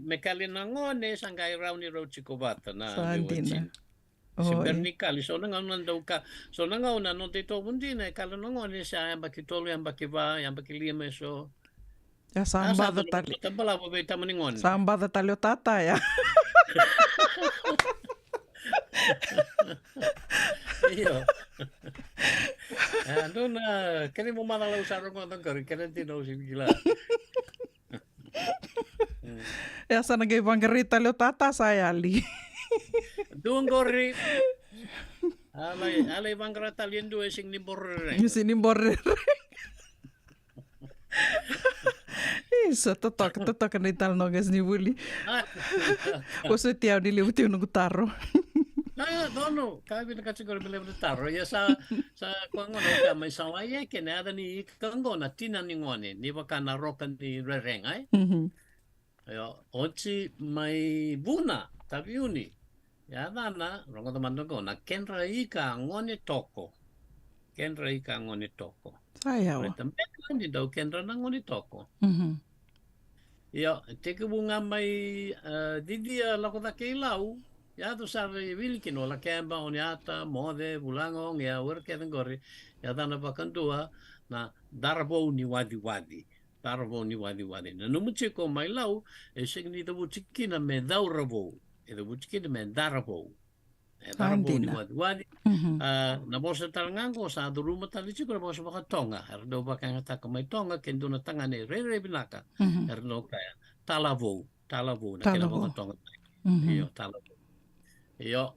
Speaker 13: Mekali nangone sangai rauni ro chico bata na.
Speaker 2: Sandina.
Speaker 13: Si bernikali so nangaw daw ka. So nangaw na no dito mundina kala nangone siya bakitolo yang bakiba yang bakilime so.
Speaker 2: Ya samba da tali.
Speaker 13: Tambala ba beta maningon.
Speaker 2: Samba da tali tata ya.
Speaker 13: Iyo. Ando na kani mo malalaw sa ron ng kari kani tinaw si gila.
Speaker 2: Ya sana gay bangarita lo tata saya ali.
Speaker 13: Doon gori. Alay bangarita liendo sing nimborre.
Speaker 2: Sing nimborre. Isso, totoka na ital nogas ni buli. Oso tiaw ni liwti nung taro.
Speaker 13: No, kami na kasi ko rin na taro. Ya sa kung ano ka may sawaye kena ada ni kango na tinaningone ni baka na rokan ni rerengay. Ayo, ochi may buna tabiuni. Ya na rongo naman ko na kenra ika ngone toko. Kenra ika ngone toko.
Speaker 2: Ayaw.
Speaker 13: Hindi daw kendra ng ngone toko. Ya, teka bunga may didi lako na kailaw. Ya tu sari wilkin ola kemba oniata mode bulango ya worke ngori ya dana bakandua na darabo ni wadi. Darabo ni wadi. Na numuchiko mai lau e signi da buchikina me daurabo. E da buchikina me darabo. E darabo ni wadi. Na bosa talangango sa duruma talichiko na bosa bakatonga. Erdo bakanga taka mai tonga kendo na tangane re binaka. Erdo kaya talavo na kena bakatonga. Iyo talavo. Iyo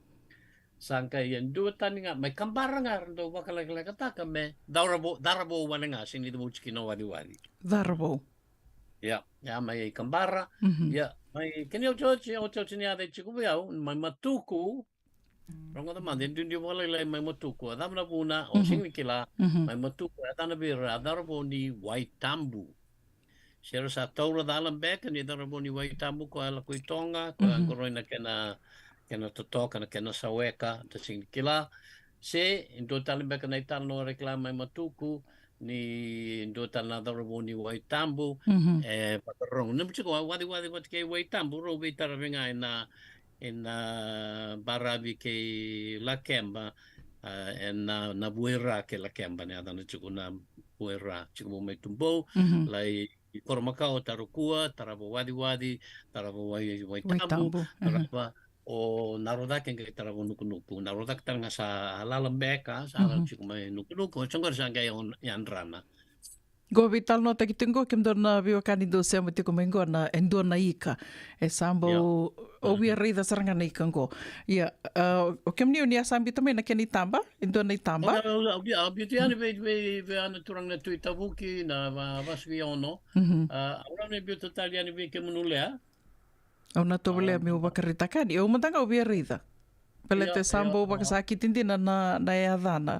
Speaker 13: sangka yan dua tani nga may kambara nga rin bakal kata me darabo wala nga sini do chikino wadi.
Speaker 2: Darabo.
Speaker 13: Ya may kambara. Ya may kanyo chochi ni ade chikubiao may matuku. Rongo naman din wala may matuku. Adam na puna o sini kila may matuku ata na bira darabo ni Waitambu. Siya sa taura dalam bek ni darabo ni Waitambu ko ala ko itonga ko ang koroy na kena totoka na kena saweka tasing kila se indo talim beka na ital no reklama matuku ni indo tal na darabo ni Waitambu patarong nem chiko wadi ke Waitambu ro be taravinga ina barabi ke Lakemba na buera ke Lakemba ni adana chiko na buera chiko mo tumbo lai kormakao tarukua tarabo wadi tarabo Waitambu taraba o narodak yang kita rabu nuku narodak tanga sa lalambek sa alam chuk mai nuku chongor sa gay yan rana
Speaker 2: go vital no ta kitingo kim dona bio kanido se mati ko mengo na endo na ika e sambo o wi rida saranga na ikango ya o kim ni sambi tame na keni tamba endo na tamba
Speaker 13: abi ti ani be ana turang na tuita buki na vasgi ono ora ne bio total yani be ke munulea
Speaker 2: o na tobole me o bakarita kan e o matanga o rida pele te sambo bakasaki tindina na e adana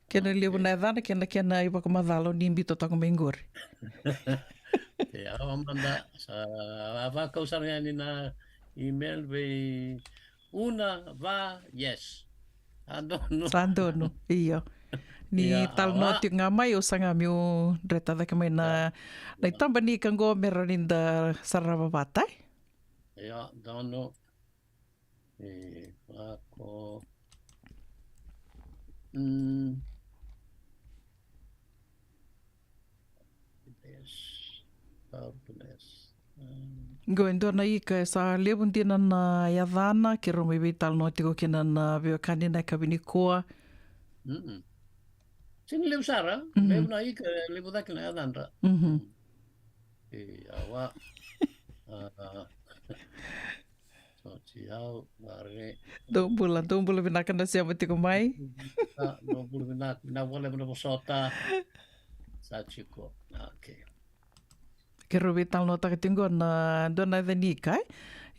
Speaker 2: kena levo na adana kena i bakamadalo ni imbito ta komengor
Speaker 13: ya amanda sa ava kausar yani na email be una va yes
Speaker 2: andono iyo ni tal no ti ngamai o sanga meu reta da kemai na itamba ni kango meraninda sarababatai
Speaker 13: ya dono ako
Speaker 2: Goendo na ika sa lebundina na yadana ke romi vital no tiko kina na veo kanina kabini koa
Speaker 13: sini lebu sara lebu na ika lebu da kina yadana awa Ciao, mare.
Speaker 2: 2 bulan binakan na siya mati kumay.
Speaker 13: 2 bulan wala mo na sota. Sa chiko. Okay.
Speaker 2: Kero vital no takatingo na dona the nikai.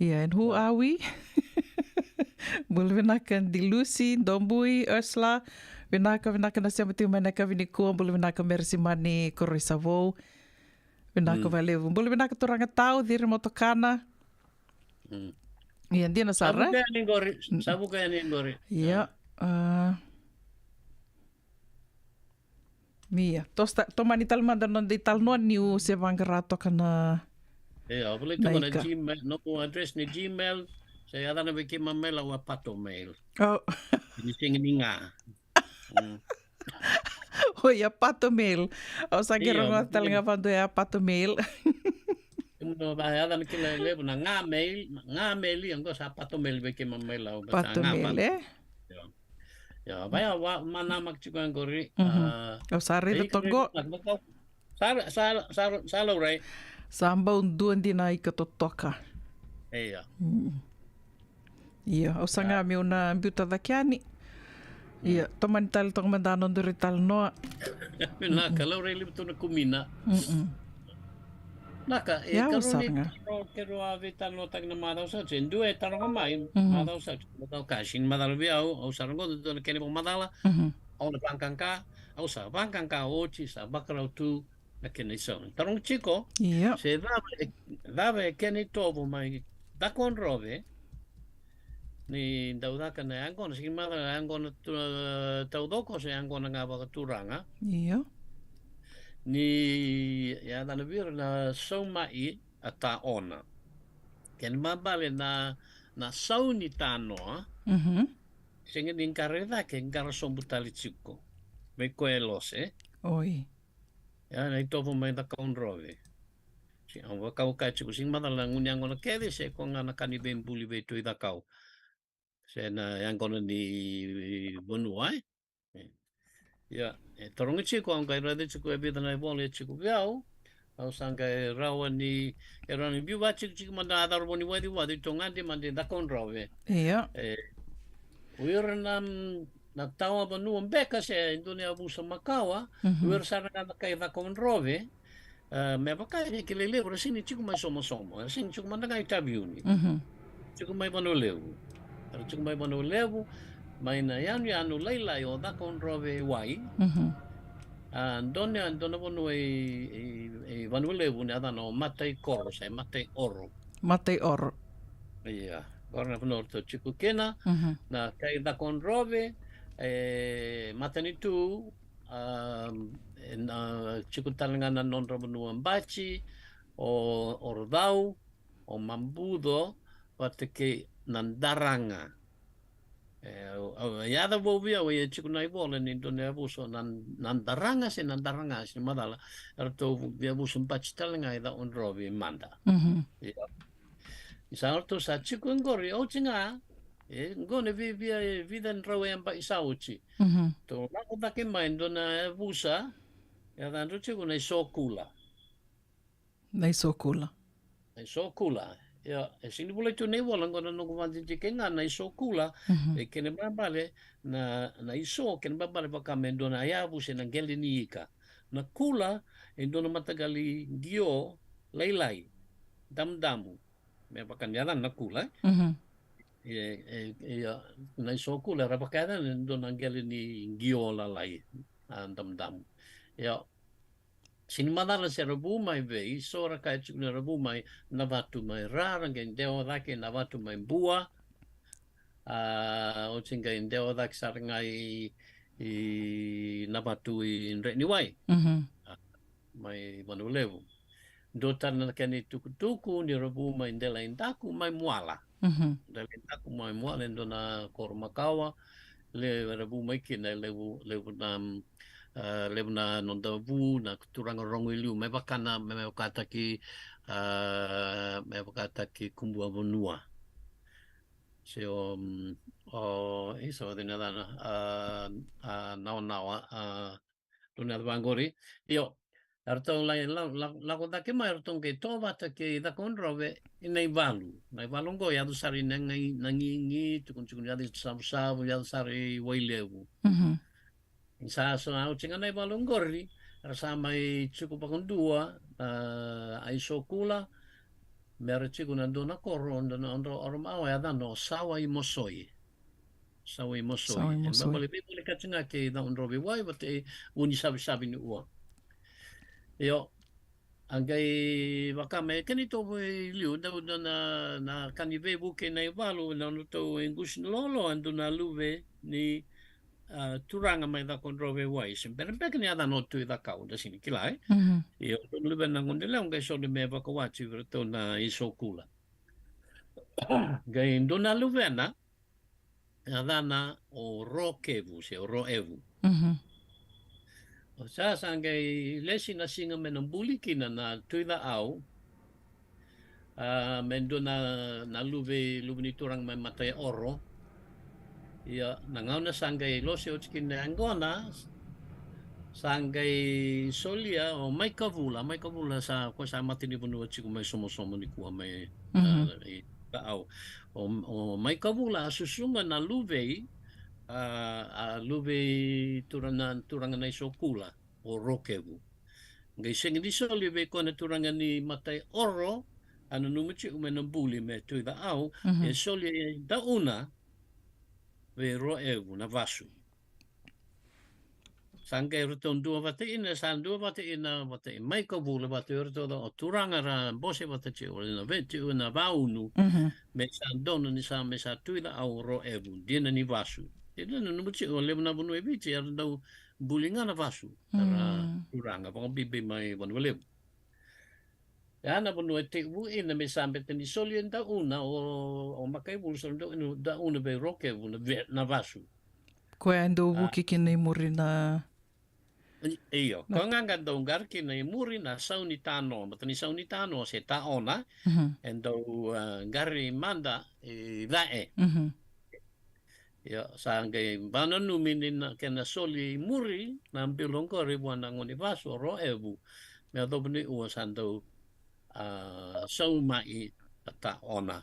Speaker 2: Yeah, and who are we? Binakan di Lucy, Dombui, Ursula. Binakan na siya mati kumay na kaviniko. Binakan mersi mani korisavo. Binakan valevo. Binakan turanga tao diri motokana. Iya, dia nasara.
Speaker 13: Sabu kaya ni ngori.
Speaker 2: Iya. Mia. Toma ni talman dan non di talnon ni u se bangarato kana.
Speaker 13: Iya, boleh tu kana Gmail, no address ni Gmail. Saya ada na bikin mail awa pato mail.
Speaker 2: Oh.
Speaker 13: Ini sing nga.
Speaker 2: Oh ya pato mail. O sa gero tal nga pando ya pato mail.
Speaker 13: No bahaya dan kila lebu na nga mail yang ko sa pato mail be ke mail au
Speaker 2: pato mail
Speaker 13: ya baya wa mana mak chikuan gori
Speaker 2: o sari de togo
Speaker 13: salo right
Speaker 2: samba unduan dina ikatotoka
Speaker 13: iya
Speaker 2: o sanga mi una biuta dakiani iya toman tal tong mandanon diri tal no
Speaker 13: na kalau reli betul na kumina Naka, kero avita no tag na madaw sa chen due tarong mai madaw sa madaw kashin madal biao au sarango do na kene madala au na bangkangka au sa bangkangka ochi sa bakrau tu na kene so tarong chiko se dave kene tobo mai da kon robe ni dauda kana angko na sin madal angko na taudoko se angko na ngaba turanga ni ya na bir na somai ata ona ken mabale na na sauni tanoa, senga ni kareda ke ngara sombutali chiko. Me koe lose.
Speaker 2: Oi.
Speaker 13: Ya, na itopo mai da kaunrove. Si ang wakau kai chiko sing madala ngunyangona kele se ko ngana kani bembuli be tui da kau. Se na yang kono ni bonua. Ya, torongi chiko ang kai rade chiko e bida na bole chiko biao. Au sanga e rawa ni rani biwa chiko manda adaro boni wadi tongandi mande da kaunrove.
Speaker 2: Ia.
Speaker 13: Uira na tawa banu mbeka se Indonesia busa makawa, uira sarana kai da kaunrove. Me pakai ke lele ora sini chiku mai somo sini chiku manda kai tabiuni chiku mai bano levu mai na yanu leila yo da konrove wai dona bono e bano levu ne ada no matai koro sai matai oro iya ora bano to chiku kena na kai da konrove matani tu chiku talangana non rabunu ambachi o ordau o mambudo wateke nandaranga ya da bobia we chiku nai bola ni Indonesia buso nandaranga se madala erto dia buso ambachi talanga da on robi manda isa orto sa chiku ngori o chinga ngone vida nrawe amba isauchi to lako dake mai dona busa ya dan chiku nei sokula ya sini boleh tu nei bola ngona no kumanti chikenga nei sokula e kene babale na iso kene babale pakame dona ya busa na geli niika na kula dona matagali gio lailai damdamu me pakan ya na kula nai sokula rapakada dona geli ni giola lai dam ya sini madala se rabu mai ve sora kai chuna rabu mai navatu mai rara ngen deo dake navatu mai bua o chinga in deo dake sarangai I navatu in reniwai mai manulevu dotana kani tuku ni rabu mai ndela indaku mai muala aku mai muala dona kormakawa le rabu mai kina levu na nonda vu na turanga rongilu me bakana me kata ki kumbua bonua se o iso de nada nawa tuna bangori io artong la kota ke mai artong ke to bata ke da konrove nei valu ngo ya do sari nangi tukun ya di sabu ya sari wailevu sa au chinga nei valu ngori rasa mai cukup pakundua ai sokula mere chiku na dona koron na orom awa ya no sawa I mosoi mabale bele kachinga ke da onrobe wai bate uni sabi ni ua io angai wakame kenito liu na kanive buke nei valu na to engush lolo ando na luve ni turanga mai da konrove wai sempre ni ada no tu da kau da sini kilai io to luve na ngondele ngai so de me vakawachi verto na isokula gai ndo na luve na adana o rokevu se o roevu o sa sangai lesi na singa menambuli kina na tuida au mendo na luve ni turang mai matai oro ia nangau na sangai losi o chikin angona sangai solia o mai kavula sa ko sa matini bunu chiku mai somo ni kuwa mai au o mai kavula susuma na luve luve turanga na isokula o rokevu ngai sengi di soli ve kona turanga ni matai oro anu numuchi umenambuli me tuida au e soli da una ve roevu na vasu sangai ruton dua vate ina vate mai kavula vate ruton o turanga ra bose vate chi o na vete una vaunu me sandona ni sa me sa tuida au roevu dina ni vasu ina no muchi o lebna bunu e bichi ar dau bulinga na vasu ara turanga pa bibi mai bon lev Ana bunu te bu ina me sampe tani soli enta una o makai bulu soli da una be roke una na vasu.
Speaker 2: Koe ando wuki ki nei muri na...
Speaker 13: Iyo, ko nganga dongar ki nei muri na sauni tano, matani sauni tano se ta ona, endo gari manda vae. Ya, sangai bana numini na kena soli muri na bilong ko ribuan ngoni vasu ro ebu. Me adobni u sando sau mai ta ona.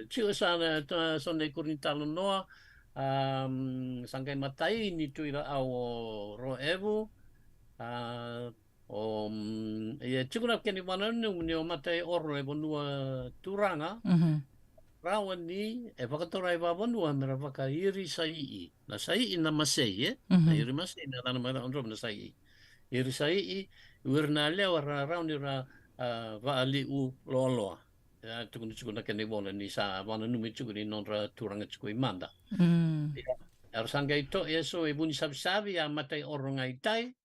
Speaker 13: Chiu sana sonde kurintalo noa sangkai matai ni tuira au ro evu ia chukuna keni mana ni o matai oro e bonua turanga rawan ni e whakatorai wa bonua mera whaka iri sai na sai na masei na iri masei na tana mera ondro na sai iri sai urna lewa rauni ra vaali u loa tukuna kene bona ni sa wana numi tukuni nonra turanga tukui manda. Arsangai to eso e buni sabi a matai orongai tai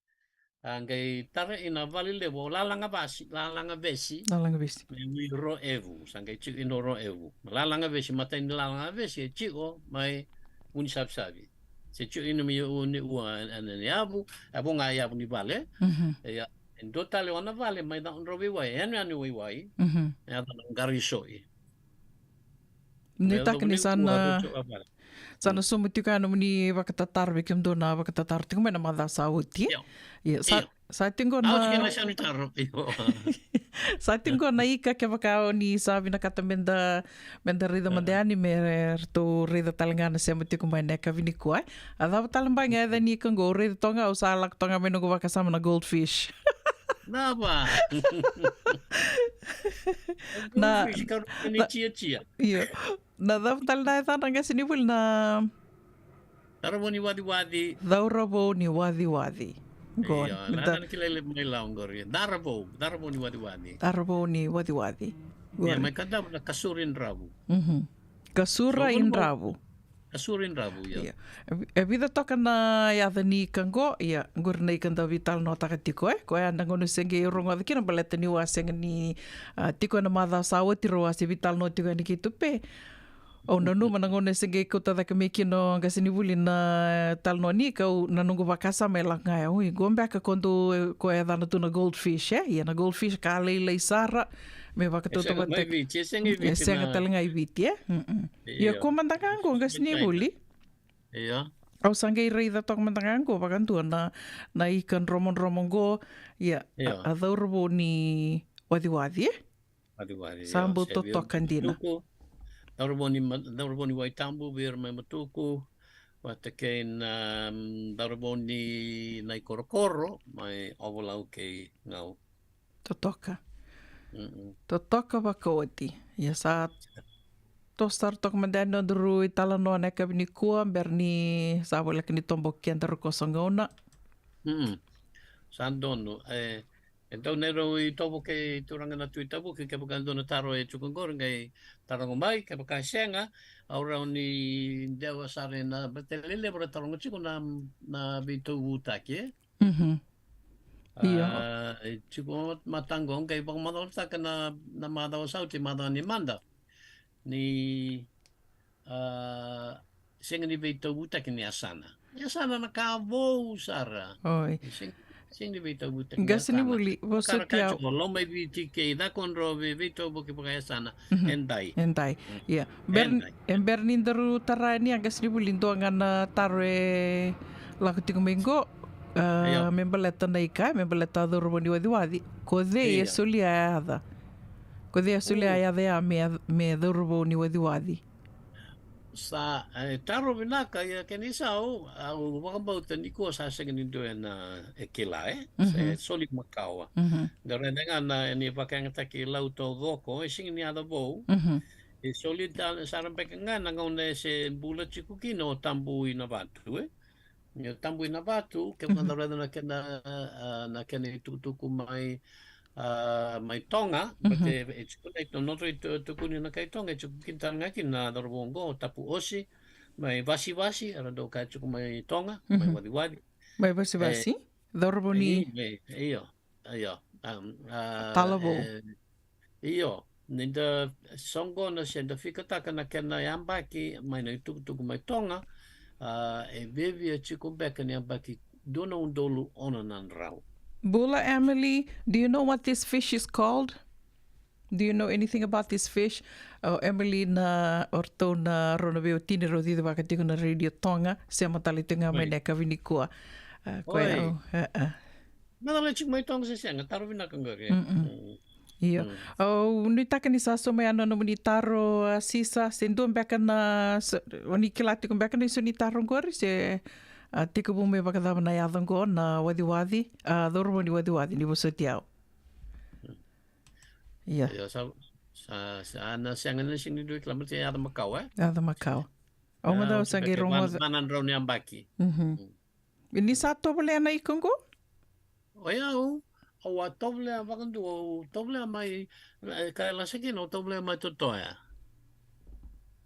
Speaker 13: angai tara ina vali lewo lalanga besi mi ro evu sangai chiku ino ro evu lalanga besi matai ni lalanga besi chiku mai buni sabi se chiku ino mi uni ua anani abu nga yabu ni vale ya do tale wana vale mai da onro wai anu wai ya da garisoi
Speaker 2: ni takni sana sumutika no ni wakatatar bikim dona wakatatar tingo mena mada sauti ya sa tingo na sa tingo na ika ke wakao ni sabi na kata menda rida mandeani me to rida talangana semutiko mai neka vini kuai ada talambanga eda ni kango rida tonga o sa lak tonga meno wakasama na goldfish.
Speaker 13: Napa?
Speaker 2: Na
Speaker 13: cia.
Speaker 2: Iya. Na daftar na ita nang sinibul na
Speaker 13: Darabo ni wadi-wadi.
Speaker 2: Darabo ni wadi-wadi.
Speaker 13: Gon. Nana kilele may launggor yan. Darabo ni wadi-wadi.
Speaker 2: Darabo ni wadi-wadi.
Speaker 13: Yeah, may kanta na kasurin rabu.
Speaker 2: Kasurain rabu.
Speaker 13: Kasurin rabu ya.
Speaker 2: E vida toka na yada ni kango ya ngor nei kanda vital no taka tiko ko anda ngono senge rongo de kina baleta ni wa senge ni tiko na mada sawa tiro wa se vital no tiko ni kitupe o nanu manangone senge ko tada ka mekino gasini vuli na tal no ni ka na nungu vakasa me la ngai o gomba ka kondo ko e dana tuna goldfish ya na goldfish ka lei sara me vakatoto
Speaker 13: batek
Speaker 2: senga talenga ibiti ya ko mandangango gasini vuli
Speaker 13: iya
Speaker 2: au sangai reida tok mandangango vakantua na ikan romon go ya adorbo ni wadi sambo to tokandina
Speaker 13: Darabo ni waitambu bir mai matuku watakein darabo ni nai korokoro mai ovolau ke ngau
Speaker 2: totoka vakoti ya saat tostar tok mandano dru italano neka bini kua berni sabola kini tombok kiantar kosongona
Speaker 13: sandono então nero i tobo ke turanga na tuitabu ke kapagando na taro e chukongor ngai tarango mai ke pakasenga aura ni dewa sare na betelele bro tarango chiku na bitu utake chiku matangong kay pang madol sa kana na madaw sauti madaw ni manda ni senga ni bitu utake ni asana na kavo sara
Speaker 2: oi
Speaker 13: Sing di bito buta.
Speaker 2: Gasini buli boso
Speaker 13: kia. Lo mai biti ke da konro bito buki pakai sana. Endai.
Speaker 2: Ya. Bernin daru tarani gasini buli ndo ngana tarwe lakutiko minggo membeleta naika membeleta duru ni wadi. Kode yesulia ada. Kode yesulia ada ya me duru ni wadi.
Speaker 13: Sa taro binaka ya kenisa au wakabauta ni ko sa sengin do na ekila se soli makawa garena na ni pakang taki lauto goko sing ni ada bo soli dal saram pakanga na ngone se bulat chikukino tambu ina batu tambu ina batu ke kanda na kene tutuku mai mai tonga porque no to kuni na kai tonga chukinta ngaki na dorbongo tapu osi mai vasi ara do ka chuku mai tonga mai wadi
Speaker 2: mai vasi dorboni
Speaker 13: iyo
Speaker 2: Talabo.
Speaker 13: Iyo, ninda songo na siya da fikataka na kena yambaki mai na tukutuku mai tonga e bevi a chiku beka ni yambaki dona undolu ona nan rau.
Speaker 2: Bula, Emily, do you know what this fish is called? Do you know anything about this fish? Emily na orto na rona veo tine ro dito baka tiko na radio tonga se matali tunga mai na kavini kua.
Speaker 13: Oi. Madale chiku mai tonga se sianga taro vina kangori.
Speaker 2: Iya. Ni taka ni saso mai ana no ni taro sisa sendo beka na oni kilati ko beka ni so ni taro ngori se tika bume baka da na yadongo na wadi doro ni wadi ni bosotiao. Iya.
Speaker 13: Iya sa na sianga na sini duit lamat ya ada Macau
Speaker 2: Ada Macau. Oma daw sa girongo.
Speaker 13: Manan raw ni ambaki.
Speaker 2: Ini satu boleh na ikongo?
Speaker 13: Oyao. Awa toble vakandu toble mai kaila sekino toble mai totoya.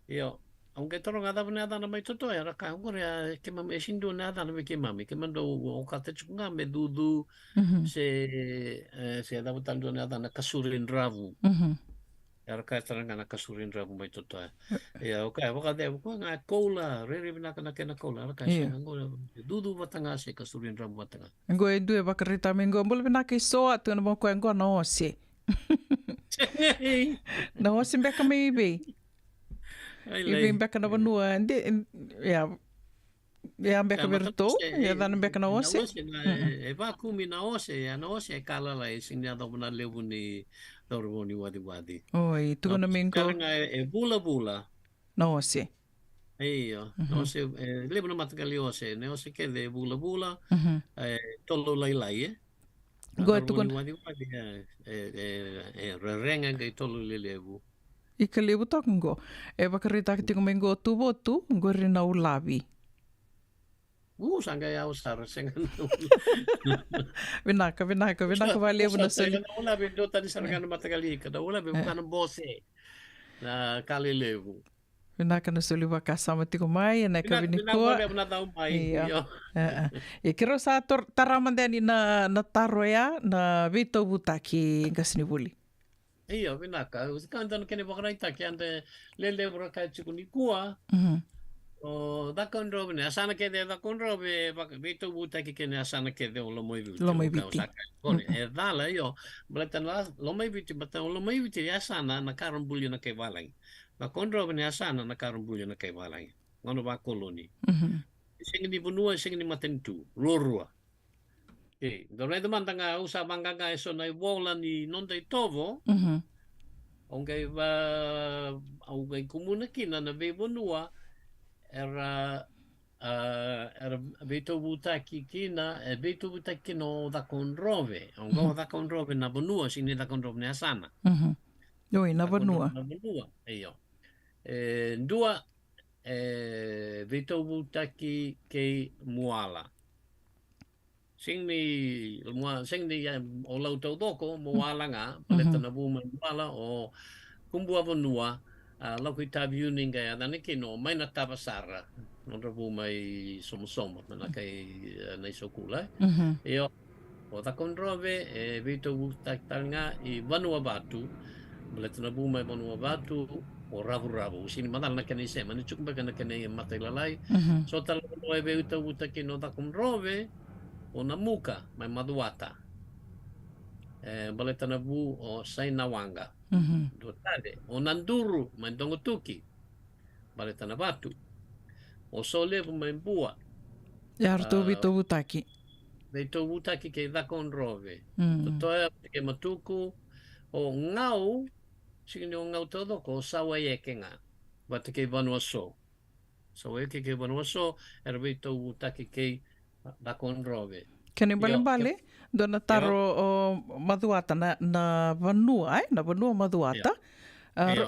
Speaker 13: Yo, aunque toro ngada bune ada mai totoya raka ngore ke mam esindu na ada na ke mami ke mando o kate chunga me dudu se ada butando na ada na kasurin ravu. Raka taranga na kasurin ravu mai totoya. Ya okay wakade ko nga kola rere bina kana kena kola raka ngore dudu batanga se kasurin ravu batanga.
Speaker 2: Ngo e due bakarita mengo mbol bina ke so atu na mo ko ngo no se. No se beka me be. Ibe beka na vanua ande ya beka berto ya dan beka na ose.
Speaker 13: E va kumi na ose ya no ose kala la singa do na levuni dorvoni wadi.
Speaker 2: Oi, tu na mengo.
Speaker 13: Karanga e bula.
Speaker 2: No ose.
Speaker 13: Iyo, no se levuna matakali ose, ne ose ke de bula tolo lai
Speaker 2: Go tu kon.
Speaker 13: Wadi renga ke tolo levu.
Speaker 2: Ika levu takungo. E bakarita ki mengo tu botu ngori na ulabi.
Speaker 13: Sanga ya usar senga.
Speaker 2: Vinaka va levu na soli.
Speaker 13: Ulabi do tani sargana matakali kada ulabi bukan bose. Na kali levu.
Speaker 2: Vinaka na soli va kasama tiko mai na ka vinikoa. E kero sa taramandani na taroya na vito butaki ngasini buli.
Speaker 13: Iyo vinaka usikandan kene bakaraita ki ande lele buraka chikuni kua. O da konrobe ne asana ke de da konrobe vito butaki kene asana ke de lo moi viti.
Speaker 2: Lo moi viti.
Speaker 13: Kone e dala yo blatan lo moi viti batan lo moi viti asana na karon buli na ke valai. Na konrobe ne asana na karon buli na ke valai. Ngono ba koloni. Sing ni bunua sing ni matentu rorua. Dorai teman tanga usa banganga eso na wola ni non dei tovo. Ongai va ongai komuna kina na ve bonua era veto butaki kina veto butaki no da conrove. Ongo da conrove na bonua sini da conrove ne asana.
Speaker 2: Oi na bonua.
Speaker 13: Na bonua. Iyo. Dua veto butaki ke muala. Sing ni o lauto doko mo wala nga paleta na buma wala o kumbua vonua la ko tabiu ninga ya dane kino mai na tabasara no rabu mai somo na kai na isokula yo o ta conrove e vito tanga I vanua batu paleta na buma vanua batu o rabu sini madal na kani se mani chukumba kana kani matai lalai so tal no e vito kino ta conrove o Namuka mai Maduata baleta na bu o Sainawanga do tade o Nanduru mai Dongotuki baleta na Batu o Solevu mai Bua
Speaker 2: Yarto vito butaki
Speaker 13: ke da conrove totoa ke matuku o ngau signi o ngau todo ko sawa yekenga bate ke vanua so ke vanua so era vito butaki ke da conrove.
Speaker 2: Kene bale dona taro o Maduata na vanua na vanua Maduata.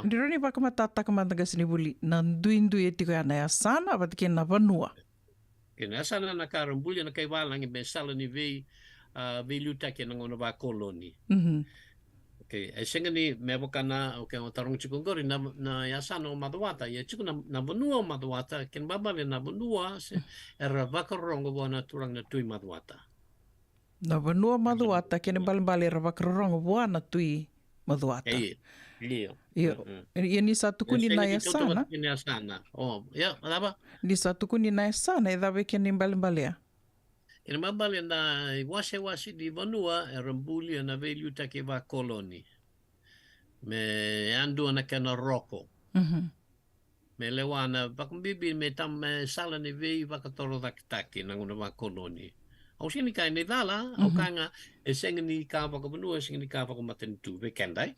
Speaker 2: Ndironi baka matata kamanda sini buli na ndui e tiko ana ya sana bat ke na vanua.
Speaker 13: Kena sana na karon buli na kay walang be sala ni ve luta ke ngono ba koloni. Okay, senga ni mebokana okay o tarong chikongori na yasano Maduata ya chiku na vanua Maduata ken babale na vanua era vakarongo bona turang na tui Maduata.
Speaker 2: Na vanua maduata kene balimbali ra wakarorongo wana tui maduata.
Speaker 13: Iyo.
Speaker 2: Ia ni sa tukuni na ya sana.
Speaker 13: Ni sana. Oh, ya, apa?
Speaker 2: Ni sa tukuni na ya sana idhawe kene balimbali.
Speaker 13: Ina mabali na wase di vanua e rambuli na velu take va koloni. Me andu na kana roko. Me lewana bakumbibi me tam sala ni vei vakatoro taki na nguna va koloni. Au sini kai ni dala, au kanga e senga ni ka vakuvanua, senga ni ka vakumatentu ve kendai.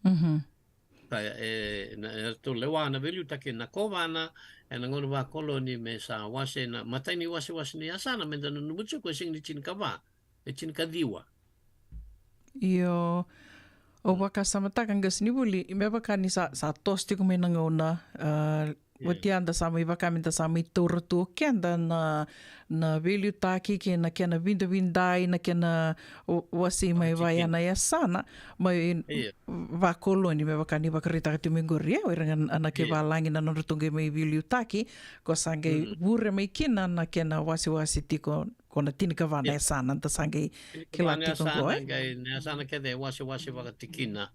Speaker 13: Na to lewana velu take na kovana e na ngona va koloni me sa wase na mataini wase ni asana me dana numutsu ko sing ni chin kava e chin kadiwa
Speaker 2: Iyo o waka samataka ngas ni buli me waka ni sa tosti ko me na ngona wati anda sama i waka minta sama i toro tu kenda na velu taki ke na kena vindai na kena wasi mai vai ana ya sana mai va koloni me waka ni wakarita tu mengori o irangan ana ke valangi na norutunge mai velu taki ko sange bure mai kina na kena wasi tiko kona tini ka vana ya sana ta sange kila tiko ko
Speaker 13: ne sana ke de wasi waka tikina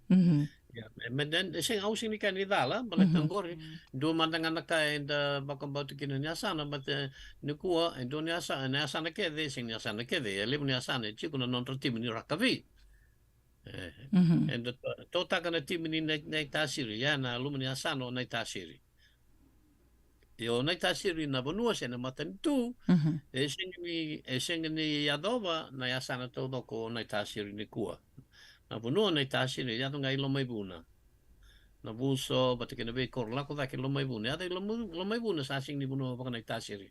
Speaker 13: men den sing au sing kan idala balet ngori do mandangan ka enda bakam bautu kina ni asana but ni kuwa endo ni asana ke de sing asana ke de le ni asana chiku na non tim ni rakavi endo to takana tim ni na tasiri ya na lu ni asana na tasiri yo na tasiri na bonua sena matantu e sing ni yadova na asana to ko na tasiri ni kuwa na bonua na tasiri ya to ngai lo mai buna na buso batik na be kor la ko da ke lo mai buna ya lo mai buna sa sing ni bonua pa na tasiri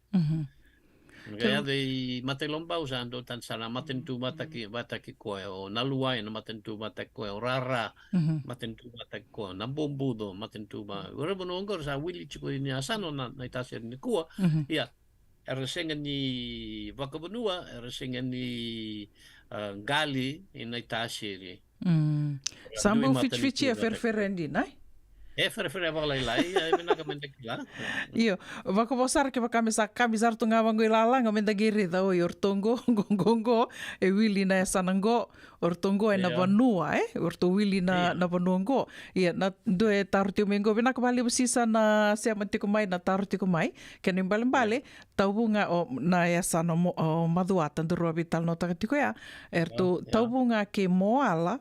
Speaker 13: Kaya de matelomba usando tan sana matentu bataki ko o naluai na matentu batak ko o rara matentu batak ko na bombudo matentu ba ora bono ngor sa wili chiko ni asano na tasir ni ko ya resenga ni vakabanua resenga ni gali in tasiri
Speaker 2: sambo fichi ferferendi nai
Speaker 13: ferfere lai mina ka mendekila
Speaker 2: iyo vakavosar ke vakamisar tunga vango ilala nga mendagiri da o ortongo gongo e wili na sanango ortongo e na vanua orto wili na vanuango ia na do e tartio mengo vina ka bali busisa na se amantiko mai na tartio mai ke nimbale taubunga o na ya sano o maduata ndoro vital no takatiko ya erto taubunga ke moala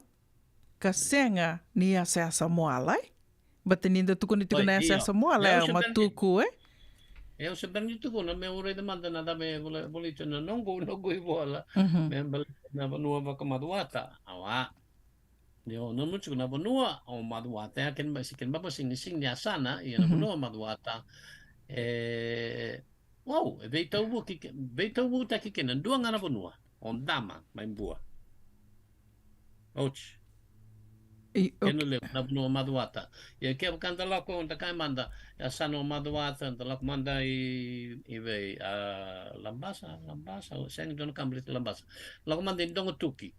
Speaker 2: kasenga ni ya sa moala Batani da tuku ni tuku na asa mo ala matuku
Speaker 13: eu sebenarnya tuku na me ore de manda nada me boleh na nongo i bola me na vanua va kamaduata awa yo no mucho na vanua o maduata ken basiken baba sing ni asana i na vanua maduata wow beitau bu ta ki ken dua ngana vanua on dama mai bua ouch Kena leu na no maduata. Ya ke kanta lako on takai manda ya sano maduata on lako manda i ve lambasa sen don kamblit lambasa. Lako manda ndongo tuki.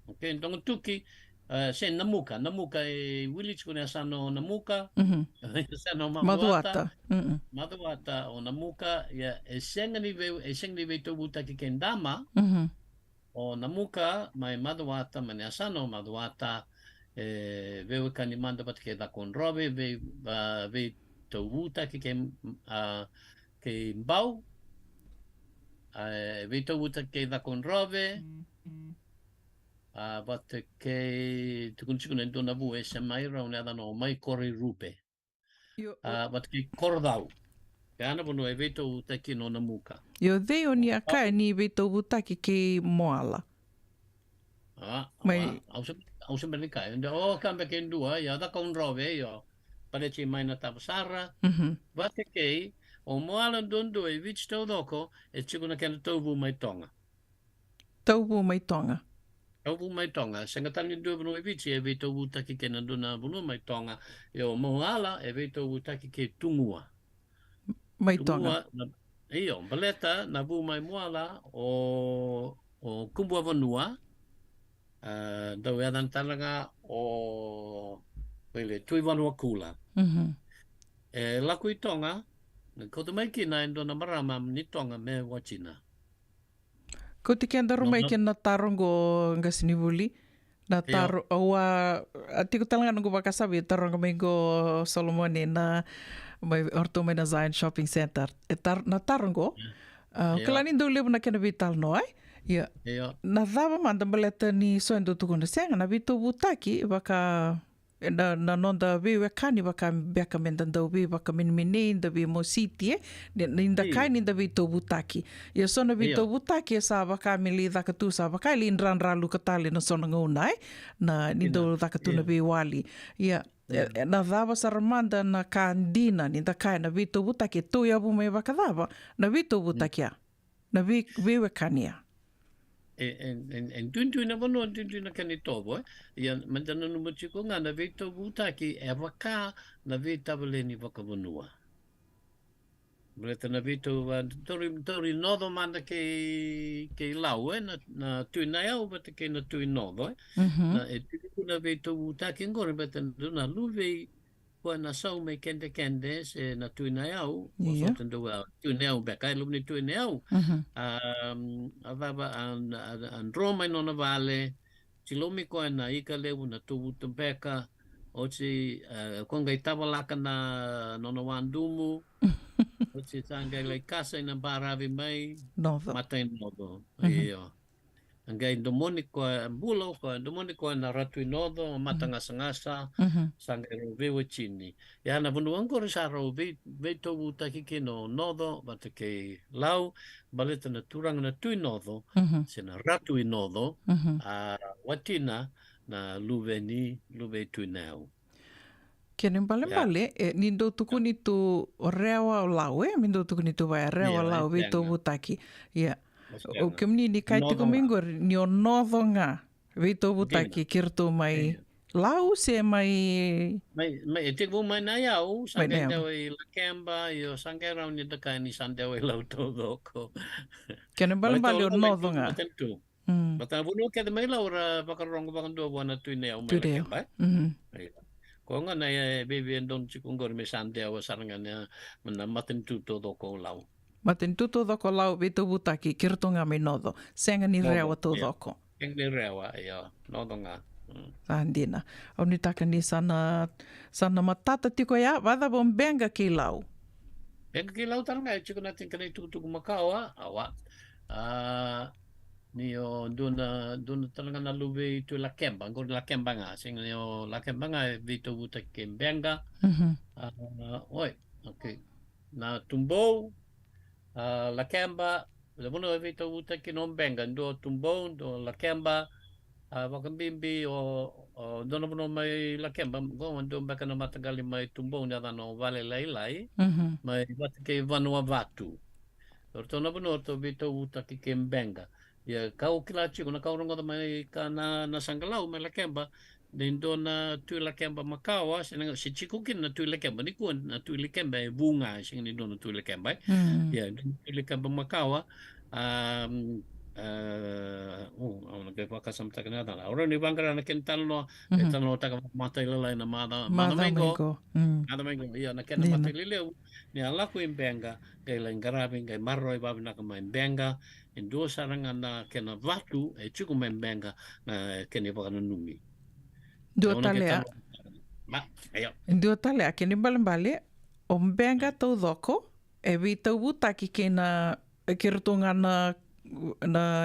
Speaker 13: Okay, ndongo tuki sen namuka e village kuna sano namuka. Sano maduata. Maduata o namuka ya sen ni ve to buta ki kendama. O namuka mai maduata mane sano maduata veo kanimanda pat ke da con robe ve to wuta ke mbau ve to wuta ke da con robe bat ke tu kun chikun endo na bu ese mai ra una da no mai corre rupe bat ke cordau kana bono ve to wuta ke no na muka
Speaker 2: yo de oni aka ni ve to wuta ke moala
Speaker 13: mai au sebenarnya kayak oh kambe ken dua ya da kon robe yo pada ci mai na tabsara bate ke o moala dondo e vich to doko e ci kuna ken tobu mai tonga senga tani do no e vich e vito buta ki ken dona bunu mai tonga yo moala e vito buta ki ke tungua
Speaker 2: mai tonga
Speaker 13: iyo baleta na bu mai moala o kumbua vanua do dan talaga o wele tui vanua kula la kui tonga ko to mai kina ndo na marama ni tonga me wachina
Speaker 2: Ko te kenda rumai ke na tarongo ngasinivuli. Na taro awa tiko talanga nungu wakasabi tarongo mengo Solomoni na mai orto mai na Zion Shopping Center. Na tarongo. Kalani ndo lebu na kena vital no ai. Ya. Na dava manda maleta ni soendo tukuna senga na vito butaki waka na nonda we kani waka beka mendanda we waka minmini da we mo city ninda kai ninda vito butaki. Ya sona vito butaki sa waka mili daka tu sa waka li ndran ralu katali na sona ngunai na nindo daka tu na we wali. Ya. Na dava saramanda na kandina ninda kai na vito butaki tu ya bu me waka dava na vito butaki na we kania.
Speaker 13: En tuin na bono tuin na kanitobo ia mandana no mutiko nga na veto butaki e waka na veta beleni waka bonua breta na veto tori nodo manda ke lau na tuin na au bete ke na tuin nodo na e tuin na veto butaki ngore bete na luve ko na sau me kende se na tuin na au so tendo tuin na au beka lu ni tuin na au avava an Roma no na vale tilomi ko na ika lewu na tu beka o si konga itava laka na no wandumu o si sanga le casa na baravi mai matai nodo io Angai domonico bulo ko domonico na ratu nodo matanga sangasa sangero vewe chini ya na bunu angkor saro ve to buta ki no nodo batake lau baleta na turang na tu nodo sena ratu nodo a watina na luve tu nau
Speaker 2: Kenen bale nindo tuku ni tu rewa lau mindo tuku ni tu vai rewa lau ve to butaki ya o kemni ni kai te komingo ni o nodo nga vito butaki kirto mai lau se mai
Speaker 13: te vo mai na yau sange dewe la kemba yo sange raun ni dekai ni sandewe lau todo ko
Speaker 2: kene bale o nodo nga
Speaker 13: bata bunu ke de mai lau ra bakarongo bakando bona tu ne au mai kemba ko nga na bebe ndon chikungor me sandewe sarangana mana maten tu todo ko lau
Speaker 2: Maten tu todoko lau vito butaki kirtonga me nodo. Senga ni rewa todoko.
Speaker 13: Senga ni rewa, ia. Nodo nga.
Speaker 2: Andina. Au ni taka ni sana matata tiko ya, wada bom benga ki lau.
Speaker 13: Benga ki lau taranga, chiko natin kanay tukutuku makawa, awa. Niyo duna talaga na luwe tu la kemba, ngor la kemba nga. Senga niyo la kemba nga vito butaki benga. Oi, okay. Na tumbou, la kemba le mono evito uta ki non benga ndo tumbo ndo la kemba wakambimbi o dono mono mai la kemba go ndo baka no matagali mai tumbo na no vale lai mai wat ke vanua vatu orto no mono to vito uta ki kembenga ya kau kilachi kuna kau rongo mai kana na sangalau mai la kemba Dendo na tu la kemba makawa senang si chikukin na tu la kemba ni kun na tu la kemba bunga sing ni don tu la kemba ya tu la kemba makawa na ke pakasam tak na ta ora ni bangkara na kental no tak mata ila na mata mengo ya na ken mata lileu ni ala ku imbenga ke la ngarabi ke marroi ba na ka imbenga endo saranga na ken vatu e chiku imbenga na ken ba na numi
Speaker 2: Dua talea ke ni bale o mbenga tau doko e vi tau butaki ke na kirtunga na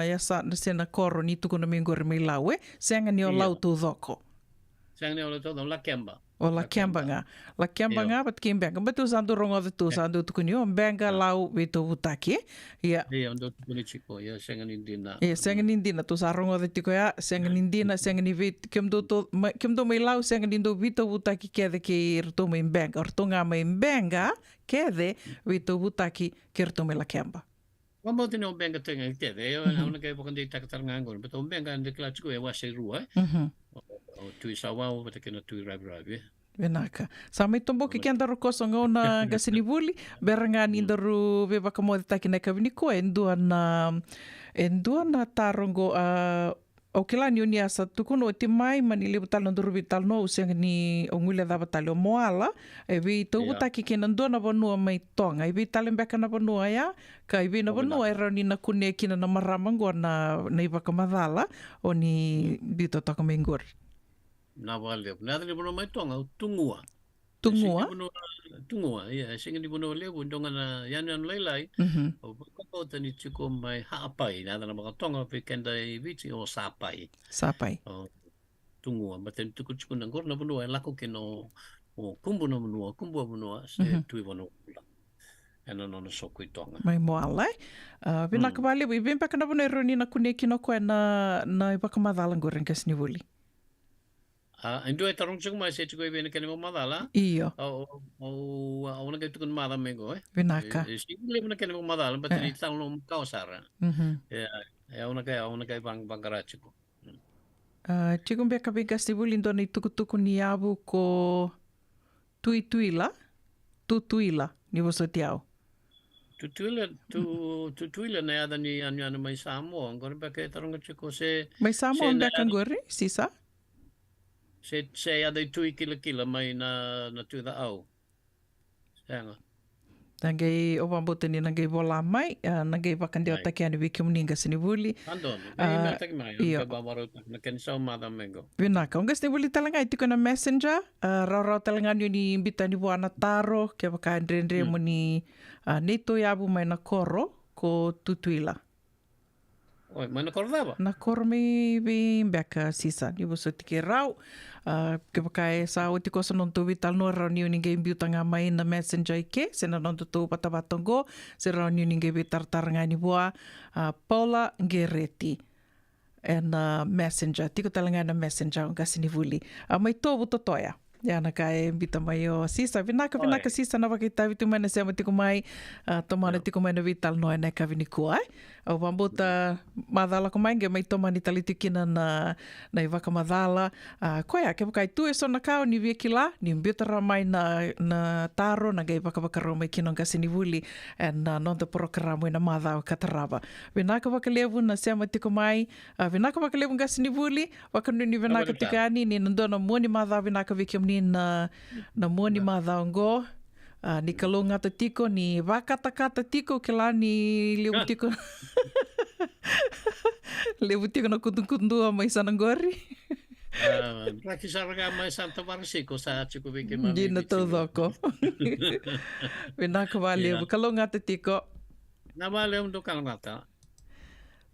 Speaker 2: yasa na sena koro ni tuku na mingore mi laue senga ni o lau tau doko
Speaker 13: senga ni o lau tau doko la kemba
Speaker 2: o la kemba nga bat ke mbenga betu sandu rongo de tu sandu tuku ni o mbenga lau vi tau butaki ya
Speaker 13: ndo tuku ni chiko ya senga ni dina
Speaker 2: senga ni dina tu sa rongo de tiko ya senga ni dina senga ni vit kemdo mai lau senga ni ndo vi tau butaki kede ke irto mai mbenga ortonga mai mbenga kede vi tau butaki kirto mai la kemba
Speaker 13: Vamos a benga tenga kede ona ke pokon di takataranga ngor beto benga de klachiko e wase rua o tu sawa o bete na tu rabi
Speaker 2: Venaka. Samai tombo ke kenda rokoso ngona gasinivuli beranga nindaru beba kamode taki na kavini ko endua na tarongo O ke la ni uni asa tukuno o te mai mani lebu talo ndurubi talo no usianga ni o ngule dhava talo moala e vi tau utaki ke nandua vanua mai tonga e vi talo mbeka na vanua ya ka i vi na vanua e rauni na kune kina na maramango na iwaka madhala o ni bito toka mai ngori.
Speaker 13: Na wale. Na tani vanua mai tonga tungua.
Speaker 2: Tungua?
Speaker 13: Tungua, ia. Singa ni vanua lebu ndonga na yanu leilai. O kako tani tiko mai haapai. Na tana maka tonga pe kenda i viti o sapai.
Speaker 2: Sapai.
Speaker 13: Tungua. Ma tani tuku tiko na ngor na vanua e lako ke no kumbu na vanua, kumbu a vanua se tui vanua kula. Ena nona soku i tonga.
Speaker 2: Mai moala e. Vina ka wale, i vimpa ka na vanua e roni na kune kino koe na iwaka madhala ngori nkas ni vuli.
Speaker 13: Indo e tarong tsuku mai se tiko e vene kene mo madhala.
Speaker 2: Iyo.
Speaker 13: Au na kai tukun madha mengo e.
Speaker 2: Vinaka.
Speaker 13: Sibule mo na kene mo madhala, but ni talo no kausara. Au na kai bangara tsuku.
Speaker 2: Tiko mbeka vinka si vuli ndo ni tukutuku ni abu ko tuituila. Tutuila ni waso tiao.
Speaker 13: Tutuila na yada ni anu mai Samoa. Ngore beka e tarong tsuku se...
Speaker 2: Mai Samoa mbeka ngori, sisa?
Speaker 13: Se ada tui kila mai na tuida au. Sanga.
Speaker 2: Nangai o wambote ni nangai vola mai, nangai wakande o take anu wiki muninga sini vuli.
Speaker 13: Andon, ngai take mai, ka bawaro na ken sau mada mengo.
Speaker 2: Vinaka, ongas ni vuli talanga itu kana messenger, rau talanga ni imbita ni wana taro, ke waka andre mo ni neto yabu mai na koro ko tutuila.
Speaker 13: Oi, mai na koro dava?
Speaker 2: Na koro mi mbeka sisa, ni waso tike rau. Ke pakai sa o tiko sa non tu vital no rau ni uninga imbiutanga mai na messenger ike, se na non tu patabatongo, se rau ni uninga vitartaranga ni bua, Paula Ngereti. And messenger, tiko talanga na messenger, ngasi ni vuli. Mai tōbu totoya. Ya na kai bita mai o sisa vinaka sisa na wakita vitu mai na sema tiko mai tomana tiko mai na vital no na ka vinikua o vambota madala ko mai nge mai tomani talitikina na iwaka madala koia ke kai tu eso na kao ni viekila ni mbitara mai na taro na gai waka mai kino ngasi ni vuli na non the programa na madao kataraba vinaka wakalevu na sema tiko mai vinaka wakalevu ngasi ni vuli wakanu ni vinaka tikani ni ndona moni madao vinaka vikim ni na moni madhaongo ni kalonga ta tiko ni wakatakata tiko ke la ni lewu tiko lewu tiko na kutundua mai sanangori
Speaker 13: Raki saranga mai Santa Varsiko sa tiko vike mami
Speaker 2: dina todoko vinaka vale kalonga ta tiko
Speaker 13: na vale do kalonga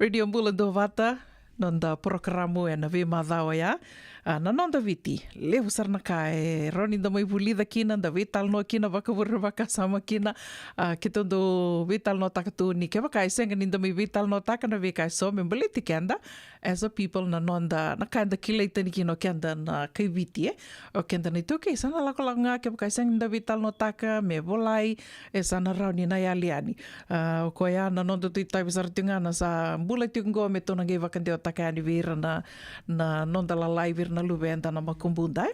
Speaker 2: Radio Mbula do Vata nonda programa e na ve madao ya na nonda viti levu sarna kai roni da mai vulida kina da vital no kina vaka sama kina ke todo vital no takatu ni ke vaka senga ni da mai vital no takana ve kai so membeliti kenda as a people na nonda na kanda kileita ni kino kenda na kai viti o kenda ni toke sana la kolanga ke vaka senga da vital no taka me volai e sana rauni na yaliani o ko ya na nonda tu tai sartinga na sa mbula tingo me tona ge vaka takani vira na nonda la live na luvenda na makumbunda.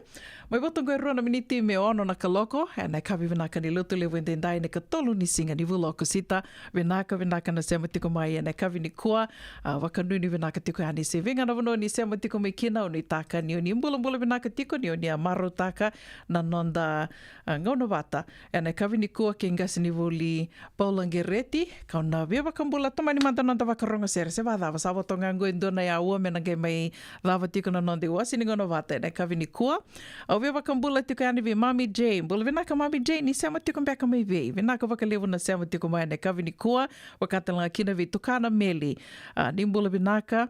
Speaker 2: Mai botongo e rona miniti me ono na kaloko, e na kavi vinaka ni lutu le wendendai ne ka tolu ni singa ni vuloko sita, vinaka na sema tiko mai e na kavi ni kua, wakanu ni vinaka tiko ani se vinga na vano ni sema tiko mai kina, o ni taka ni o ni mbula vinaka tiko ni o ni amaro taka na nonda ngauna wata, e na kavi ni kua ke ngasi ni vuli Paula Ngereti, kauna via wakambula tamani manta nonda wakaronga sere, se vadava sa watonga ngo indona ya ua mena ngai mai lava tiko na nonde wasi ni ngono wata, e na kavi ni kua, au via wakambula tiko ani vi Mami Jane, bula vinaka Mami Jane ni sema tiko mbeka mai vei, vinaka wakalevu na sema tiko mai ne kavi ni kua, wakatalanga kina vi tukana meli, ni mbula vinaka,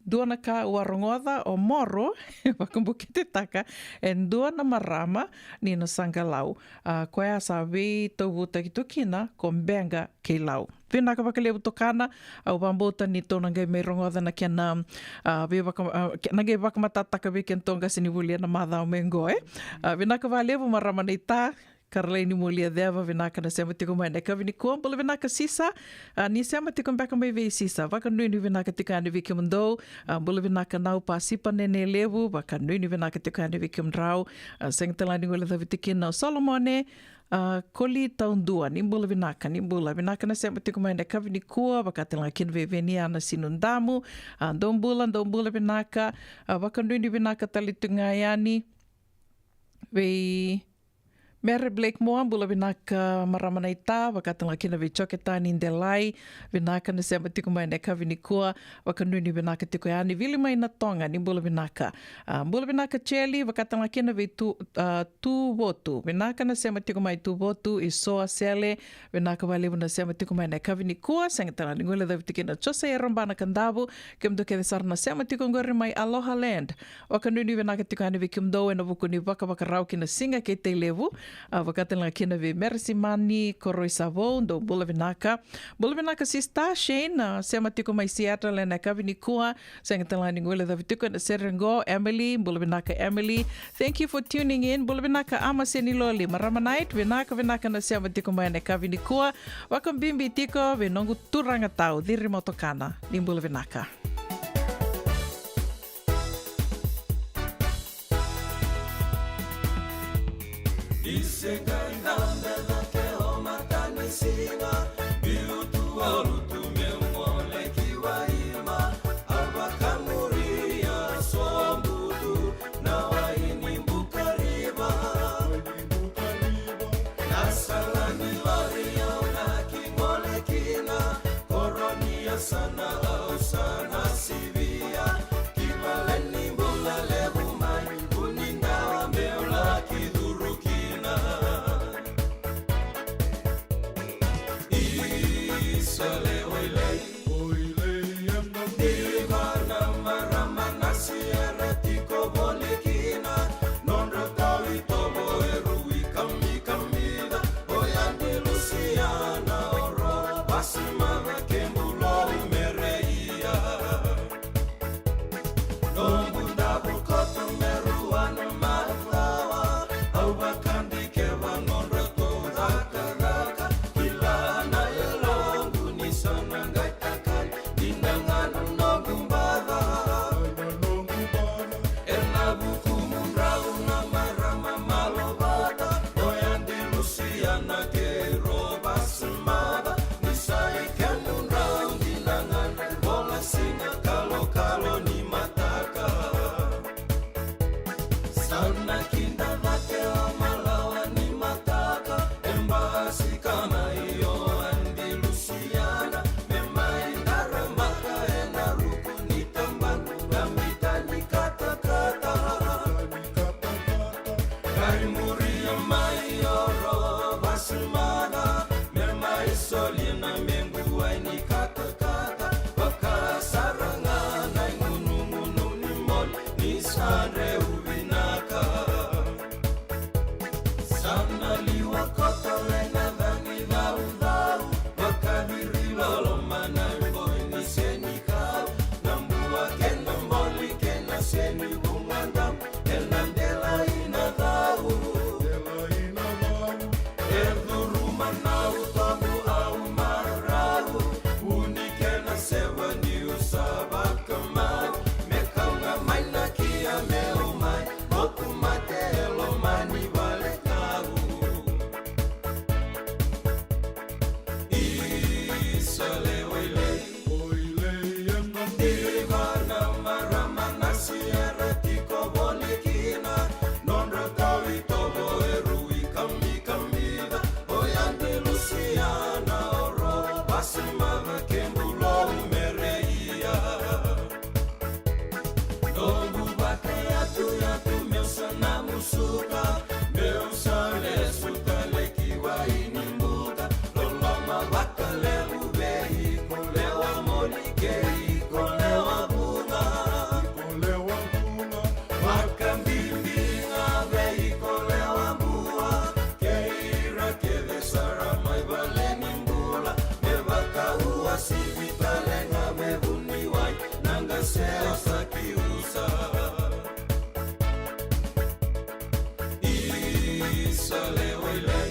Speaker 2: duana ka ua rongoda o moro, wakambuki te taka, e duana marama ni na sangalau, koe asa vei tau vuta ki tukina, ko mbenga kei lau. Vinaka wakalevu tokana, au wambota ni tōna ngai mei rongoda na kia na ngai wakamatata vei kia ntonga sini vulia na madhao mengoe. Vinaka walevu marama nei tā, Karlaini Mulia Deva vinaka na sema tiko mai neka vini kua bula vinaka sisa ni sema tiko mbeka mai vei sisa waka nui ni vinaka tika ane viki mndou bula vinaka nau pasipa nene levu waka nui ni vinaka tika ane viki mdrau seng talani ngole dhavi tiki nau Solomone koli taundua ni bula vinaka na sema tiko mai neka vini kua waka tila kin vei veni ana sinundamu ndong bula vinaka waka nui ni vinaka talitungayani vei Mary Blake Moa bula vinaka maramana ita wakatanga kina vi choketa ni ndelai vinaka na sema tiko mai neka vinikua wakanuni vinaka tiko yani vili mai na tonga ni bula vinaka cheli wakatanga kina vi tu votu vinaka na sema tiko mai tu votu isoa sele vinaka wale na sema tiko mai neka vinikua sengetana ni ngole davi tikina chosa ya rombana kandavu kimdo kede sarna sema tiko ngori mai Aloha Land wakanuni vinaka tiko yani vi kimdo ena vukuni waka rau kina singa ke te levu wakatanga kina vi Mercy Mani Koroi Savo do bula vinaka sista Shane sema tiko mai Seattle na kavini kua sengatala ni ngole davi tiko na Serengo Emily bula vinaka Emily thank you for tuning in bula vinaka ama seni loli marama night vinaka na sema tiko mai na kavini kua wakambimbi tiko vinongu turanga tau diri motokana ni bula vinaka
Speaker 8: Sale,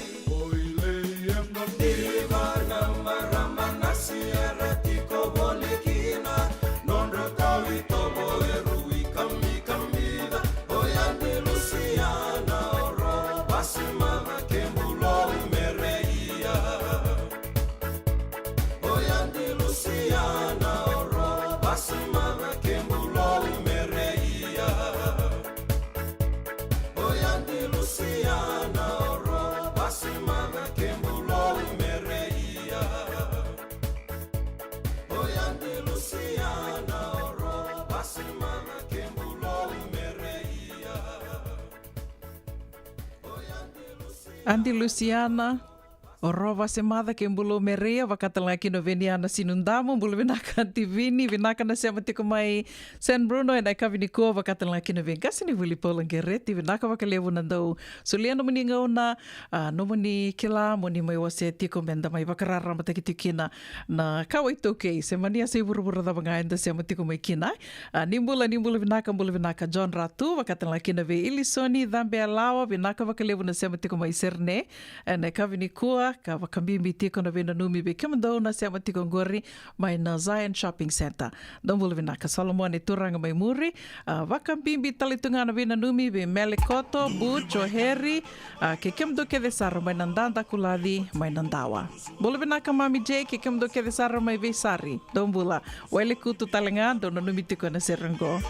Speaker 2: Andi Luciana, o rova se mada ke mbulo merea wakatala ki no veniana sinundamo mbulo vinaka antivini vinaka na se matiko mai San Bruno e nai kavini ko wakatala ki no vengasi ni vuli polangereti vinaka wakalevu nandau suliano muni ngauna no muni kila muni mai wase tiko menda mai wakarara mataki tikina na kawai toke se mania se burubura da banga enda se matiko mai kina nimbula vinaka John Ratu wakatala ki no ve Ilisoni dhambe alawa vinaka wakalevu na se matiko mai Serne e nai kavini ko ka wakambimbi tiko na vena numi be kemandau na se matiko ngori mai na Zion Shopping Center. Dombulu vinaka Solomon e turanga mai muri. Wakambimbi talitunga na vena numi be Melikoto, Butch, O'Harry, ke kemdo ke desaro mai nandanda kuladi mai nandawa. Bulu vinaka Mami J ke kemdo ke desaro mai Vesari. Dombula. Wele kutu talenga do na numi tiko na serango.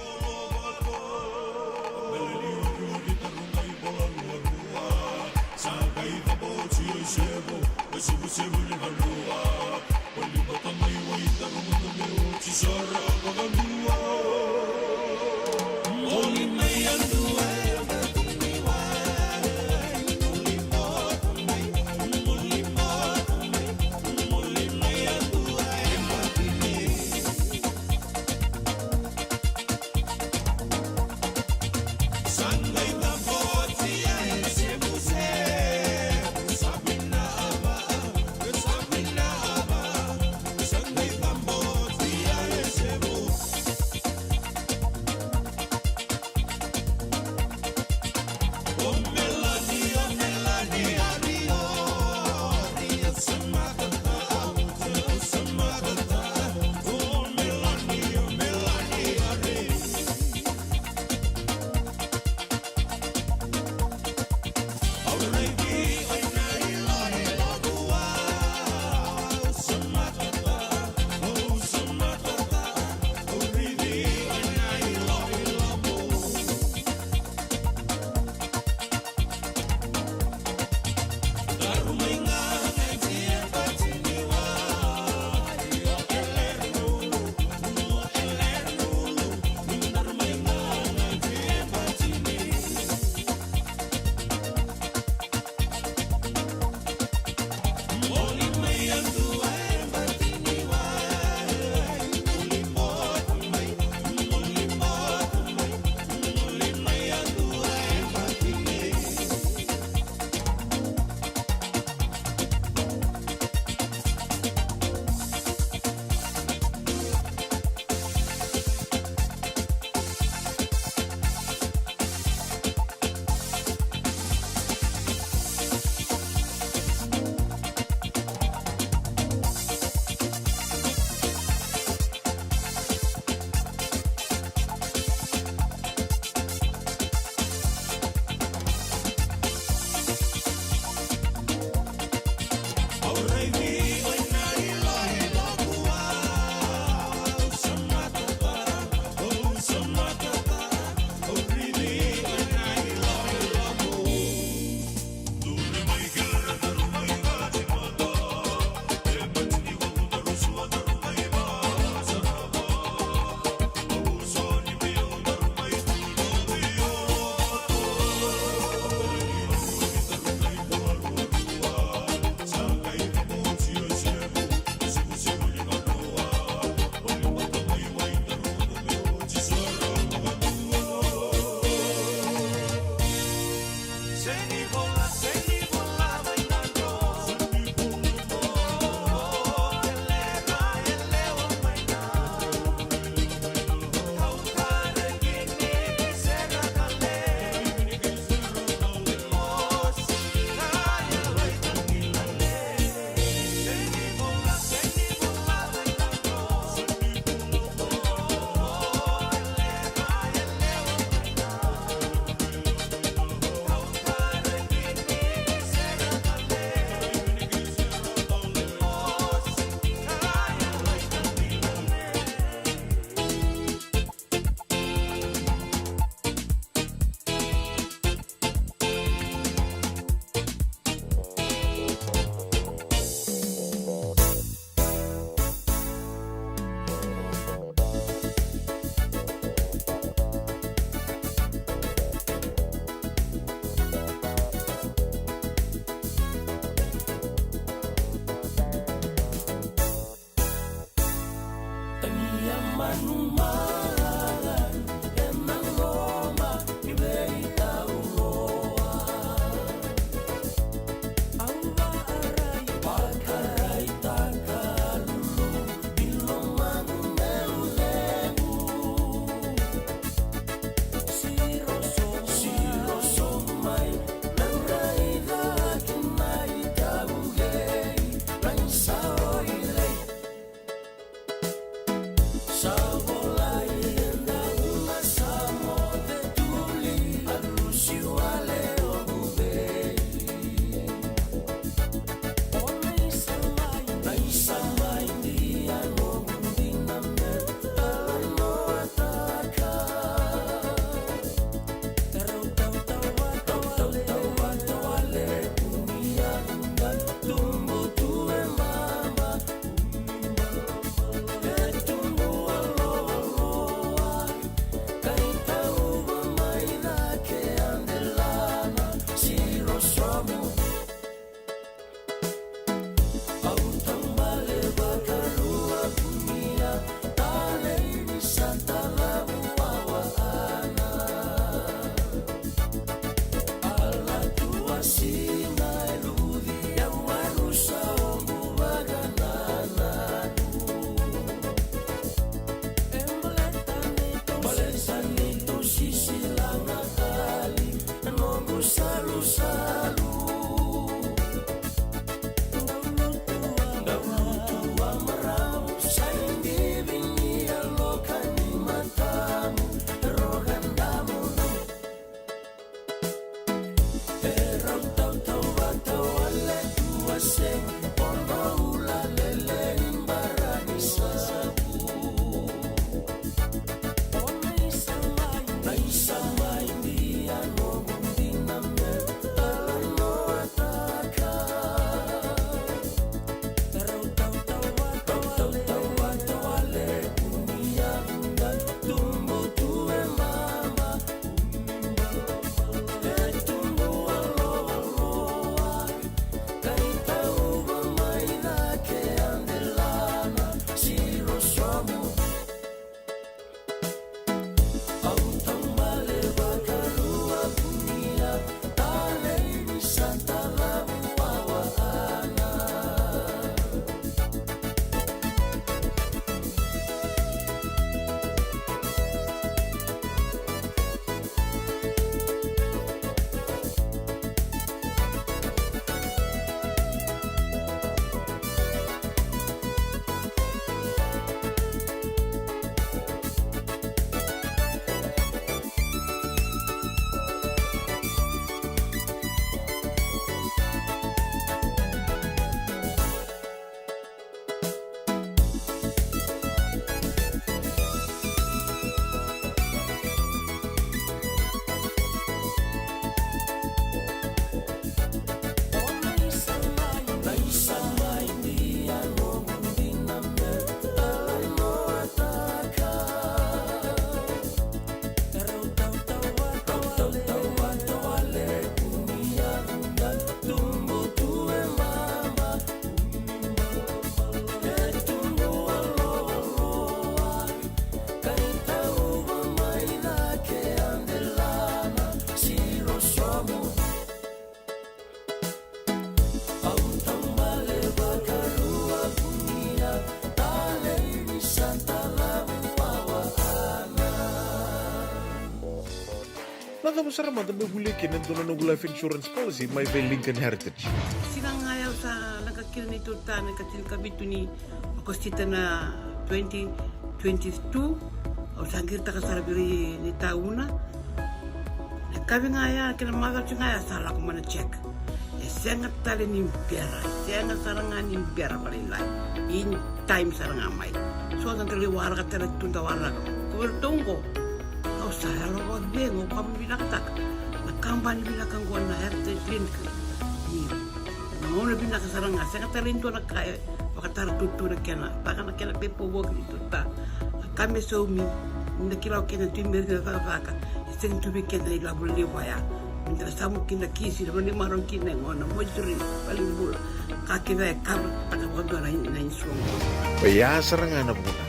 Speaker 5: Nada besar mata me huli kenen tono no life insurance policy mai ve Lincoln Heritage.
Speaker 6: Sila nga yaw sa nagkakil ni Turta, nagkatil kabito ni Akostita na 2022, o sangir ta kasarabiri ni tauna. Nagkabi nga ya, kinamagal siya nga ya, sala ko mana check. Sengat tali ni biara, sengat sarangan ni biara balilay. In time sarang amay. So ang kaliwara ka tala tunda wala ko. Kuwertong kau saya lo buat bingung, kamu bilang tak, nak kampanye bilang kan gua na heritage link, ni, mau lebih nak sarang saya kata lintu nak kaya, kata tutu nak kena, takkan nak kena pepo buat itu tak, kami suami, nak kira kena timber kita tak, sering tu bikin dari labu lewaya, minta samu kena kisi, mana marong kena ngona, mau curi paling bula, kaki saya kabel tak kau naik suami.
Speaker 5: Baya serangan apa guna?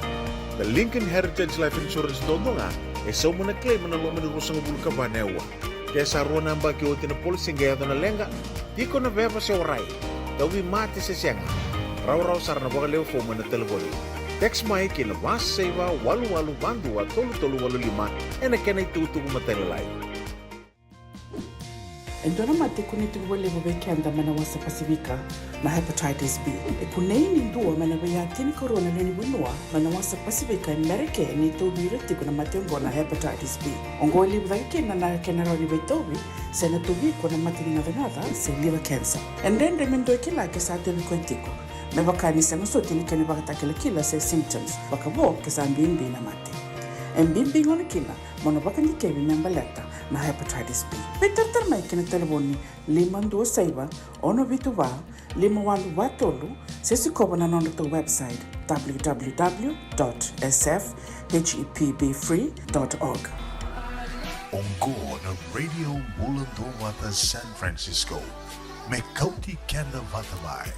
Speaker 5: The Lincoln Heritage Life Insurance dondonga so muna claim na lo manirusang bulu ka banewa. Kaya sa ruwa na ambaki o tinapolis nga yato na lenga, di ko na beba siya waray. Dawi mati sa siya nga. Raw-raw sar na bakaleo fo mo na telefoni. Text mai kila mas saiwa walu-walu bandua tolu-tolu walu lima na kena itutu kumatalalay.
Speaker 11: Endona mate kuniti wale bubekenda mana wasa Pasifika na hepatitis B. Kuneini ndua mana bayatini corona leni bunua mana wasa Pasifika Amerika ni tobi reti kuna matengo na hepatitis B. Ongo ili bubeke na kenaroni betobi sena tobi kuna matini nada se liver cancer. Endende mendo kila kesate bikontiko. Mebakani sanga soti ni kene bakata kila se symptoms bakabo kesambimbi na mate. Mbimbi ngona kila mono bakandi kebi membaleta na hepatitis B. Peter mai kena telefoni 526 ono vituva 51watolu sesi koba na nono to website www.sfhepbfree.org.
Speaker 14: Ongo na Radio Mulando Wata San Francisco. Me kauti kenda vatamai.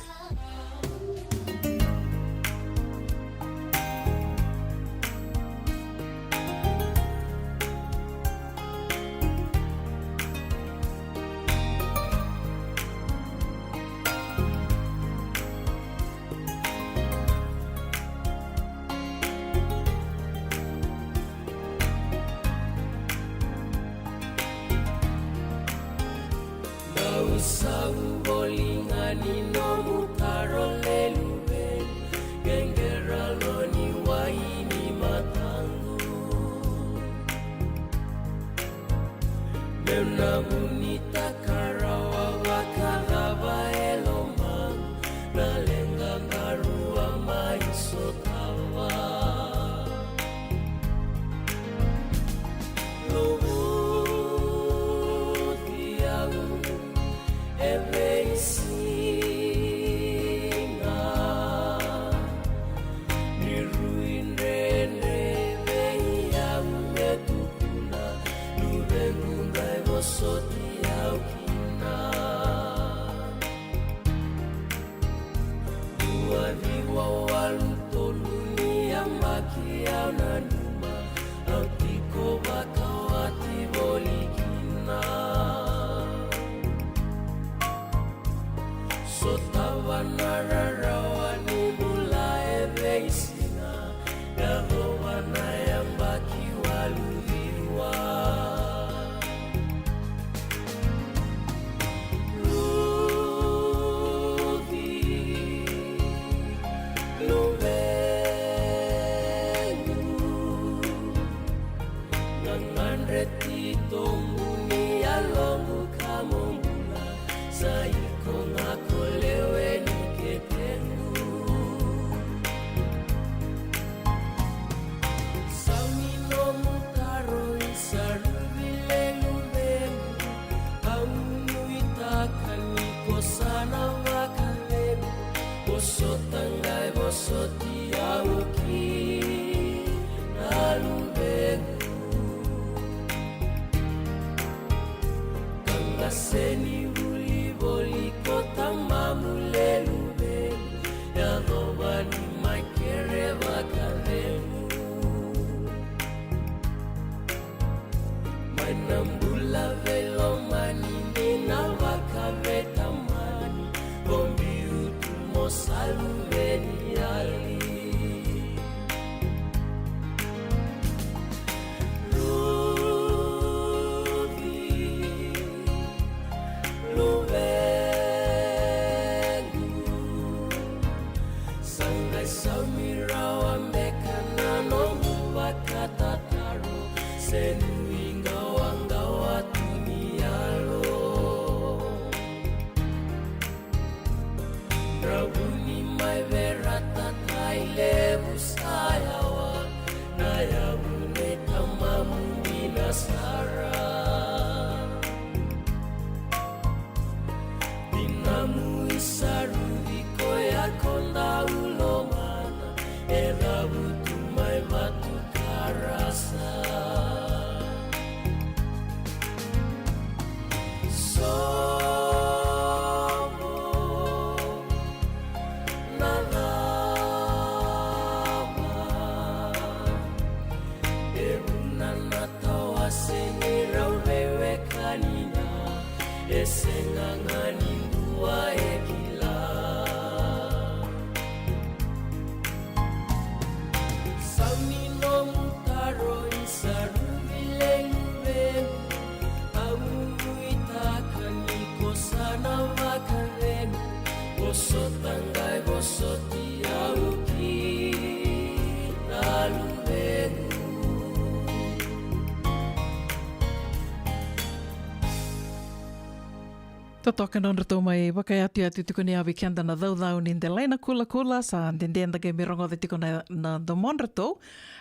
Speaker 2: Totoka non rato mai wakai atu tiko ni awi kianda na dhau ni ndelaina kula sa ndendenda ke mirongo de tiko na domon rato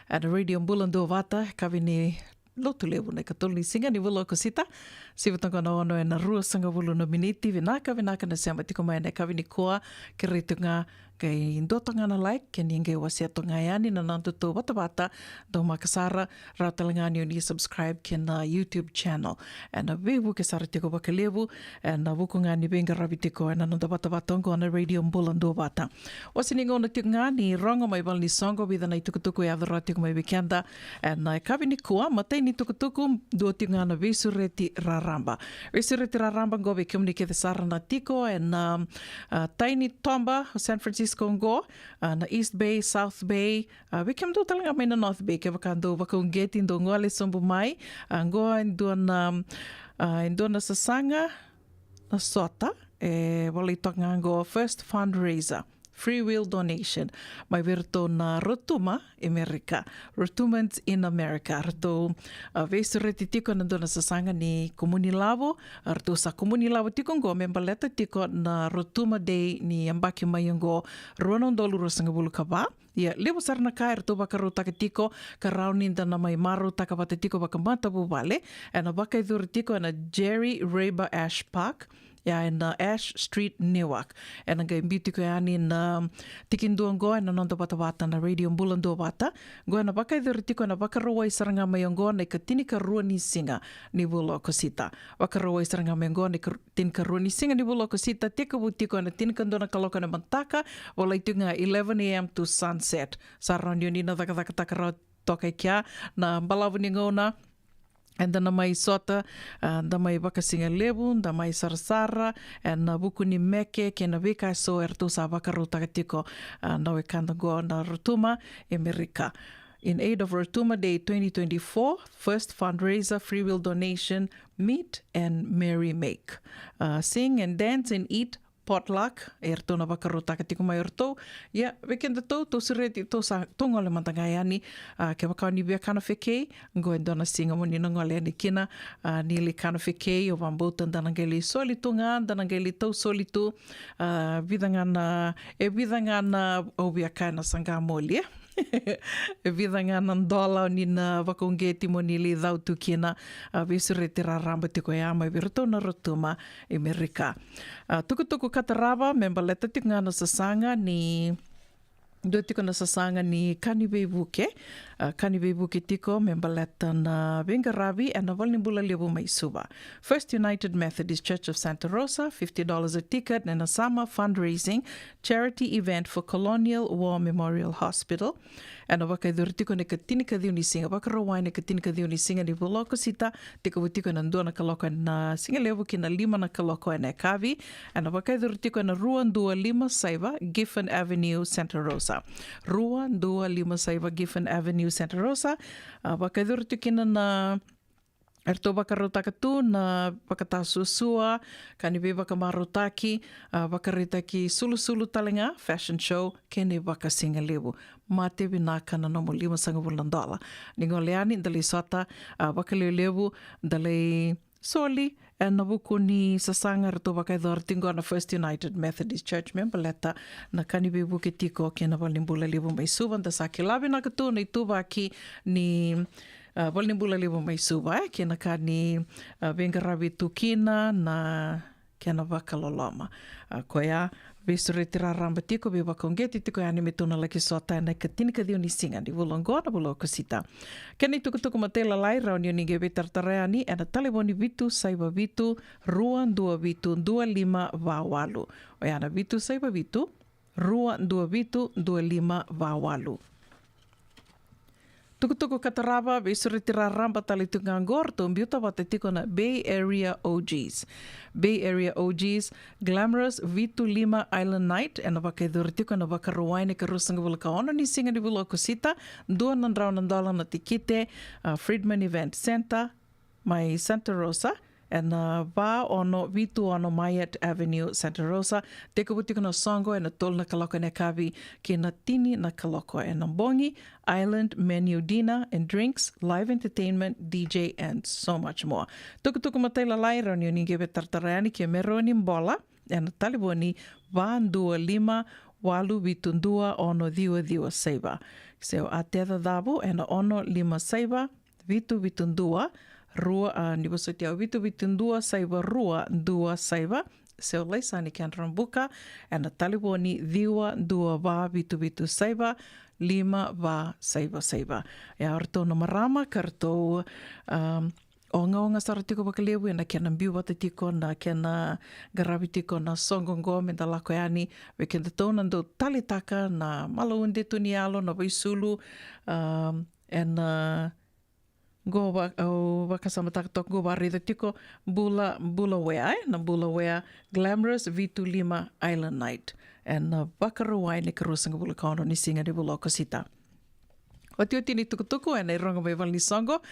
Speaker 2: at Radio Mbulando Vata kavi ni lotu lewu na katolu ni singa ni wula kosita sivatonga na ono e na rua sanga wulu no miniti vinaka na siama tiko mai na kavi ni koa ke ritunga kay indotanga na like ken inge wasia tonga yani na nanto to wata do makasara rautalangani ni subscribe ken YouTube channel and a vebu ke sara tiko bakalevu and a vukunga ni benga rabitiko and ananda wata na Radio Mbulando Vata wasiningo na tinga ni rongo mai bal ni songo with na tukutuku ya dra tiko mai weekenda and na kavi ni kua matei ni tukutuku do tinga na vesureti raramba go be communicate the sara na tiko and Tiny Tomba San Francisco Go na East Bay, South Bay, we came to talaga may na North Bay kaya vakando vakongeti ndo ngole sombo mai ngoa ndo na sasanga na sota wala itonga ngo first fundraiser free will donation mai verto na Rotuma America Rotumans in America rato vesureti tiko na dona sasanga ni Komuni Lavo rato sa Komuni Lavo tiko ngo membaleta tiko na Rotuma Day ni ambaki mayongo ruanong dolu rosanga bulu kaba ya levo sarna kai rato baka rotaka tiko ka rauninda na mai maru taka bata tiko baka mata bubale ana baka idur tiko na Jerry Reba Ash Park ya in Ash Street, Newark. And ang imbiti ko yan in tikinduan go na nonto bata na Radio Mbulando Vata. Go na baka iduriti ko na baka rawai saranga mayong go na ikatini ka ruan ni singa ni Bulo Kosita. Baka rawai saranga mayong go na ikatini ka ruan ni singa ni Bulo Kosita. Tika buti ko na tinikando na kaloka na mantaka. Wala ito nga 11 a.m. to sunset. Saran yun na taka raw toka kya na balavu ni ngona. And then mai sota, da mai bakasinga lebu, da mai sarsara, and na buku ni meke, ke na vika so ertu sa bakaruta katiko, na we kanda go na Rotuma, America. In aid of Rotuma Day 2024, first fundraiser, free will donation, meet and merry make. Sing and dance and eat potluck erto na bakaruta katiko mai erto ya weekend to sireti to sa tongole mantangayani ke bakani bia kana feke go endona singa moni ngole ni kina nili kana feke o vambuta ndanangeli solitunga ndanangeli to solitu vidangana o bia kana sanga molia vidangana dola ni na vakongeti monili dautu kina visureti raramba tiko ya mai virto na Rotuma America tuku kataraba membaleta tinga na sasanga ni do tiko na sasanga ni Kanibe Buke tiko membaleta na Bengarabi and na Volnimbula Lebu Maisuba. First United Methodist Church of Santa Rosa, $50 a ticket and a summer fundraising charity event for Colonial War Memorial Hospital. And waka idurtiko ne katinika diu ni singa waka rawai ne katinika diu ni singa ni Bulo Kosita tika butiko na ndua na kaloko na singa levu kina 5 na kaloko na kavi and waka idurtiko na Ruan 25 Saiba Giffen Avenue Santa Rosa Ruan 25 Saiba Giffen Avenue Santa Rosa waka idurtiko na erto baka rotaka tu na baka tasusua kanibe baka marotaki baka ritaki sulu talenga fashion show kene baka singa lebu mate binaka na nomo $5 ningoleani dali sota baka lebu dali soli na buku ni sasanga erto baka idortingo na First United Methodist Church membaleta na kanibe buke tiko kena Volnimbula Lebu Maisuba da sakilabi na katu na itubaki ni Volnimbula Lebu Maisuba kena kani Bengarabi tukina na kena vakaloloma koya visureti raramba tiko be vakongeti tiko yani mituna laki sota na katinika diu ni singa di Vulongo na Bulo Kosita keni tuku matela lai raunio ni gebe tartareani ana taleboni vitu saiba vitu ruan 2 vitu 25 vawalu oyana vitu saiba vitu ruan 2 vitu 25 vawalu Tukutuku kataraba, besuri tira ramba tali tungangor, tumbiuta wate tiko na Bay Area OGs. Bay Area OGs, Glamorous Vitu Lima Island Night, en na waka iduri tiko na waka ruwaine ka rusanga wula ka ono ni singa ni wula kusita, dua nandrau nandala na tikite, Friedman Event Center, mai Santa Rosa, and va ono Vitu ono Mayat Avenue, Santa Rosa, teko butiko na songo e na tol na kaloko na kavi ki na tini na kaloko e na bongi, island menu dinner and drinks, live entertainment, DJ and so much more. Tuku matela lai roni ni gebe tartarani ki meroni mbola e na taliboni va ndua lima walu vitundua ono diwa seiba. So a teda davo e na ono lima seiba vitu vitundua rua ni bosoti au vitu vitundua saiba rua dua saiba seo leisa ni kan rambuka and taliboni diwa dua va vitu saiba lima va saiba ya orto no marama karto onga saratiko bakalewu na kena mbiu watatiko na kena garabitiko na songongo me da lakoani we ken the tona do talitaka na malunde tunialo na vaisulu and go wakasamatak tok go barrido tiko Bulawea na Bulawea Glamorous Vitu Lima Island Night and wakaruwai ni karusanga bulakano ni singa ni bulokosita. Oti ni tukutuku e nei rongo mai wali songo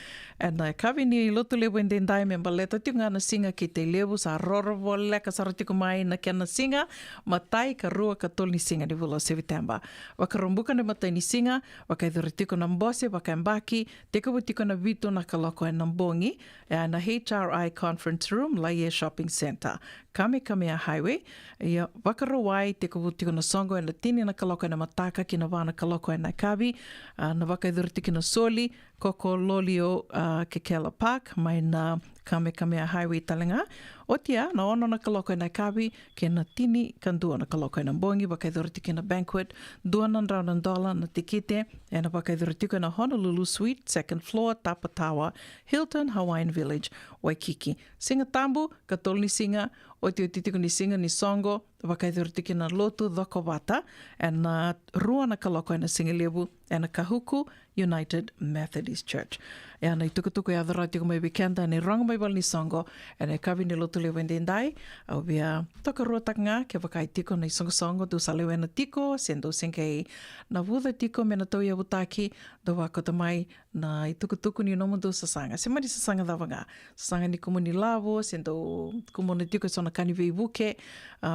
Speaker 2: e nei kawi ni lotu lebu en dendai me mbaleta tiunga na singa ki te lebu sa rorovo leka saratiku mai na kena singa matai ka rua ka tol ni singa ni wula September. Waka rombuka ni matai ni singa, waka iduritiku na mbose, waka mbaki, teka butiko na vitu na kaloko e nambongi e na HRI Conference Room Laie Shopping Center. Kamehameha Highway, ia wakarawai teka butiko na songo e na tini na kaloko e na mataka ki na wana kaloko e na kawi, na waka iduritiku na soli, Koko Lolio Kekela Park, mai na Kamehameha Highway talenga. Otia, na ono na kaloko e na kawi, ke na tini kandua na kaloko e na mbongi, waka iduritiku na banquet, $200 na tikite, e na waka iduritiku na Honolulu Suite, 2nd floor, Tapa Tower, Hilton Hawaiian Village, Waikiki. Singa tambu, katol ni singa, oti tiko ni singa ni songo, waka iduritiku na lotu dhokowata, e na rua na kaloko e na singa lebu, e na Kahuku United Methodist Church. E ana i tukutuku e adhara tiko mai weekenda ni rongo mai wal ni songo e na kawi ni lotu lewe ndendai au bia toka rua takanga ke wakai tiko na i songo du sa lewe na tiko sendo sengkei na wudha tiko me na tau ia wutaki do wakota mai na i tukutuku ni nomo du sasanga. Se mari sasanga dawanga. Sasanga ni kumuni lavo sendo kumuni tiko sona kani vei buke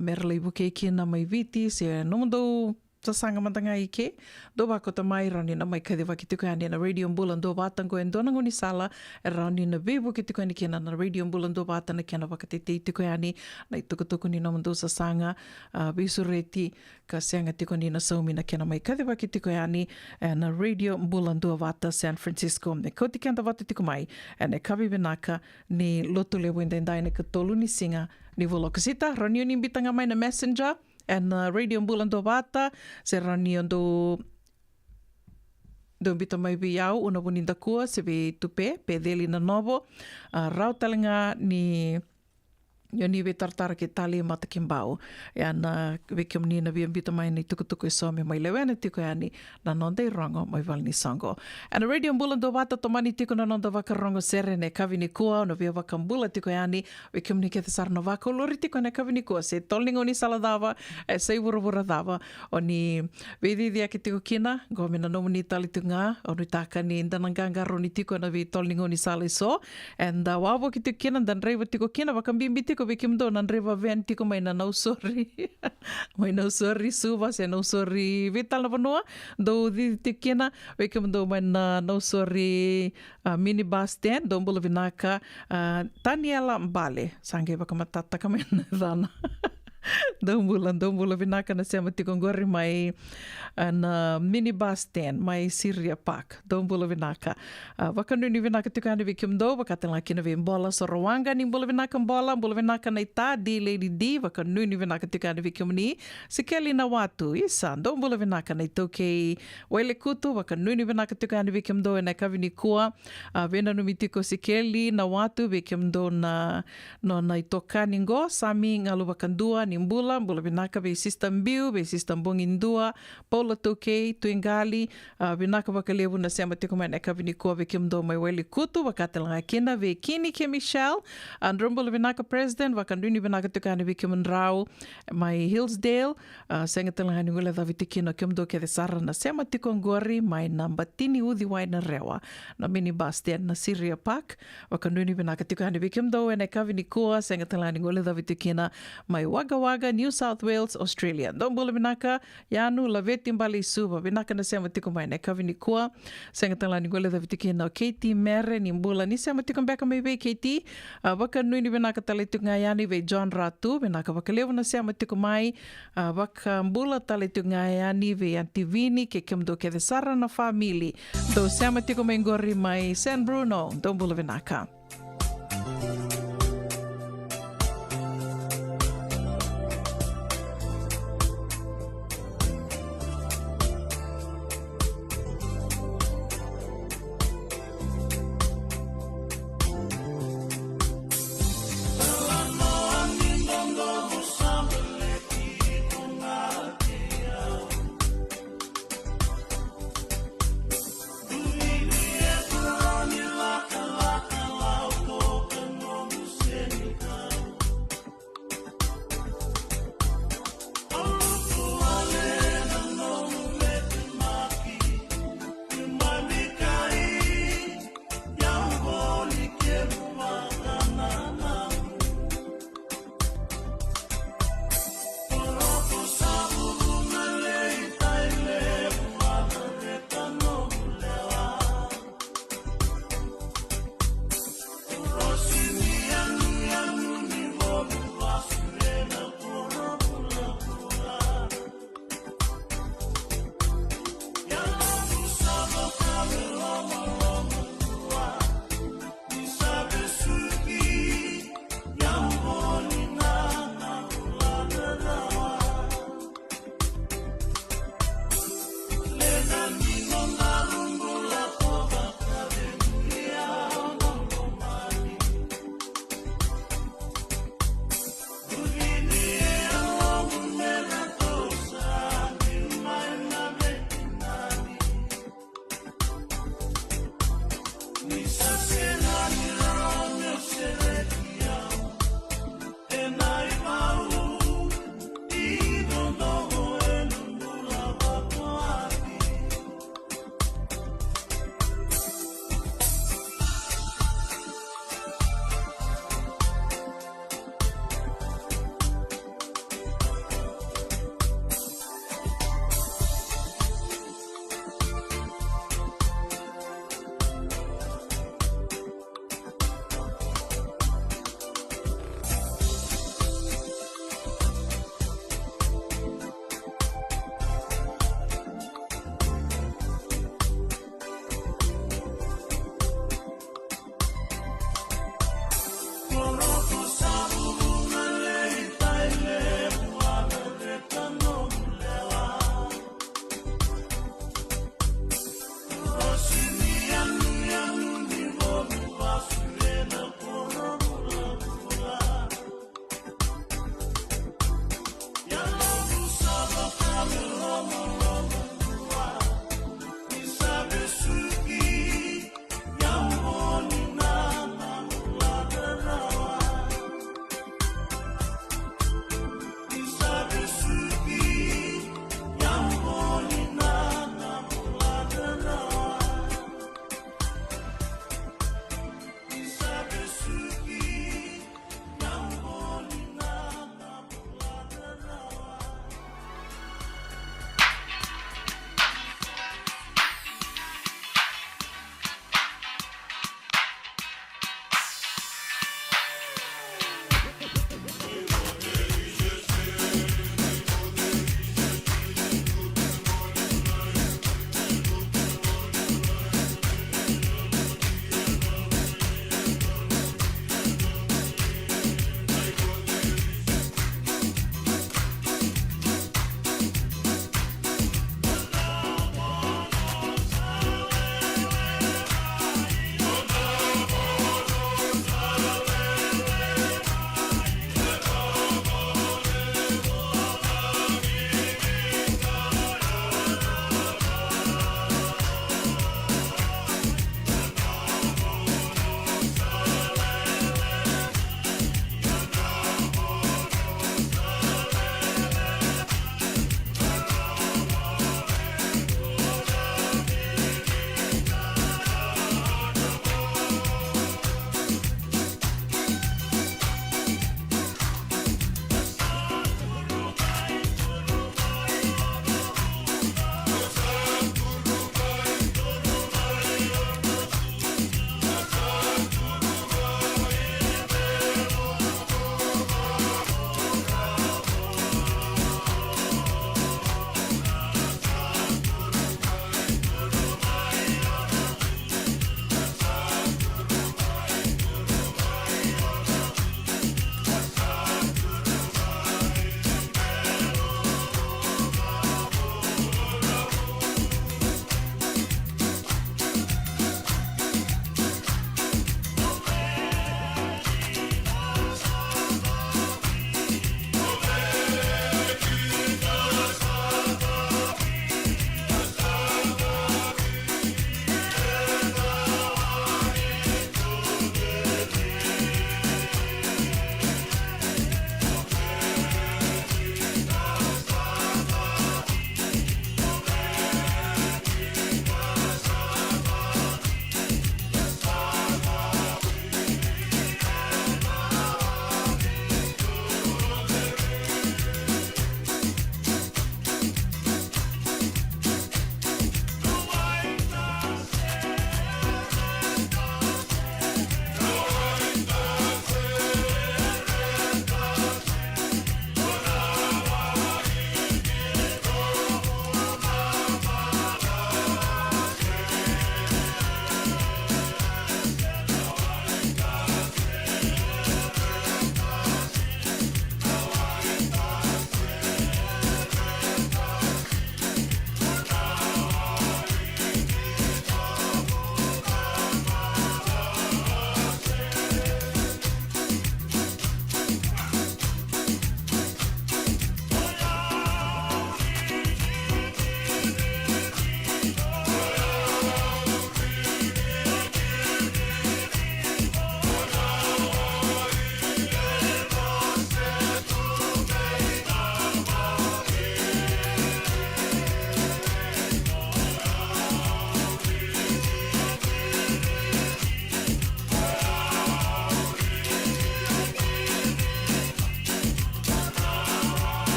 Speaker 2: merla i buke iki na mai viti se nomo du sasanga matanga ike do wakota mai rani na mai kade wakitiko ani na Radio Mbulan do watango en donango ni sala rani na bebu kitiko ani kena na Radio Mbulan do watana kena wakatete tiko ani na itukutuku ni na mando sasanga bisureti ka senga tiko ni na saumi na kena mai kade wakitiko ani na Radio Mbulan do wata San Francisco ne koti kenda wata tiko mai ne kawi benaka ni lotu lebu endendai ne katolu ni singa ni volokasita rani ni bitanga mai na Messenger and Radio Mbulan do wata se rani do bita mai biau una buninda kua se be tupe pedeli na novo rau talenga ni Yoni we tartara ke tali mata kimbau. E na we kimni na bita mai ni tukutuku e some mai lewe na tiko ani na nonde rongo mai val ni sango. And Radio Mbulan do wata tomani tiko na nonda waka rongo sere ne kavi ni kua no via waka mbula tiko ani we kimni ke te sar no waka lori tiko ne kavi ni kua se tolningo ni sala dava e se wura dava o ni we dia ke tiko kina go me na nomu ni tali tunga o ni taka ni ndananganga ro ni tiko na we tolningo ni sala so and wawo ki tiko kina dan reiwa tiko kina waka mbimbi tiko we kim do nan reva ven tiko mai na no sorry mai no sorry suva se no sorry vital na vanua do di tikina we kim do mai na no sorry mini bus stand do mbula vinaka Daniela Mbale sange baka matata kamen dana Dombulan vinaka na siya matikongori mai na mini bus stand mai Syria Park Dombula vinaka wakanu ni vinaka tikani vikim do wakatela kina vi bola so rawanga ni bola vinaka na ita di Lady D wakanu ni vinaka tikani vikim ni sikeli na watu isa dombula vinaka na itoke wele kutu wakanu ni vinaka tikani vikim do na kavini kua vena no mitiko sikeli na watu vikim do na no na itoka ningo sami ngalu wakandua nimbula binaka be sistem biu be sistem bongindua Paula Tokei Tuingali binaka bakalevu na sema tiko mai na kavini ko ve kimdo mai weli kutu wakatelanga kina ve kini ke Michelle andrombula binaka president wakanduni binaka tukani ve kimunrau mai Hillsdale sengatanga ni wala daviti kino kimdo ke de sara na sema tiko ngori mai namba tini udi wai na rewa na mini bus stand na Syria Park wakanduni binaka tukani ve kimdo na kavini ko sengatanga ni wala daviti kina mai Wagga Wagga New South Wales Australia ndombula binaka yanu laveti mbali suba binaka na sema tiko mai na kavini ko sengatanga ni wala daviti kina Katie Mere ni mbula ni sema tiko mbeka mai ve Katie wakanduni binaka talitunga yani ve John Ratu binaka wakalevu na sema tiko mai waka mbula talitunga yani ve Antivini ke kimdo ke de sara na famili do sema tiko mai ngori mai San Bruno ndombula binaka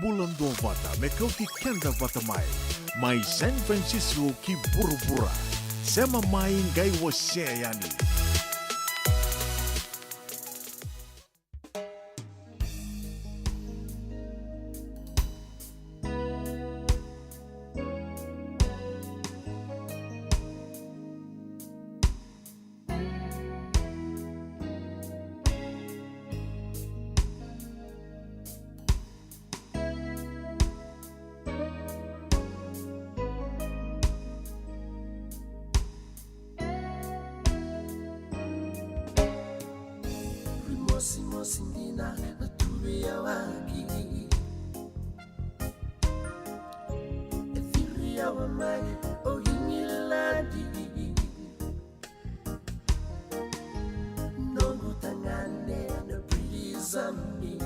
Speaker 14: bulan dua vata me kauti kenda vata mai San Francisco ki bura-bura. Sema mai ngai wase yani.
Speaker 8: Sindina na tuya waki Efiria wa mai o hingiladi Nongo tangane na prizami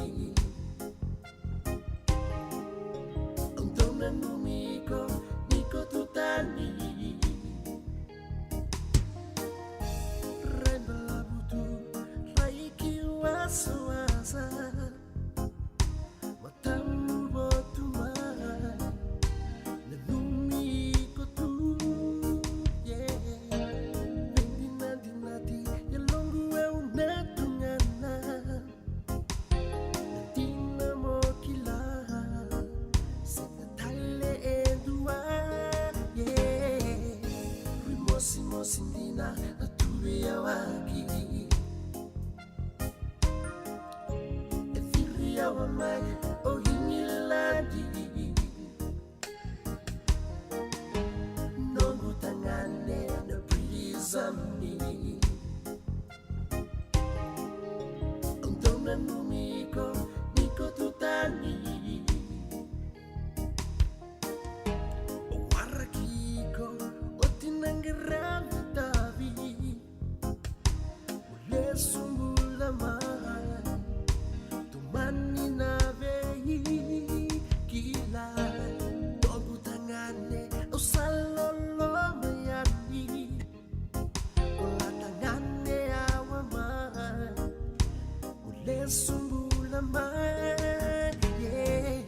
Speaker 8: Untona numiko niko tutani Suasa matamu botuma nenumi kotu yeah dinadi yalongu eu netungana tina mokila sekatale edua yeah rimosimosi ndina natuya waki Yawa mai o hingiladi Nongo tangane na prizami Untona numiko niko tutani Warakiko otinangirami tabi Mule sumbula mai Mani na vei kila Togu tangane o salolo mayani Ola tangane awa mai Ule sumbula mai Yeah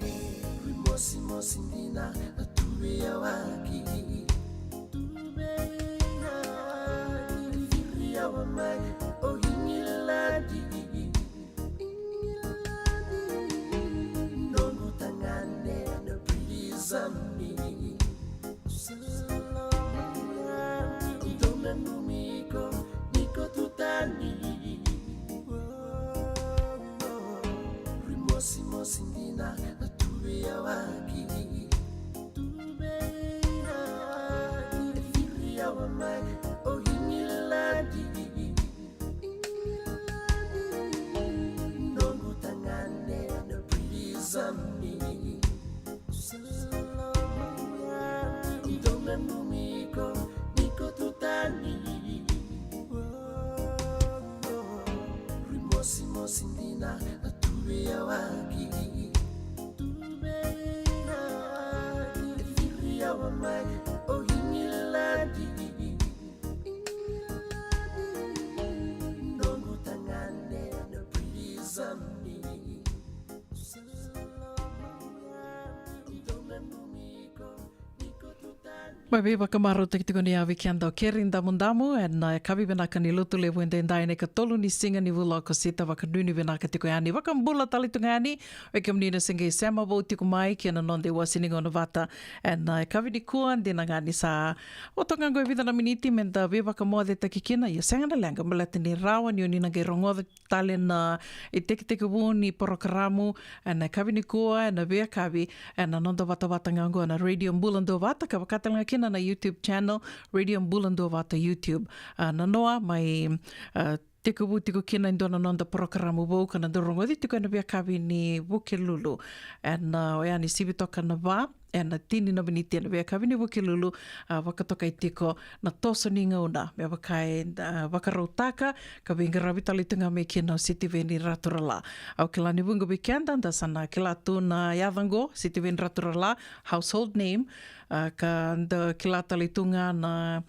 Speaker 8: Rimosi ndina na tuwe ya waki Tuwe ya Firi ya wa mai o hingiladi Zami Salamani Dona numiko Niko tutani Rimosi ndina Natuwe ya waki Tuwe ya Efiri ya wa mai O hingiladi Nongo tangane Na prizami Dona numiko niko tutani Rimosi ndina natuwe ya waki Tuwe ya Efiri ya wa mai o hingiladi Nongo tangane na prizami
Speaker 2: Mai waka maro tiki ni awi ki anda o Kerin Damundamu and kawi venaka ni lutu le wende ndai ne ka tolu ni singa ni wula o ka sita waka nuni venaka tiko yani waka mbula tali tunga yani weke mnina singe sema wau tiko mai ki ana nonde wa siningo na vata and kawi ni kuan dina ngani sa o tonga ngoi vida na miniti menta we waka moa de takikina ia senga na lenga malate ni rawa ni oni nange rongo tale na i teke wu ni porokaramu and kawi ni kua and wea kawi and nonda vata ngango na Radio Mbulando vata ka wakatalanga kina na YouTube channel Radio Mbulando vata YouTube na noa mai tiko wu tiko kina indona nonda porokaramu wau kana dorongo di tiko na wea kawi ni wuke lulu and oea ni sibitoka na wa and tini na miniti na wea kawi ni wuke lulu wakatoka i tiko na toso ni ngauna mea wakai wakarautaka ka winga rawitali tunga me kina o City Veni Raturala au kila ni wunga weekenda nda sana kila tu na yadhango City Veni Raturala household name ka nda kila tali tunga na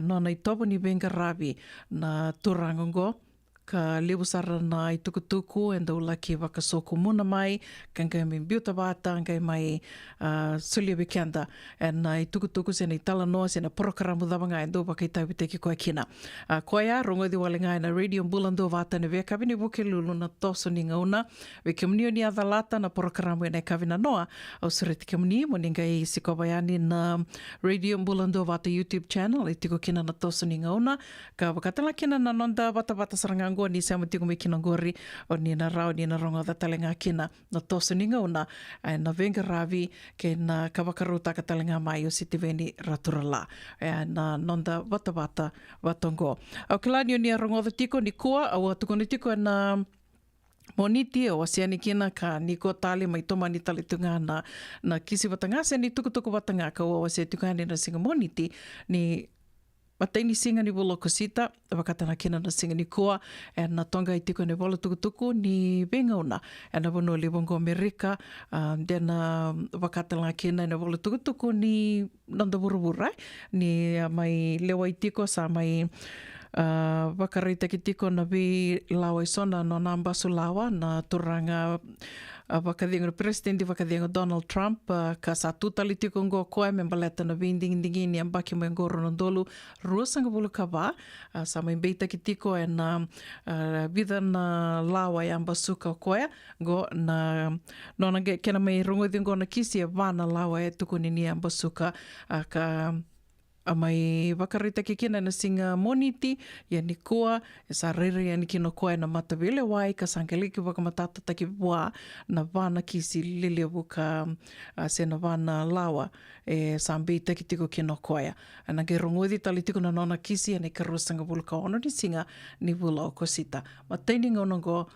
Speaker 2: nona i tobo ni winga rawi na turangongo ka lewusara na i tukutuku and daula ki wakasoko muna mai kangai mi biuta wata ngai mai sulia wikenda and i tukutuku sena i tala noa sena porokaramu dawanga and do wakai tau te ki koe kina koea rongo di wale ngai na radio mbulando wata ne vea kawini wuke lulu na toso ni ngauna we kemunio ni adalata na porokaramu ene kawina noa au sureti kemuni mo ni ngai sikobayani na radio mbulando wata YouTube channel i tiko kina na toso ni ngauna ka wakatala kina na nonda wata sarangango ni sama tiko me kina gori o ni na rao ni na rongo da talenga kina na toso ni ngauna na venga ravi ke na kawakaruta ka talenga mai o sitiveni raturala na nonda wata watongo au kilani o ni a rongo da tiko ni kua au atuko ni tiko na moniti o asiani kina ka niko tali mai toma ni tali tunga na kisi watanga se ni tukutuku watanga ka o asiani tunga ni na singa moniti ni matai ni singa ni wolo kosita wakatana kina na singa ni kua e na tonga i tiko ni wolo tukutuku ni vengauna e na wano li wongo Amerika dena wakatana kina ni wolo tukutuku ni nanda wurubura ni mai lewa i tiko sa mai wakarita ki tiko na vi lawa i sona no na ambasu lawa na turanga wakadingo presidenti wakadingo Donald Trump ka sa tutali tiko ngo koe me baleta na vindingi ni ambaki mo ngoro no dolu ruasanga bulu kava sa mai beita ki tiko e na vida na lawa i ambasu ka koe go na nona kena mai rongo dingo na kisi e vana lawa e tuku ni ambasu ka a mai wakarita ki kina na singa moniti ia ni kua e sa rere ia ni kino koe na matawile wai ka sangaliki wakamatata taki wā na vana kisi lili wuka se na vana lawa e sambi taki tiko kino koe ana ke rongodi tali tiko na nona kisi ia ni karusanga wuluka ono ni singa ni wula o kosita mataini ngonongo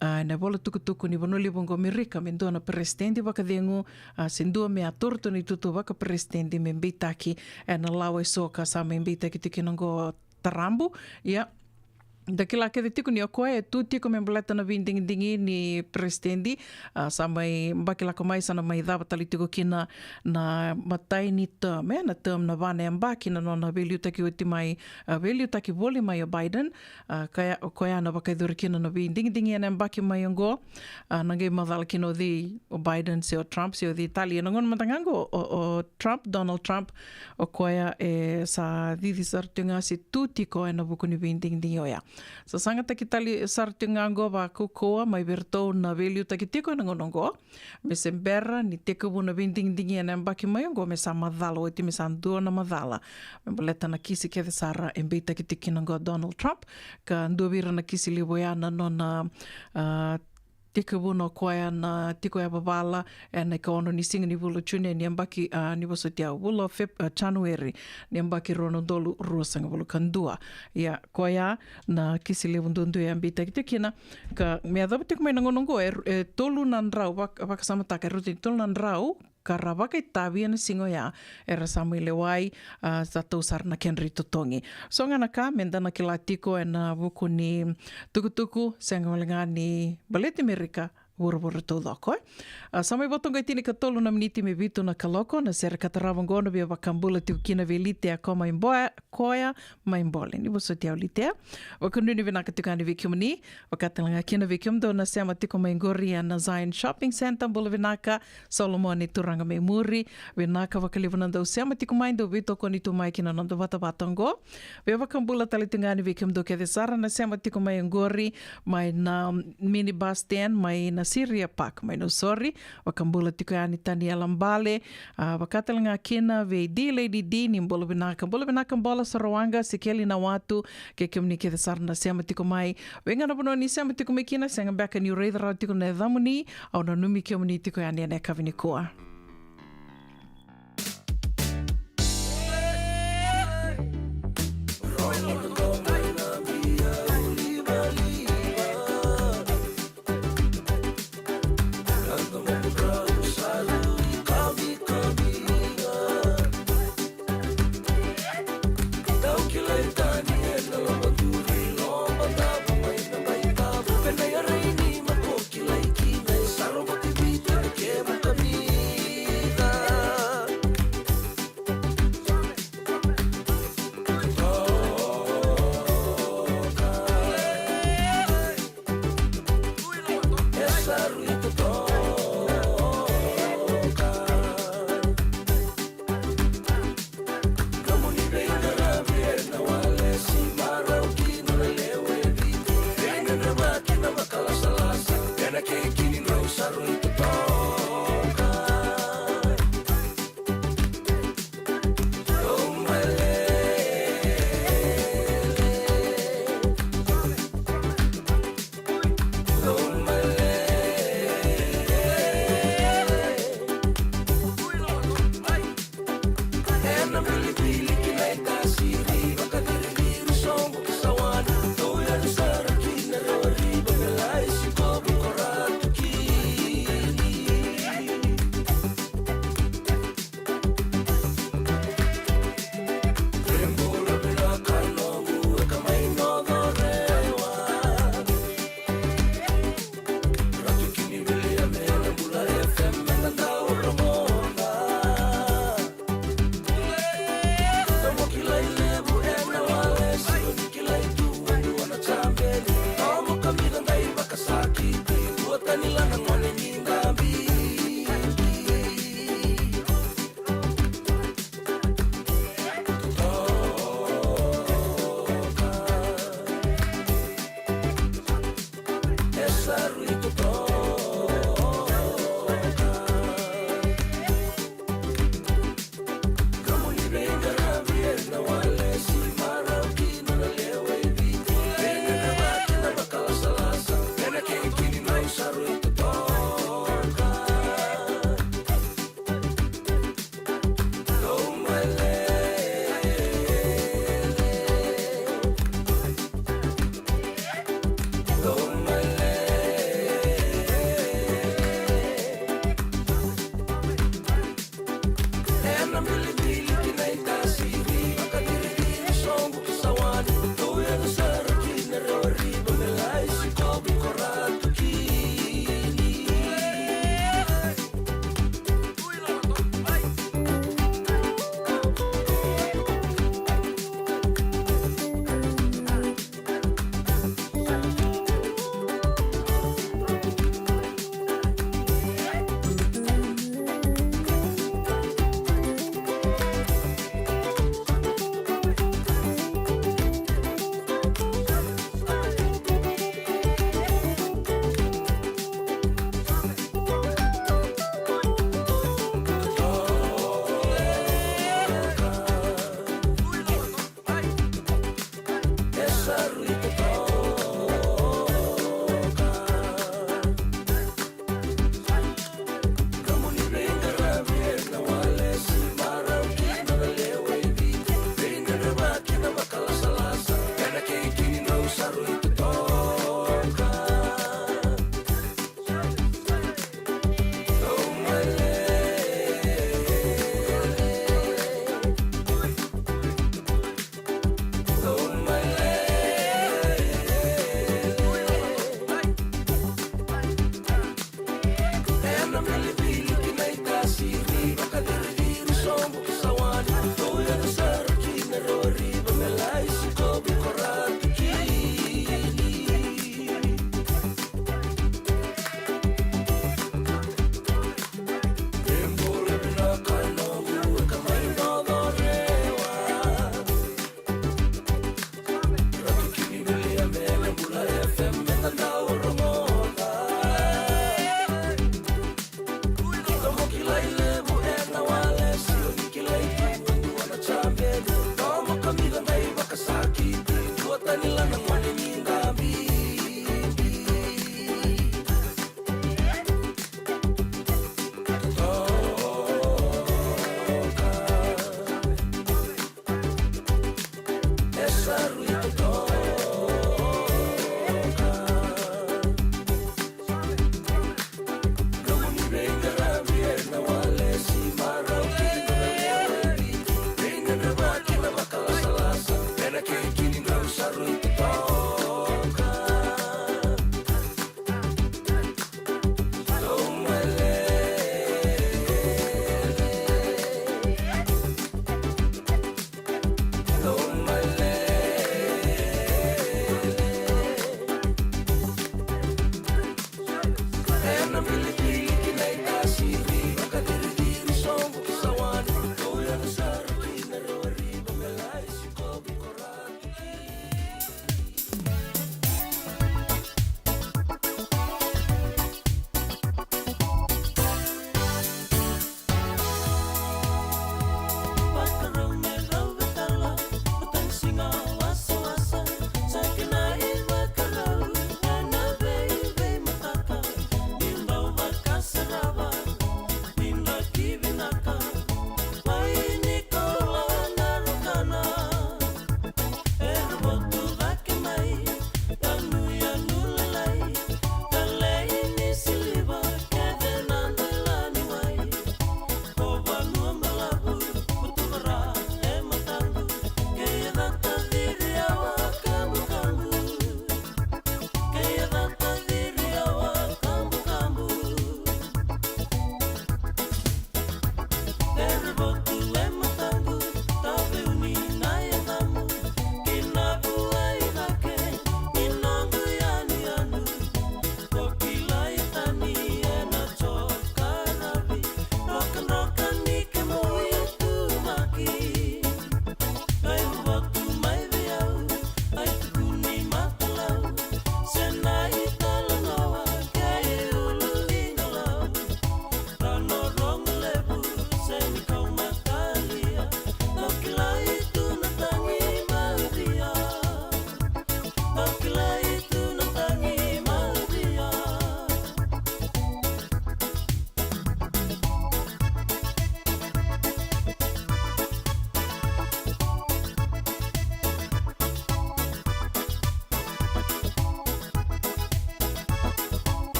Speaker 2: na wala tukutuku ni wanoli wongo Amerika me ndua na presidenti wakadengu sendua me atorto ni tutu waka presidenti me mbitaki na lawa soka sa me mbitaki tiki nango tarambu ia dakila ke de tiko ni okoe tu tiko me mbaleta na vindingi ni presidenti sa mai mbakila ko mai sana mai dava tali tiko kina na matai ni term na term na vane mbaki na nona value taki uti mai value taki voli mai o Biden kaya koe ana wakaidura kina na vindingi na mbaki mai ngo nange madala kino di o Biden se o Trump se o di Italia nangon matangango o Trump Donald Trump o koe sa didi sartunga si tu tiko na bukuni vindingi oya sa sanga taki tali sartungango wa kukoa mai vertou na value taki tiko na ngonongo me sembera ni teko na vindingi na mbaki mai ngo me sa madala o ti me sa ndua na madala me boleta na kisi ke de sara embita ki tiki ngo Donald Trump ka nduvira na kisi liboyana no na tiko no koea na tiko ya babala na ka ono ni singa ni vulu chune ni ambaki ni wasotia vulo January ni ambaki rono dolu ruasanga vulu kandua ya koea na kisi levundundu ya ambita kitikina ka me adaba tiko mai nangonongo tolu nandrau wakasamataka rutin tolu nandrau kara wakai tavi ana singo ya era Samuel wai sa tau sarna Kenry Totongi. So ngana ka mendana ki latiko na wuku ni tukutuku senga malinga ni baleti Amerika wura tau loko. Samai botonga tini ka tolu na miniti me vitu na kaloko na sera katarawangona via wakambula tiu kina velitea ko mai koia mai mbole. Ni boso tia ulitea. Wakanuni vinaka tukani vikimuni. Wakatalanga kina vikimdo na sema tiko mai ngori na Zion Shopping Center mbula vinaka Solomoni turanga me muri. Vinaka wakalivunanda usema tiko mai ndo vito koni tu mai kina nando vata vatango. Via wakambula talitungani vikimdo kede sara na sema tiko mai ngori mai na minibus stand mai na Syria Park mai no sorry wakambula tiko yani tani alambale wakatalanga kina VD Lady D ni mbola binaka mbola sarawanga sikeli na watu ke kemnike de sarna sema tiko mai wenga na bono ni sema tiko mekina senga baka ni reidra tiko na dhamuni au na numi kemni tiko yani ne kavini koa
Speaker 8: Sarro,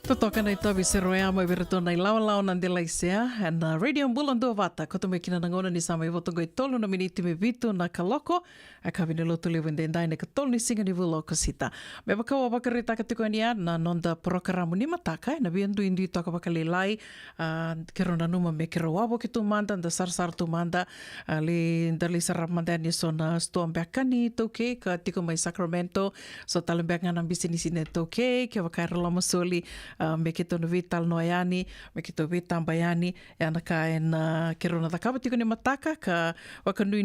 Speaker 2: Totoka nei tabi se roea mai verato nei lau nandela isea and radio bulan do vata koto me kina nangona ni sama i votongo i tolu na miniti me vitu na kaloko a kawine lotu lewe ndendai ne katolu ni singa ni vulo kasita. Me wakawa wakarita katiko ni na nonda programo ni mataka na biendu indu toka wakalelai kero na numa me kero wabo ki tu manda nda sarsar tu manda le ndali sarap manda ni so na storm bakani toke ka tiko mai Sacramento so talembek ngana bisini sine toke ke wakaira lama soli me ke tonu vital noayani, me ke tonu vital bayani, e ana ka en kero na takawa tiko ni mataka, ka wakanui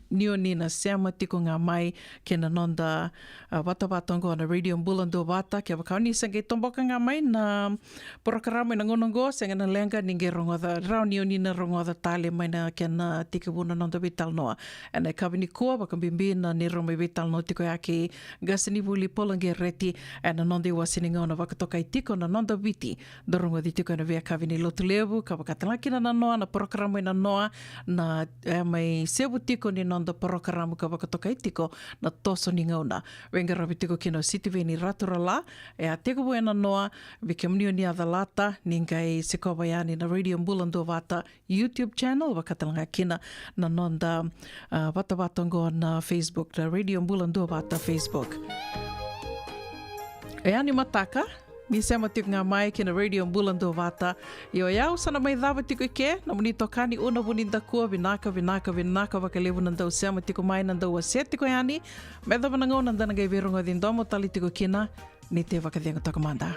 Speaker 2: nio ni na seama tiko ngā mai ke na nonda watawatongo na radio mbulando wata, ke wakauni sange tomboka ngā mai na porokaramo na ngonongo, senga na lenga ninge rongoda, rao nio ni na rongoda tale mai na ke na tika wuna nonda vital noa. E na kawini kua, wakambimbi na ni romi vital no tiko yake gasini wuli polange reti, e na nondi wasini ngona wakatoka i tiko na nonda viti dorongo di tiko na vea kawini lotu levu ka wakatalaki na noa na programo na noa na mai sebu tiko ni nonda programo ka wakatoka i tiko na toso ni ngauna wenga rabi tiko kino siti veni ratura la e a tiko buena noa vike mnio ni adalata ningai sikoba yani na radio mbulando vata YouTube channel wakatalanga kina na nonda watawatongo na Facebook na radio mbulando vata Facebook e ani mataka mi sema tiko ngā mai ki na radio mbulando vata. Io iau sana mai dhawa tiko ike, na muni tokani una wuninda kua vinaka wakalevu nandau sema tiko mai nandau a se tiko yani. Me dhawa nangau nandana gai virunga dindomo tali tiko kina, ni te wakathianga tokamanda.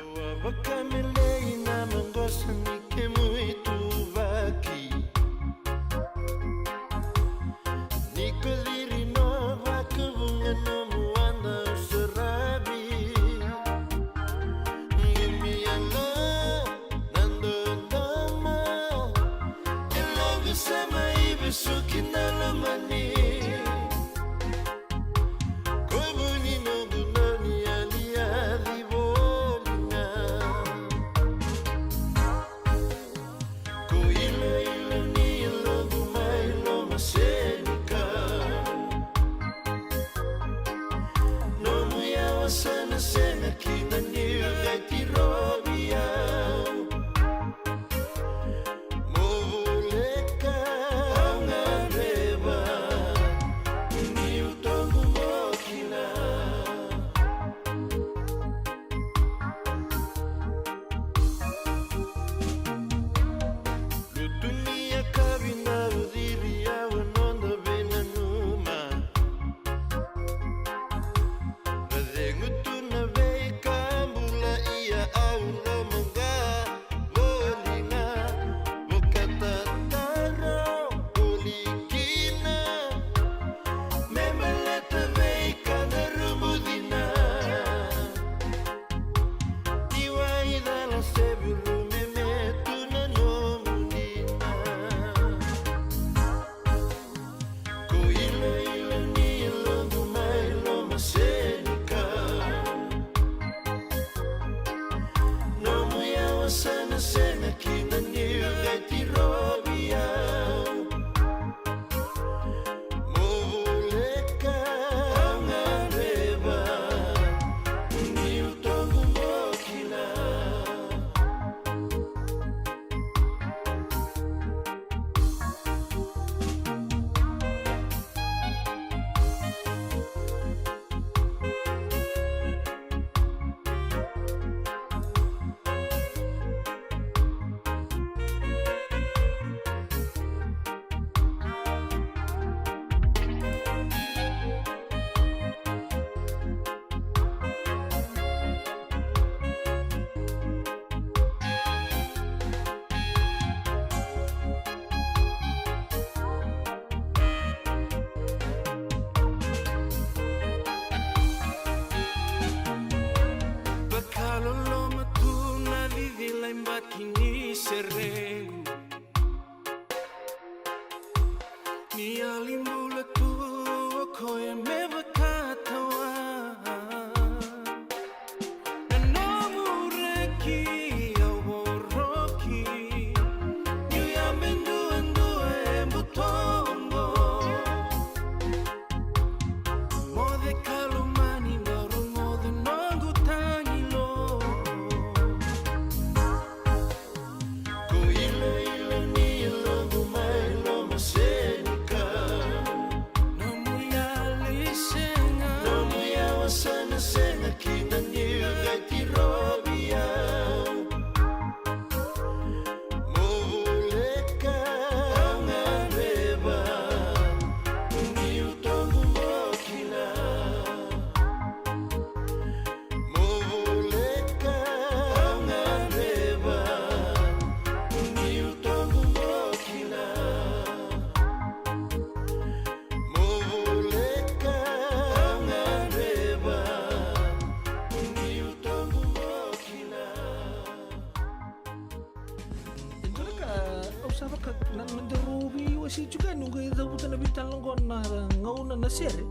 Speaker 15: Saba ka nandarubi wasi juga nunggu itu bukan nabitan longgon na ngauna na sere.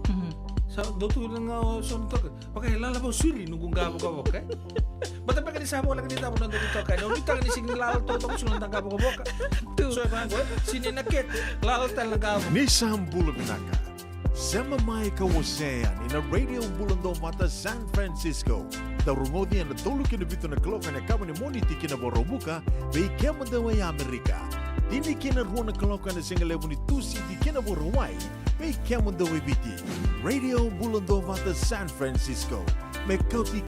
Speaker 15: Sa dotu lang nga son to. Pakai lala ba suri nunggu gabo ka boka. Bata pa kanisa mo lang dito mo nandaru to ka. No kita ni sing lala to sunan tang gabo ka boka. So ba sini naket lala tal gabo.
Speaker 14: Nissan Bulabinaka. Sema mai kawasean in a radio bulando mata San Francisco. Tarungodi na tolu kina bito na kloka na kama ni moni tiki na borobuka bei kema dawa ya Amerika. Dini kina ruona kloka na singa lebu ni tusi di kina borowai bei kema dawa biti. Radio bulando mata San Francisco. Mekauti